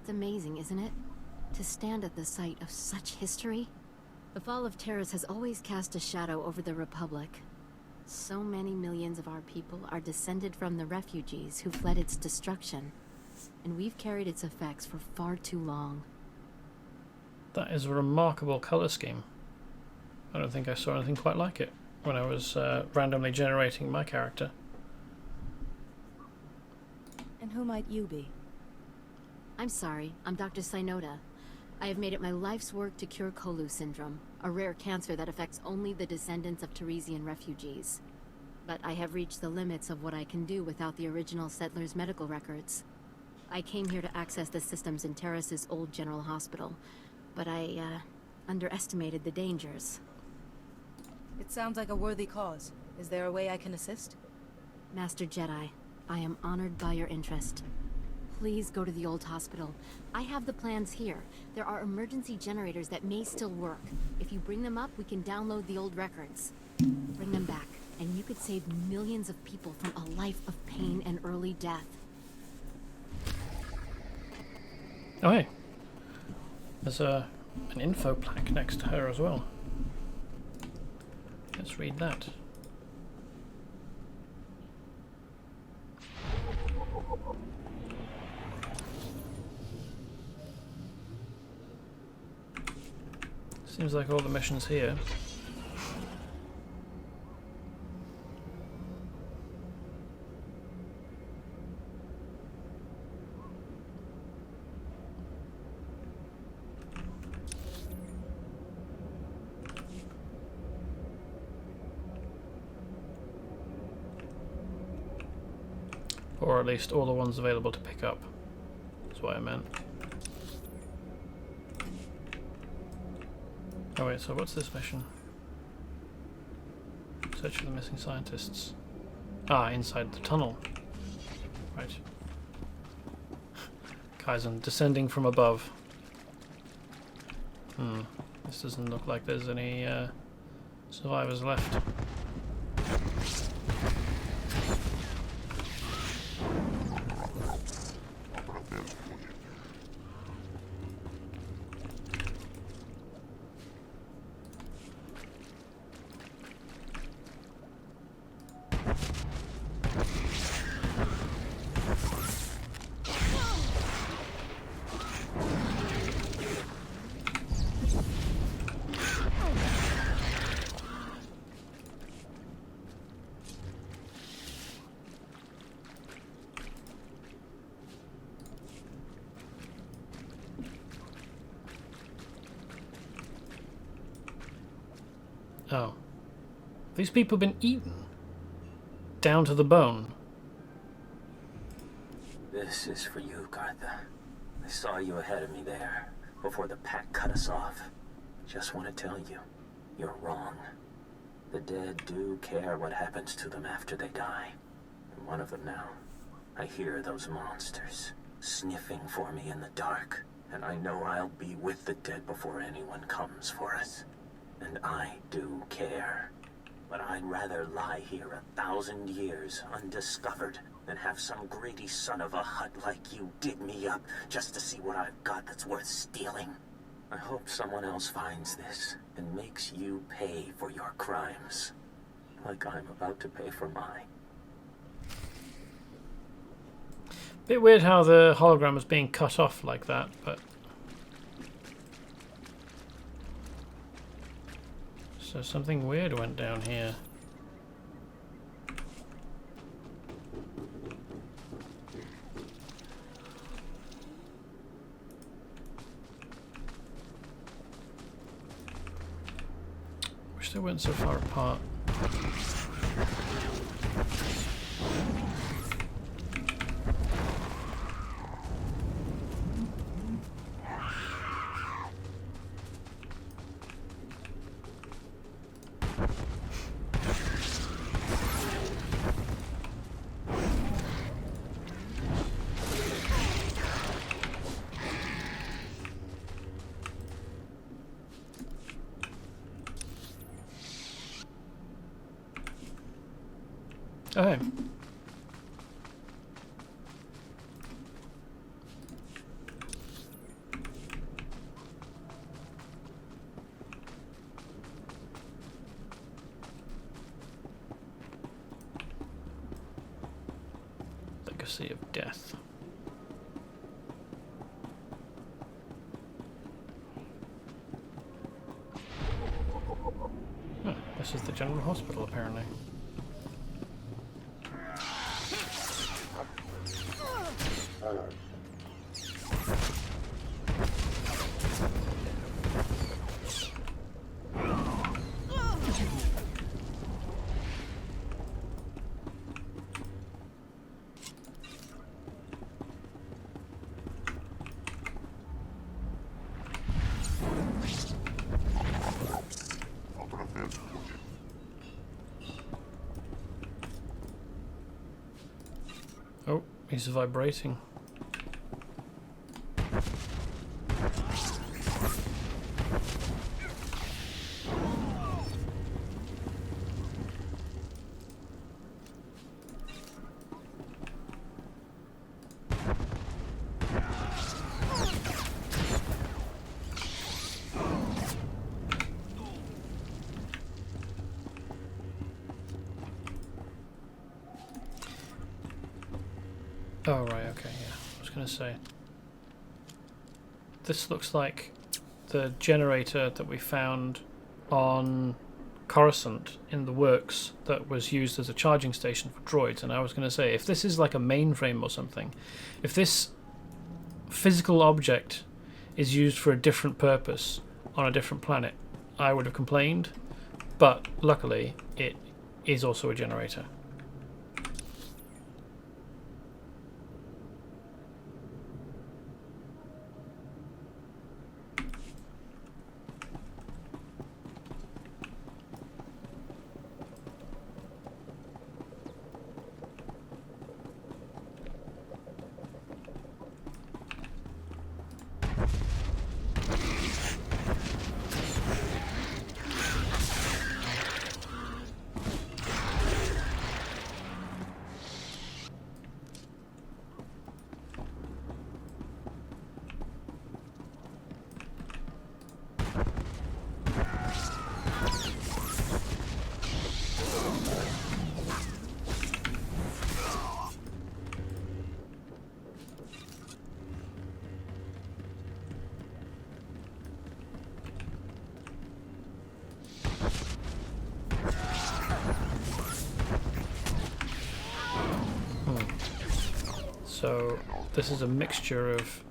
It's amazing, isn't it? To stand at the site of such history. The fall of Taris has always cast a shadow over the Republic. So many millions of our people are descended from the refugees who fled its destruction, and we've carried its effects for far too long. That is a remarkable colour scheme. I don't think I saw anything quite like it when I was randomly generating my character. And who might you be? I'm sorry, I'm Dr. Synoda. I have made it my life's work to cure Kolu syndrome, a rare cancer that affects only the descendants of Tarisian refugees. But I have reached the limits of what I can do without the original settlers' medical records. I came here to access the systems in Taris's old general hospital, but I underestimated the dangers. It sounds like a worthy cause. Is there a way I can assist? Master Jedi, I am honored by your interest. Please go to the old hospital. I have the plans here. There are emergency generators that may still work. If you bring them up, we can download the old records. Bring them back, and you could save millions of people from a life of pain and early death. Oh hey, there's an info plaque next to her as well. Let's read that. Seems like all the missions here. Or at least all the ones available to pick up. That's what I meant. Oh wait, so what's this mission? Search for the missing scientists. Ah, inside the tunnel. Right. Kaizen, descending from above. This doesn't look like there's any survivors left. Oh. These people have been eaten. Down to the bone. This is for you, Gartha. I saw you ahead of me there, before the pack cut us off. Just want to tell you, you're wrong. The dead do care what happens to them after they die. I'm one of them now. I hear those monsters sniffing for me in the dark, and I know I'll be with the dead before anyone comes for us. And I do care. But I'd rather lie here 1,000 years undiscovered than have some greedy son of a Hutt like you dig me up just to see what I've got that's worth stealing. I hope someone else finds this and makes you pay for your crimes, like I'm about to pay for mine. Bit weird how the hologram is being cut off like that, but... So something weird went down here. Wish they weren't so far apart. Okay. Legacy of Death. This is the general hospital, apparently. Oh, he's vibrating. Oh, right, okay, yeah. I was going to say. This looks like the generator that we found on Coruscant in the works that was used as a charging station for droids. And I was going to say, if this is like a mainframe or something, if this physical object is used for a different purpose on a different planet, I would have complained. But luckily, it is also a generator. So this is a mixture of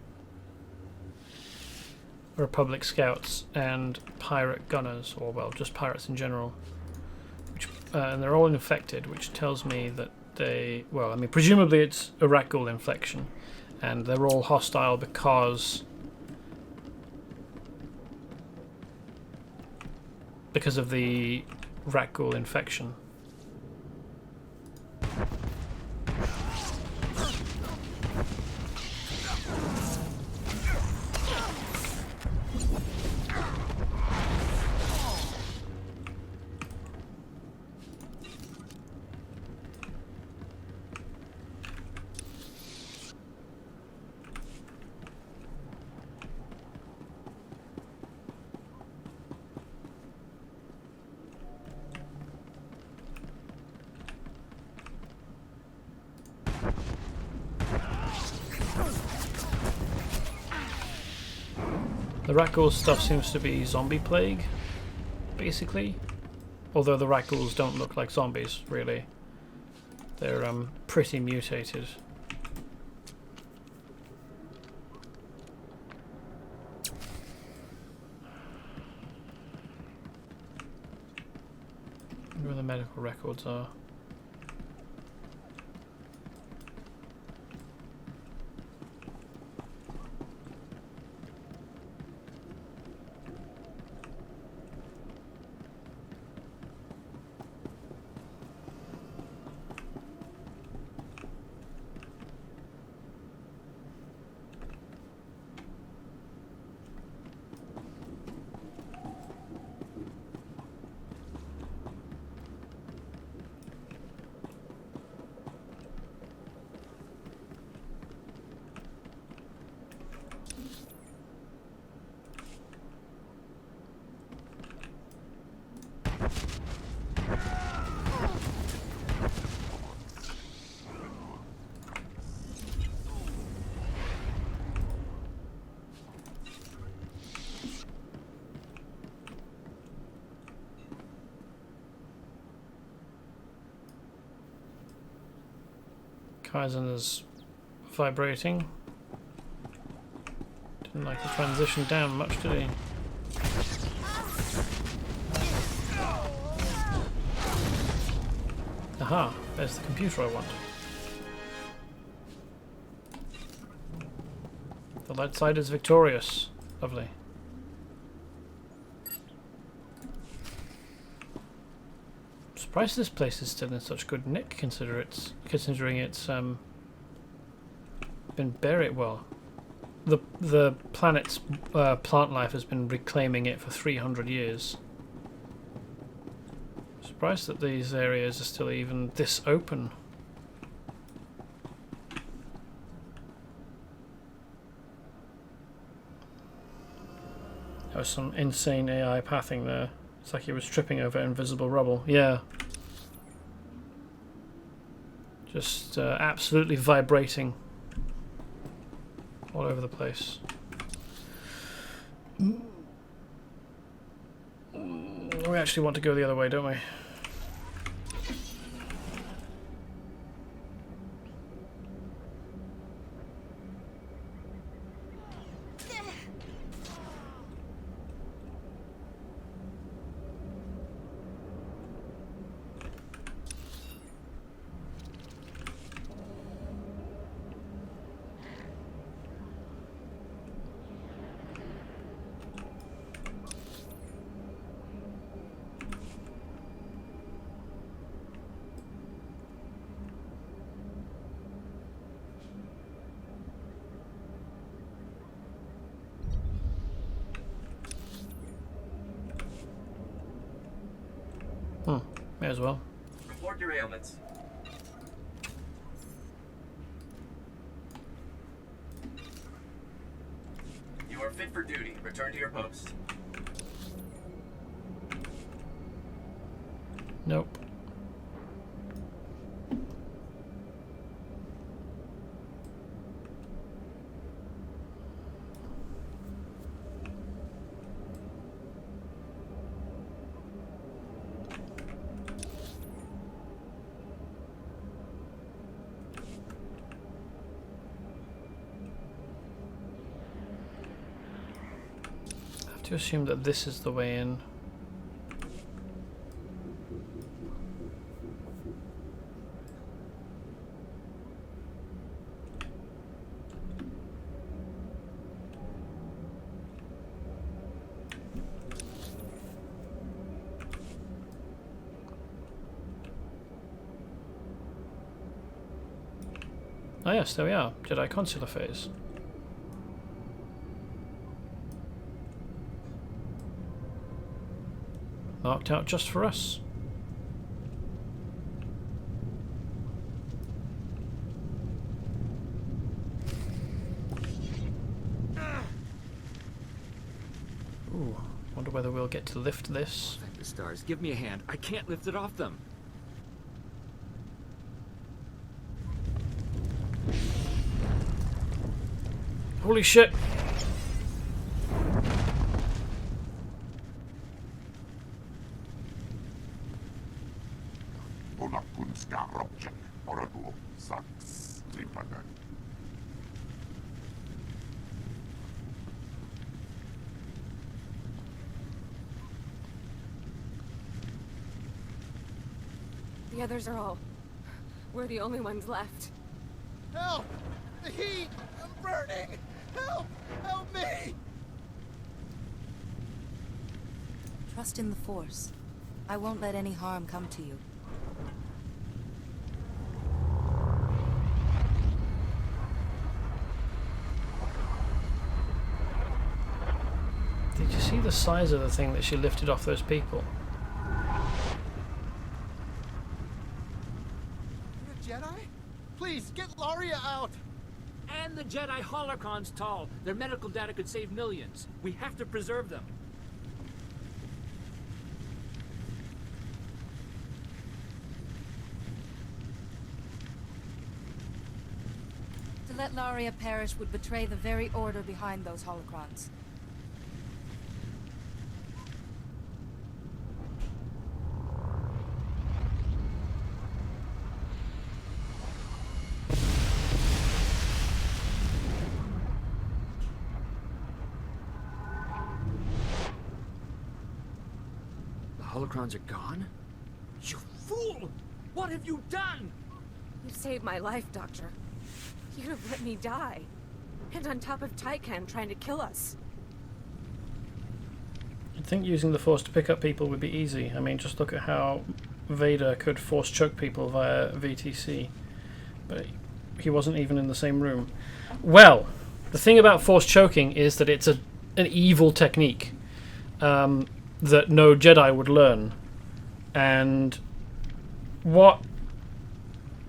Republic scouts and pirate gunners, or well, just pirates in general. Which, and they're all infected, which tells me that they, well, I mean, presumably it's a rat ghoul infection, and they're all hostile because of the rat ghoul infection. The rat ghoul stuff seems to be zombie plague, basically. Although the rat ghouls don't look like zombies, really. They're pretty mutated. I wonder where the medical records are. Kaizen is vibrating. Didn't like the transition down much, did he? Aha, there's the computer I want. The light side is victorious. Lovely. I'm surprised this place is still in such good nick, considering it's been buried. Well, the planet's plant life has been reclaiming it for 300 years. Surprised that these areas are still even this open. There was some insane AI pathing there. It's like he was tripping over invisible rubble. Yeah. Just absolutely vibrating all over the place. We actually want to go the other way, don't we? May as well. Report your ailments. You are fit for duty. Return to your post. Nope. To assume that this is the way in. Oh yes, there we are. Jedi Consular phase. Marked out just for us. Ooh, wonder whether we'll get to lift this. Thank the stars. Give me a hand. I can't lift it off them. Holy shit! The others are all... We're the only ones left. Help! The heat! I'm burning! Help! Help me! Trust in the Force. I won't let any harm come to you. Did you see the size of the thing that she lifted off those people? You're a Jedi? Please, get Laria out! And the Jedi holocron's tall. Their medical data could save millions. We have to preserve them. To let Laria perish would betray the very order behind those holocrons. holocrons are gone? You fool! What have you done? You saved my life, Doctor. You'd have let me die. And on top of Tycan trying to kill us. You'd think using the Force to pick up people would be easy. I mean, just look at how Vader could Force choke people via VTC. But he wasn't even in the same room. Well, the thing about Force choking is that it's an evil technique that no Jedi would learn. And what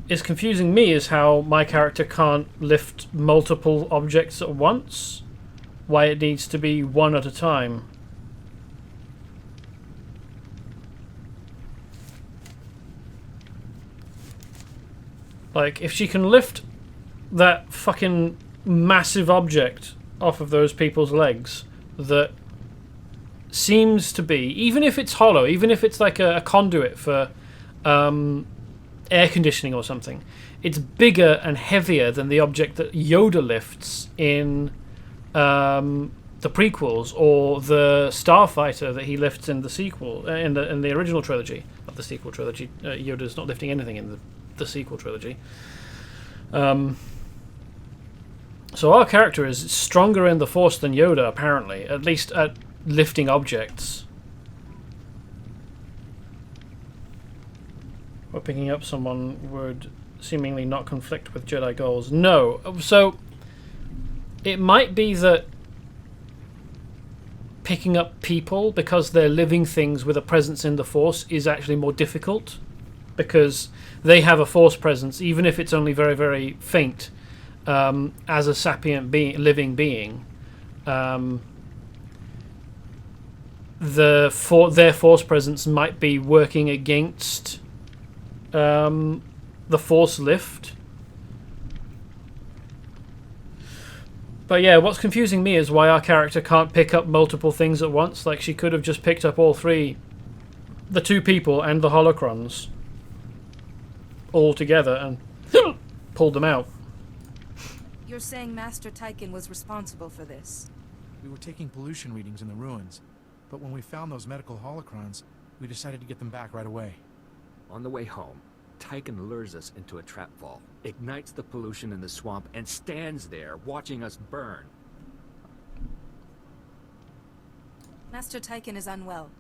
is confusing me is how my character can't lift multiple objects at once. Why it needs to be one at a time. Like, if she can lift that fucking massive object off of those people's legs that seems to be, even if it's hollow, even if it's like a conduit for air conditioning or something, it's bigger and heavier than the object that Yoda lifts in the prequels, or the starfighter that he lifts in the sequel, in the original trilogy, not the sequel trilogy. Yoda's not lifting anything in the sequel trilogy. So our character is stronger in the Force than Yoda, apparently, at least at lifting objects. Or picking up someone would seemingly not conflict with Jedi goals. No. So it might be that picking up people, because they're living things with a presence in the Force, is actually more difficult, because they have a Force presence, even if it's only very, very faint, as a sapient living being. Their Force presence might be working against the Force lift. But yeah, what's confusing me is why our character can't pick up multiple things at once. Like, she could have just picked up all three, the two people and the holocrons, all together and pulled them out. You're saying Master Tycan was responsible for this? We were taking pollution readings in the ruins, but when we found those medical holocrons, we decided to get them back right away. On the way home, Tycan lures us into a trap vault, ignites the pollution in the swamp, and stands there watching us burn. Master Tycan is unwell.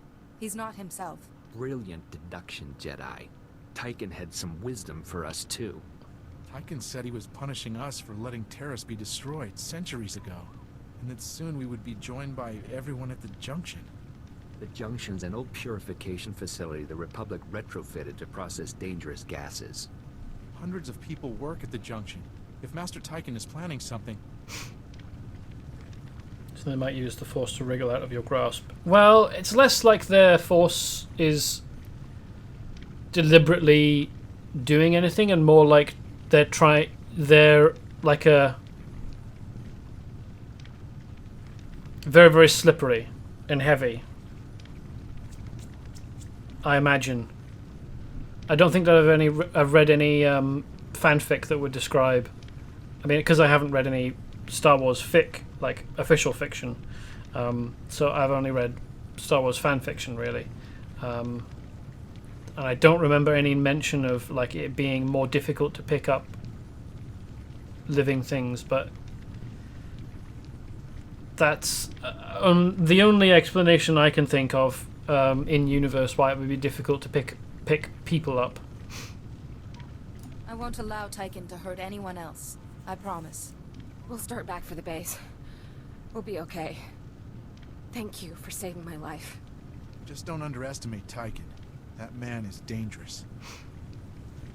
He's not himself. Brilliant deduction, Jedi. Tycan had some wisdom for us, too. Tycan said he was punishing us for letting Taris be destroyed centuries ago, and that soon we would be joined by everyone at the Junction. The Junction's an old purification facility the Republic retrofitted to process dangerous gases. Hundreds of people work at the Junction. If Master Tycan is planning something... So they might use the Force to wriggle out of your grasp. Well, it's less like their Force is deliberately doing anything, and more like they're like a very, very slippery and heavy, I imagine. I don't think that I've read any fanfic that would describe, I mean, because I haven't read any Star Wars fic, like official fiction, so I've only read Star Wars fan fiction, really. And I don't remember any mention of like it being more difficult to pick up living things, but that's the only explanation I can think of in universe why it would be difficult to pick people up. I won't allow Tycan to hurt anyone else. I promise. We'll start back for the base. We'll be okay. Thank you for saving my life. Just don't underestimate Tycan. That man is dangerous.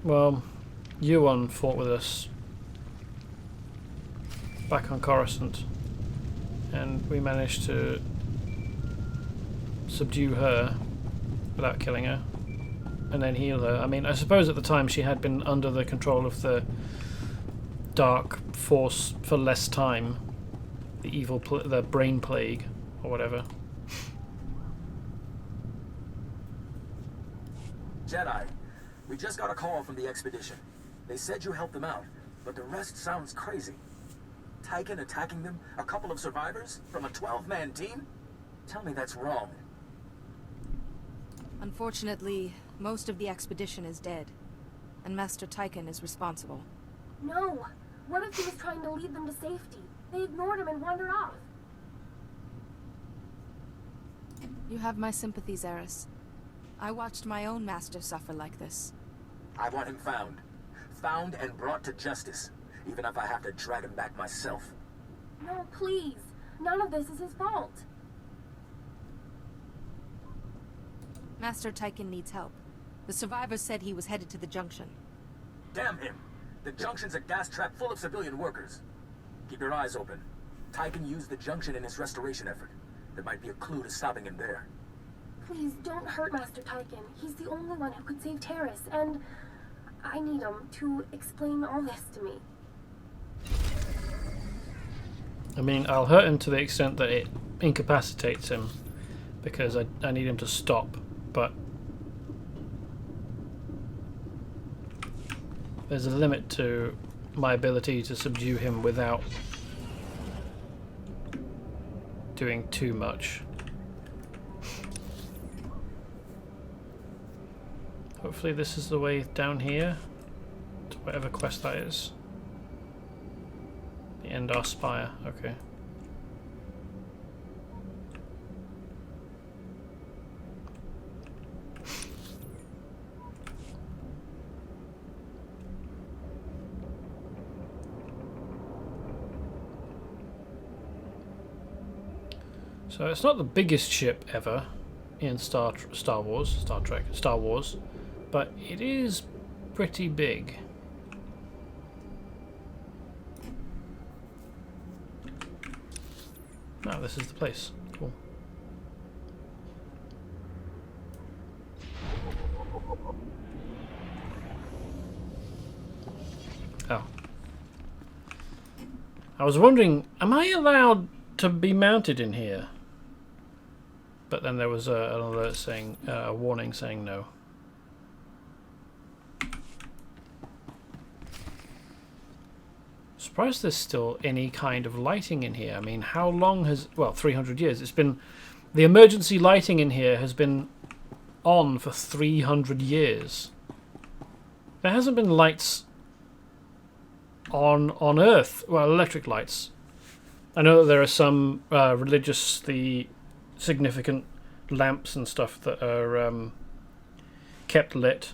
Well, Yuan fought with us back on Coruscant, and we managed to subdue her without killing her, and then heal her. I mean, I suppose at the time she had been under the control of the Dark Force for less time, the brain plague, or whatever. Jedi, we just got a call from the expedition. They said you helped them out, but the rest sounds crazy. Tycan attacking them, a couple of survivors, from a 12-man team? Tell me that's wrong. Unfortunately, most of the expedition is dead, and Master Tychon is responsible. No! What if he was trying to lead them to safety? They ignored him and wandered off. You have my sympathies, Eris. I watched my own master suffer like this. I want him found. Found and brought to justice, even if I have to drag him back myself. No, please. None of this is his fault. Master Tychon needs help. The survivors said he was headed to the junction. Damn him! The junction's a gas trap full of civilian workers. Keep your eyes open. Tychon used the junction in his restoration effort. There might be a clue to stopping him there. Please, don't hurt Master Tychon. He's the only one who could save Taris, and I need him to explain all this to me. I mean, I'll hurt him to the extent that it incapacitates him, because I need him to stop, but there's a limit to my ability to subdue him without doing too much. Hopefully this is the way down here to whatever quest that is. The Endar Spire, okay. So it's not the biggest ship ever in Star Wars, but it is pretty big. No, this is the place. Cool. Oh. I was wondering, am I allowed to be mounted in here? But then there was an alert saying, a warning saying no. Surprised there's still any kind of lighting in here. I mean, how long has... Well, 300 years. It's been... The emergency lighting in here has been on for 300 years. There hasn't been lights on Earth. Well, electric lights. I know that there are some religiously significant lamps and stuff that are kept lit.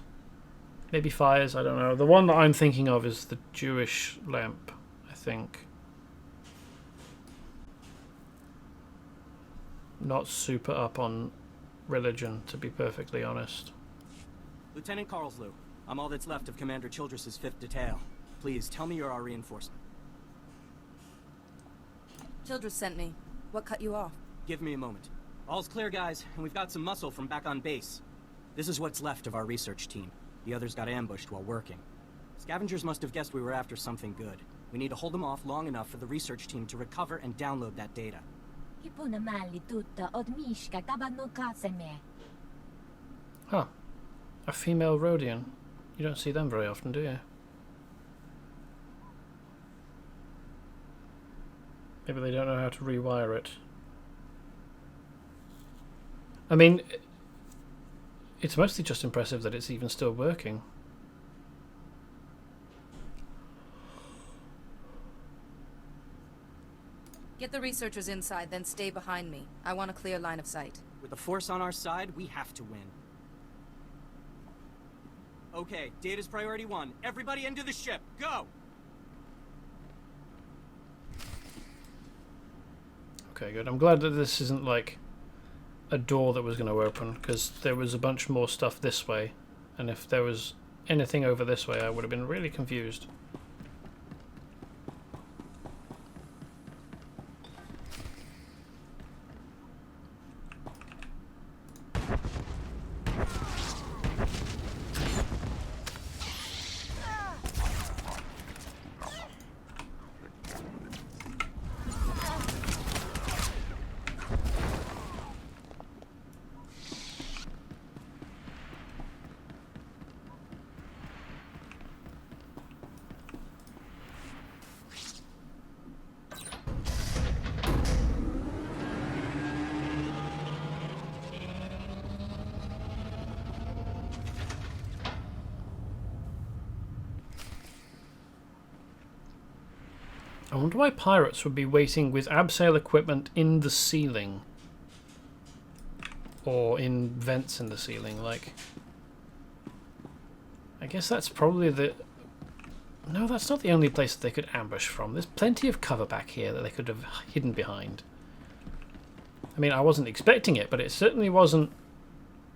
Maybe fires, I don't know. The one that I'm thinking of is the Jewish lamp, I think. Not super up on religion, to be perfectly honest. Lieutenant Carlslew, I'm all that's left of Commander Childress's 5th Detail. Please, tell me you're our reinforcement. Childress sent me. What cut you off? Give me a moment. All's clear, guys, and we've got some muscle from back on base. This is what's left of our research team. The others got ambushed while working. Scavengers must have guessed we were after something good. We need to hold them off long enough for the research team to recover and download that data. Huh. A female Rhodian. You don't see them very often, do you? Maybe they don't know how to rewire it. I mean, it's mostly just impressive that it's even still working. Get the researchers inside, then stay behind me. I want a clear line of sight. With the Force on our side, we have to win. Okay, data's priority 1. Everybody into the ship. Go! Okay, good. I'm glad that this isn't like a door that was going to open, because there was a bunch more stuff this way, and if there was anything over this way I would have been really confused. I wonder why pirates would be waiting with abseil equipment in the ceiling. Or in vents in the ceiling, like... I guess that's probably the... No, that's not the only place that they could ambush from. There's plenty of cover back here that they could have hidden behind. I mean, I wasn't expecting it, but it certainly wasn't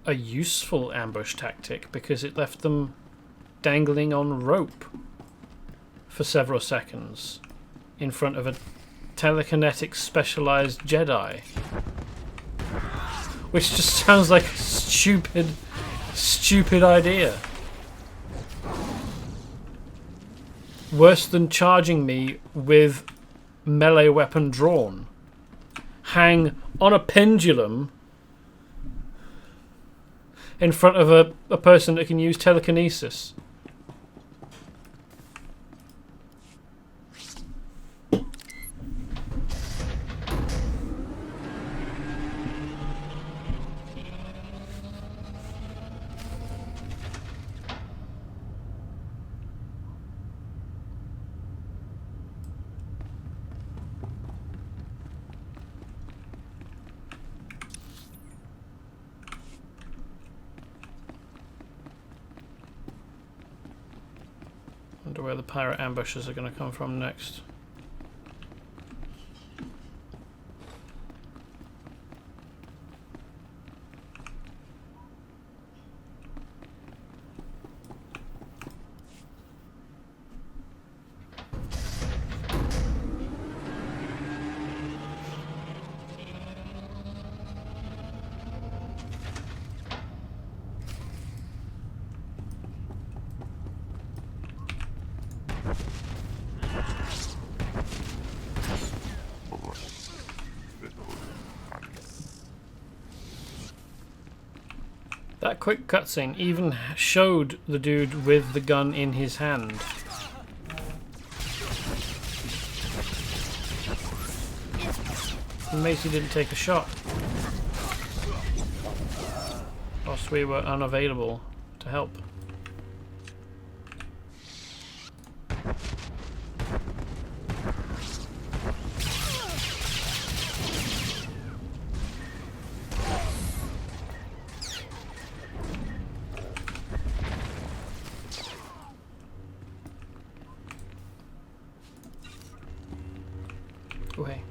a useful ambush tactic because it left them dangling on rope for several seconds in front of a telekinetic specialized Jedi. Which just sounds like a stupid idea. Worse than charging me with melee weapon drawn. Hang on a pendulum in front of a person that can use telekinesis. Wonder where the pirate ambushes are going to come from next. That quick cutscene even showed the dude with the gun in his hand. Macy didn't take a shot. Whilst we were unavailable to help. Oh, hey.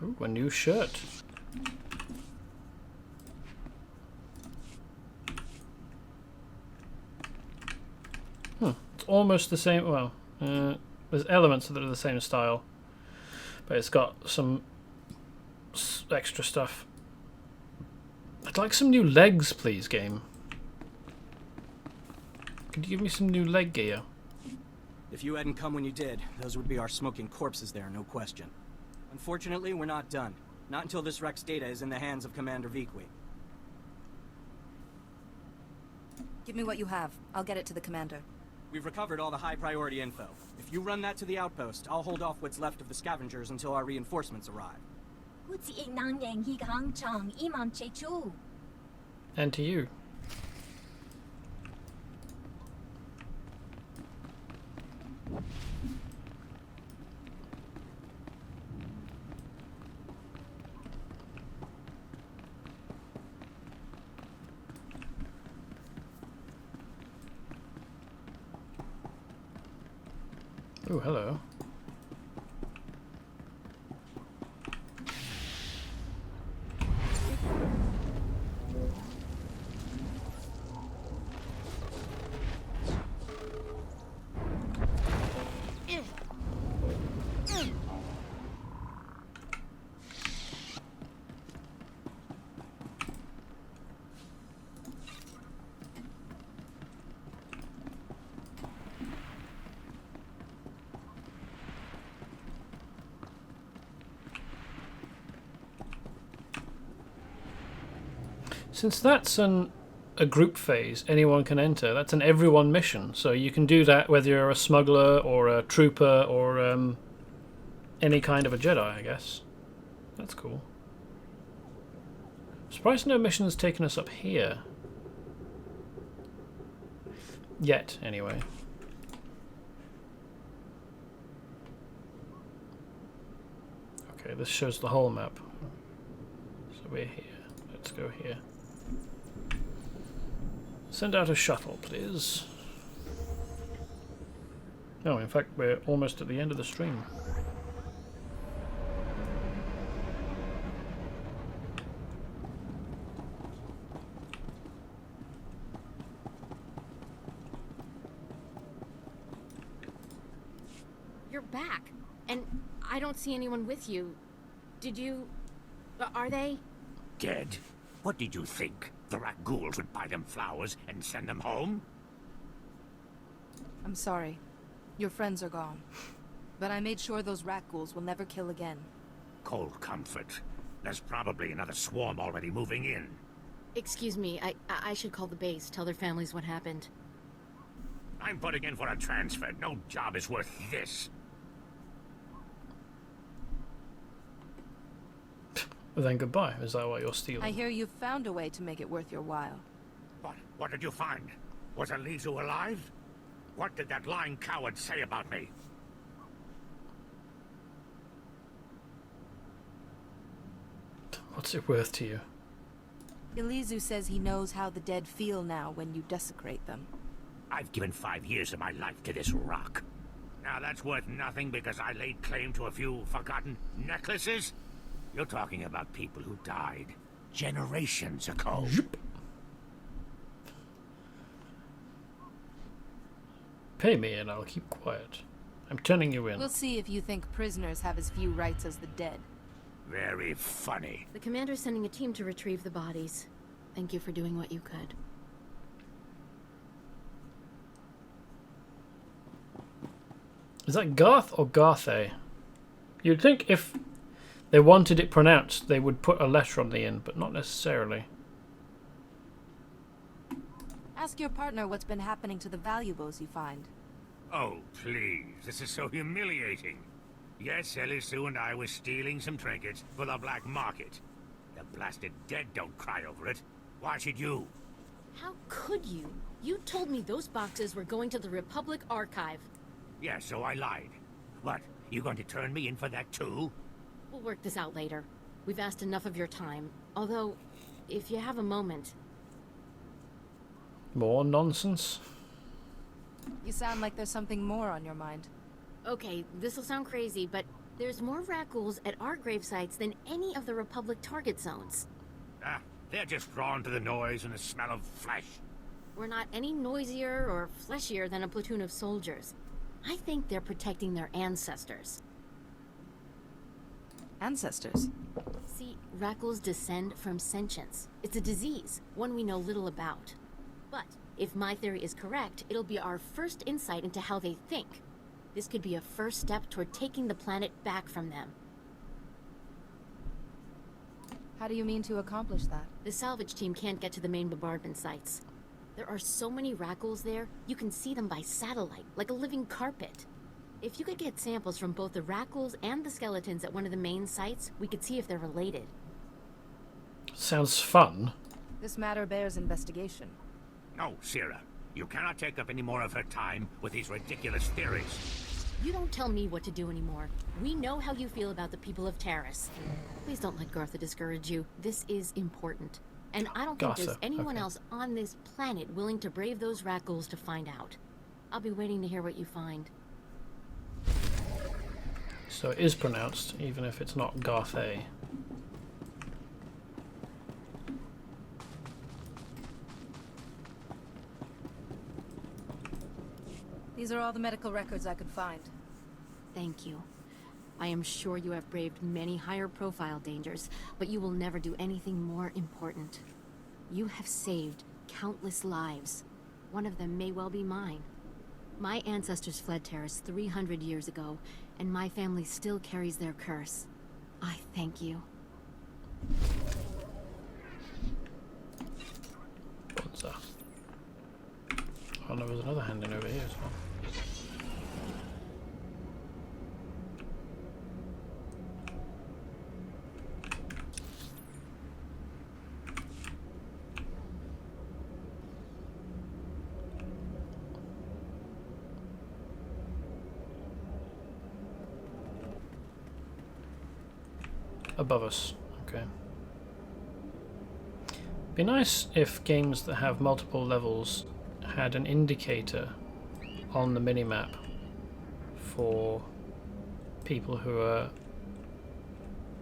Ooh, a new shirt. It's almost the same. Well, there's elements that are the same style, but it's got some extra stuff. I'd like some new legs, please, game. Could you give me some new leg gear? If you hadn't come when you did, those would be our smoking corpses there, no question. Unfortunately, we're not done. Not until this Rex data is in the hands of Commander Viqui. Give me what you have. I'll get it to the commander. We've recovered all the high-priority info. If you run that to the outpost, I'll hold off what's left of the scavengers until our reinforcements arrive. And to you. Oh, hello. Since that's a group phase, anyone can enter. That's an everyone mission, so you can do that whether you're a smuggler or a trooper or any kind of a Jedi, I guess. That's cool. Surprised no mission's taken us up here. Yet, anyway. Okay, this shows the whole map. So we're here. Let's go here. Send out a shuttle, please. No, in fact, we're almost at the end of the stream. You're back, and I don't see anyone with you. Did you... are they? Dead? What did you think? The rat ghouls would buy them flowers and send them home? I'm sorry. Your friends are gone. But I made sure those rat ghouls will never kill again. Cold comfort. There's probably another swarm already moving in. Excuse me, I should call the base, tell their families what happened. I'm putting in for a transfer. No job is worth this. Well, then goodbye. Is that what you're stealing? I hear you've found a way to make it worth your while. What did you find? Was Elizu alive? What did that lying coward say about me? What's it worth to you? Elizu says he knows how the dead feel now when you desecrate them. I've given 5 years of my life to this rock. Now that's worth nothing because I laid claim to a few forgotten necklaces? You're talking about people who died generations ago. Yep. Pay me and I'll keep quiet. I'm turning you in. We'll see if you think prisoners have as few rights as the dead. Very funny. The commander's sending a team to retrieve the bodies. Thank you for doing what you could. Is that Garth or Garthe? You'd think if they wanted it pronounced, they would put a letter on the end, but not necessarily. Ask your partner what's been happening to the valuables you find. Oh, please. This is so humiliating. Yes, Elizu and I were stealing some trinkets for the black market. The blasted dead don't cry over it. Why should you? How could you? You told me those boxes were going to the Republic Archive. Yeah, so I lied. What, you going to turn me in for that too? We'll work this out later. We've asked enough of your time. Although, if you have a moment... More nonsense? You sound like there's something more on your mind. Okay, this'll sound crazy, but there's more rat ghouls at our grave sites than any of the Republic target zones. Ah, they're just drawn to the noise and the smell of flesh. We're not any noisier or fleshier than a platoon of soldiers. I think they're protecting their ancestors. Ancestors? See, rat ghouls descend from sentience. It's a disease, one we know little about. But if my theory is correct, it'll be our first insight into how they think. This could be a first step toward taking the planet back from them. How do you mean to accomplish that? The salvage team can't get to the main bombardment sites. There are so many rat ghouls there, you can see them by satellite, like a living carpet. If you could get samples from both the rat ghouls and the skeletons at one of the main sites, we could see if they're related. Sounds fun. This matter bears investigation. No, Sierra. You cannot take up any more of her time with these ridiculous theories. You don't tell me what to do anymore. We know how you feel about the people of Taris. Please don't let Gartha discourage you. This is important. And I don't think there's anyone else on this planet willing to brave those rat ghouls to find out. I'll be waiting to hear what you find. So it is pronounced, even if it's not Garthe. These are all the medical records I could find. Thank you. I am sure you have braved many higher profile dangers, but you will never do anything more important. You have saved countless lives. One of them may well be mine. My ancestors fled Taris 300 years ago, and my family still carries their curse. I thank you. What's that? Oh no, there's another hand in over here as well. Above us. Okay. Be nice if games that have multiple levels had an indicator on the minimap for people who are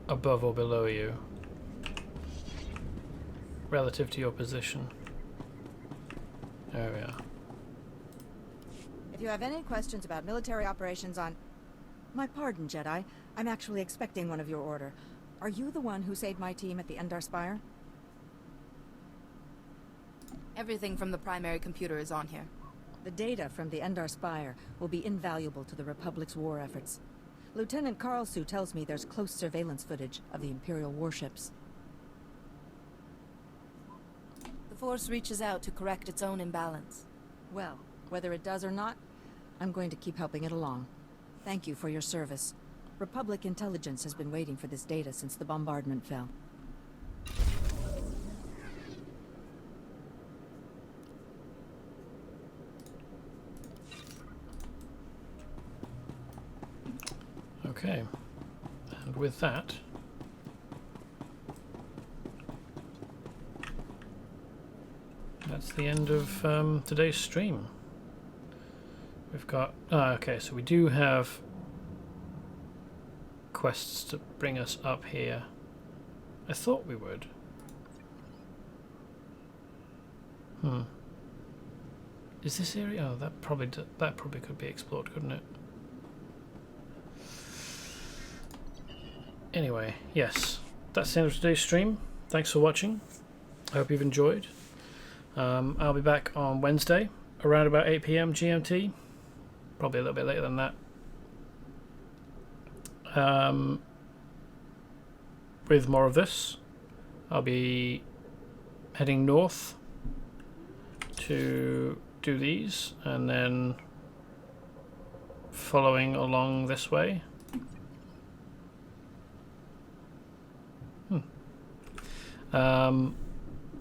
above or below you relative to your position. There we are. If you have any questions about military operations on... My pardon, Jedi. I'm actually expecting one of your order. Are you the one who saved my team at the Endar Spire? Everything from the primary computer is on here. The data from the Endar Spire will be invaluable to the Republic's war efforts. Lieutenant Karlsu tells me there's close surveillance footage of the Imperial warships. The Force reaches out to correct its own imbalance. Well, whether it does or not, I'm going to keep helping it along. Thank you for your service. Republic intelligence has been waiting for this data since the bombardment fell. Okay, and with that, that's the end of today's stream. We've got... okay, so we do have quests to bring us up here. I thought we would. Is this area... oh, that probably could be explored, couldn't it? Anyway, yes, that's the end of today's stream. Thanks for watching. I hope you've enjoyed. I'll be back on Wednesday around about 8 PM GMT. Probably a little bit later than that. With more of this. I'll be heading north to do these and then following along this way.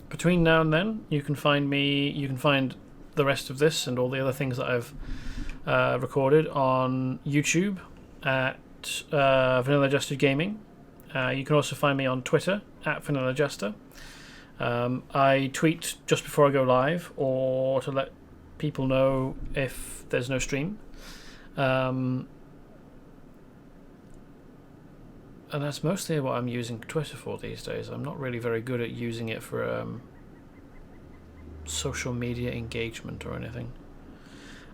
Between now and then, you can find the rest of this and all the other things that I've recorded on YouTube at Vanilla Jester Gaming. You can also find me on Twitter at Vanilla Jester. I tweet just before I go live or to let people know if there's no stream. And that's mostly what I'm using Twitter for these days. I'm not really very good at using it for social media engagement or anything.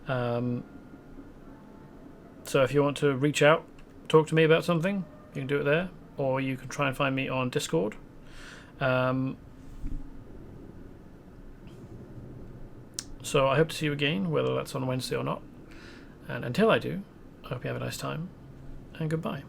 So if you want to reach out, talk to me about something, you can do it there. Or you can try and find me on Discord. So I hope to see you again, whether that's on Wednesday or not. And until I do, I hope you have a nice time, and goodbye.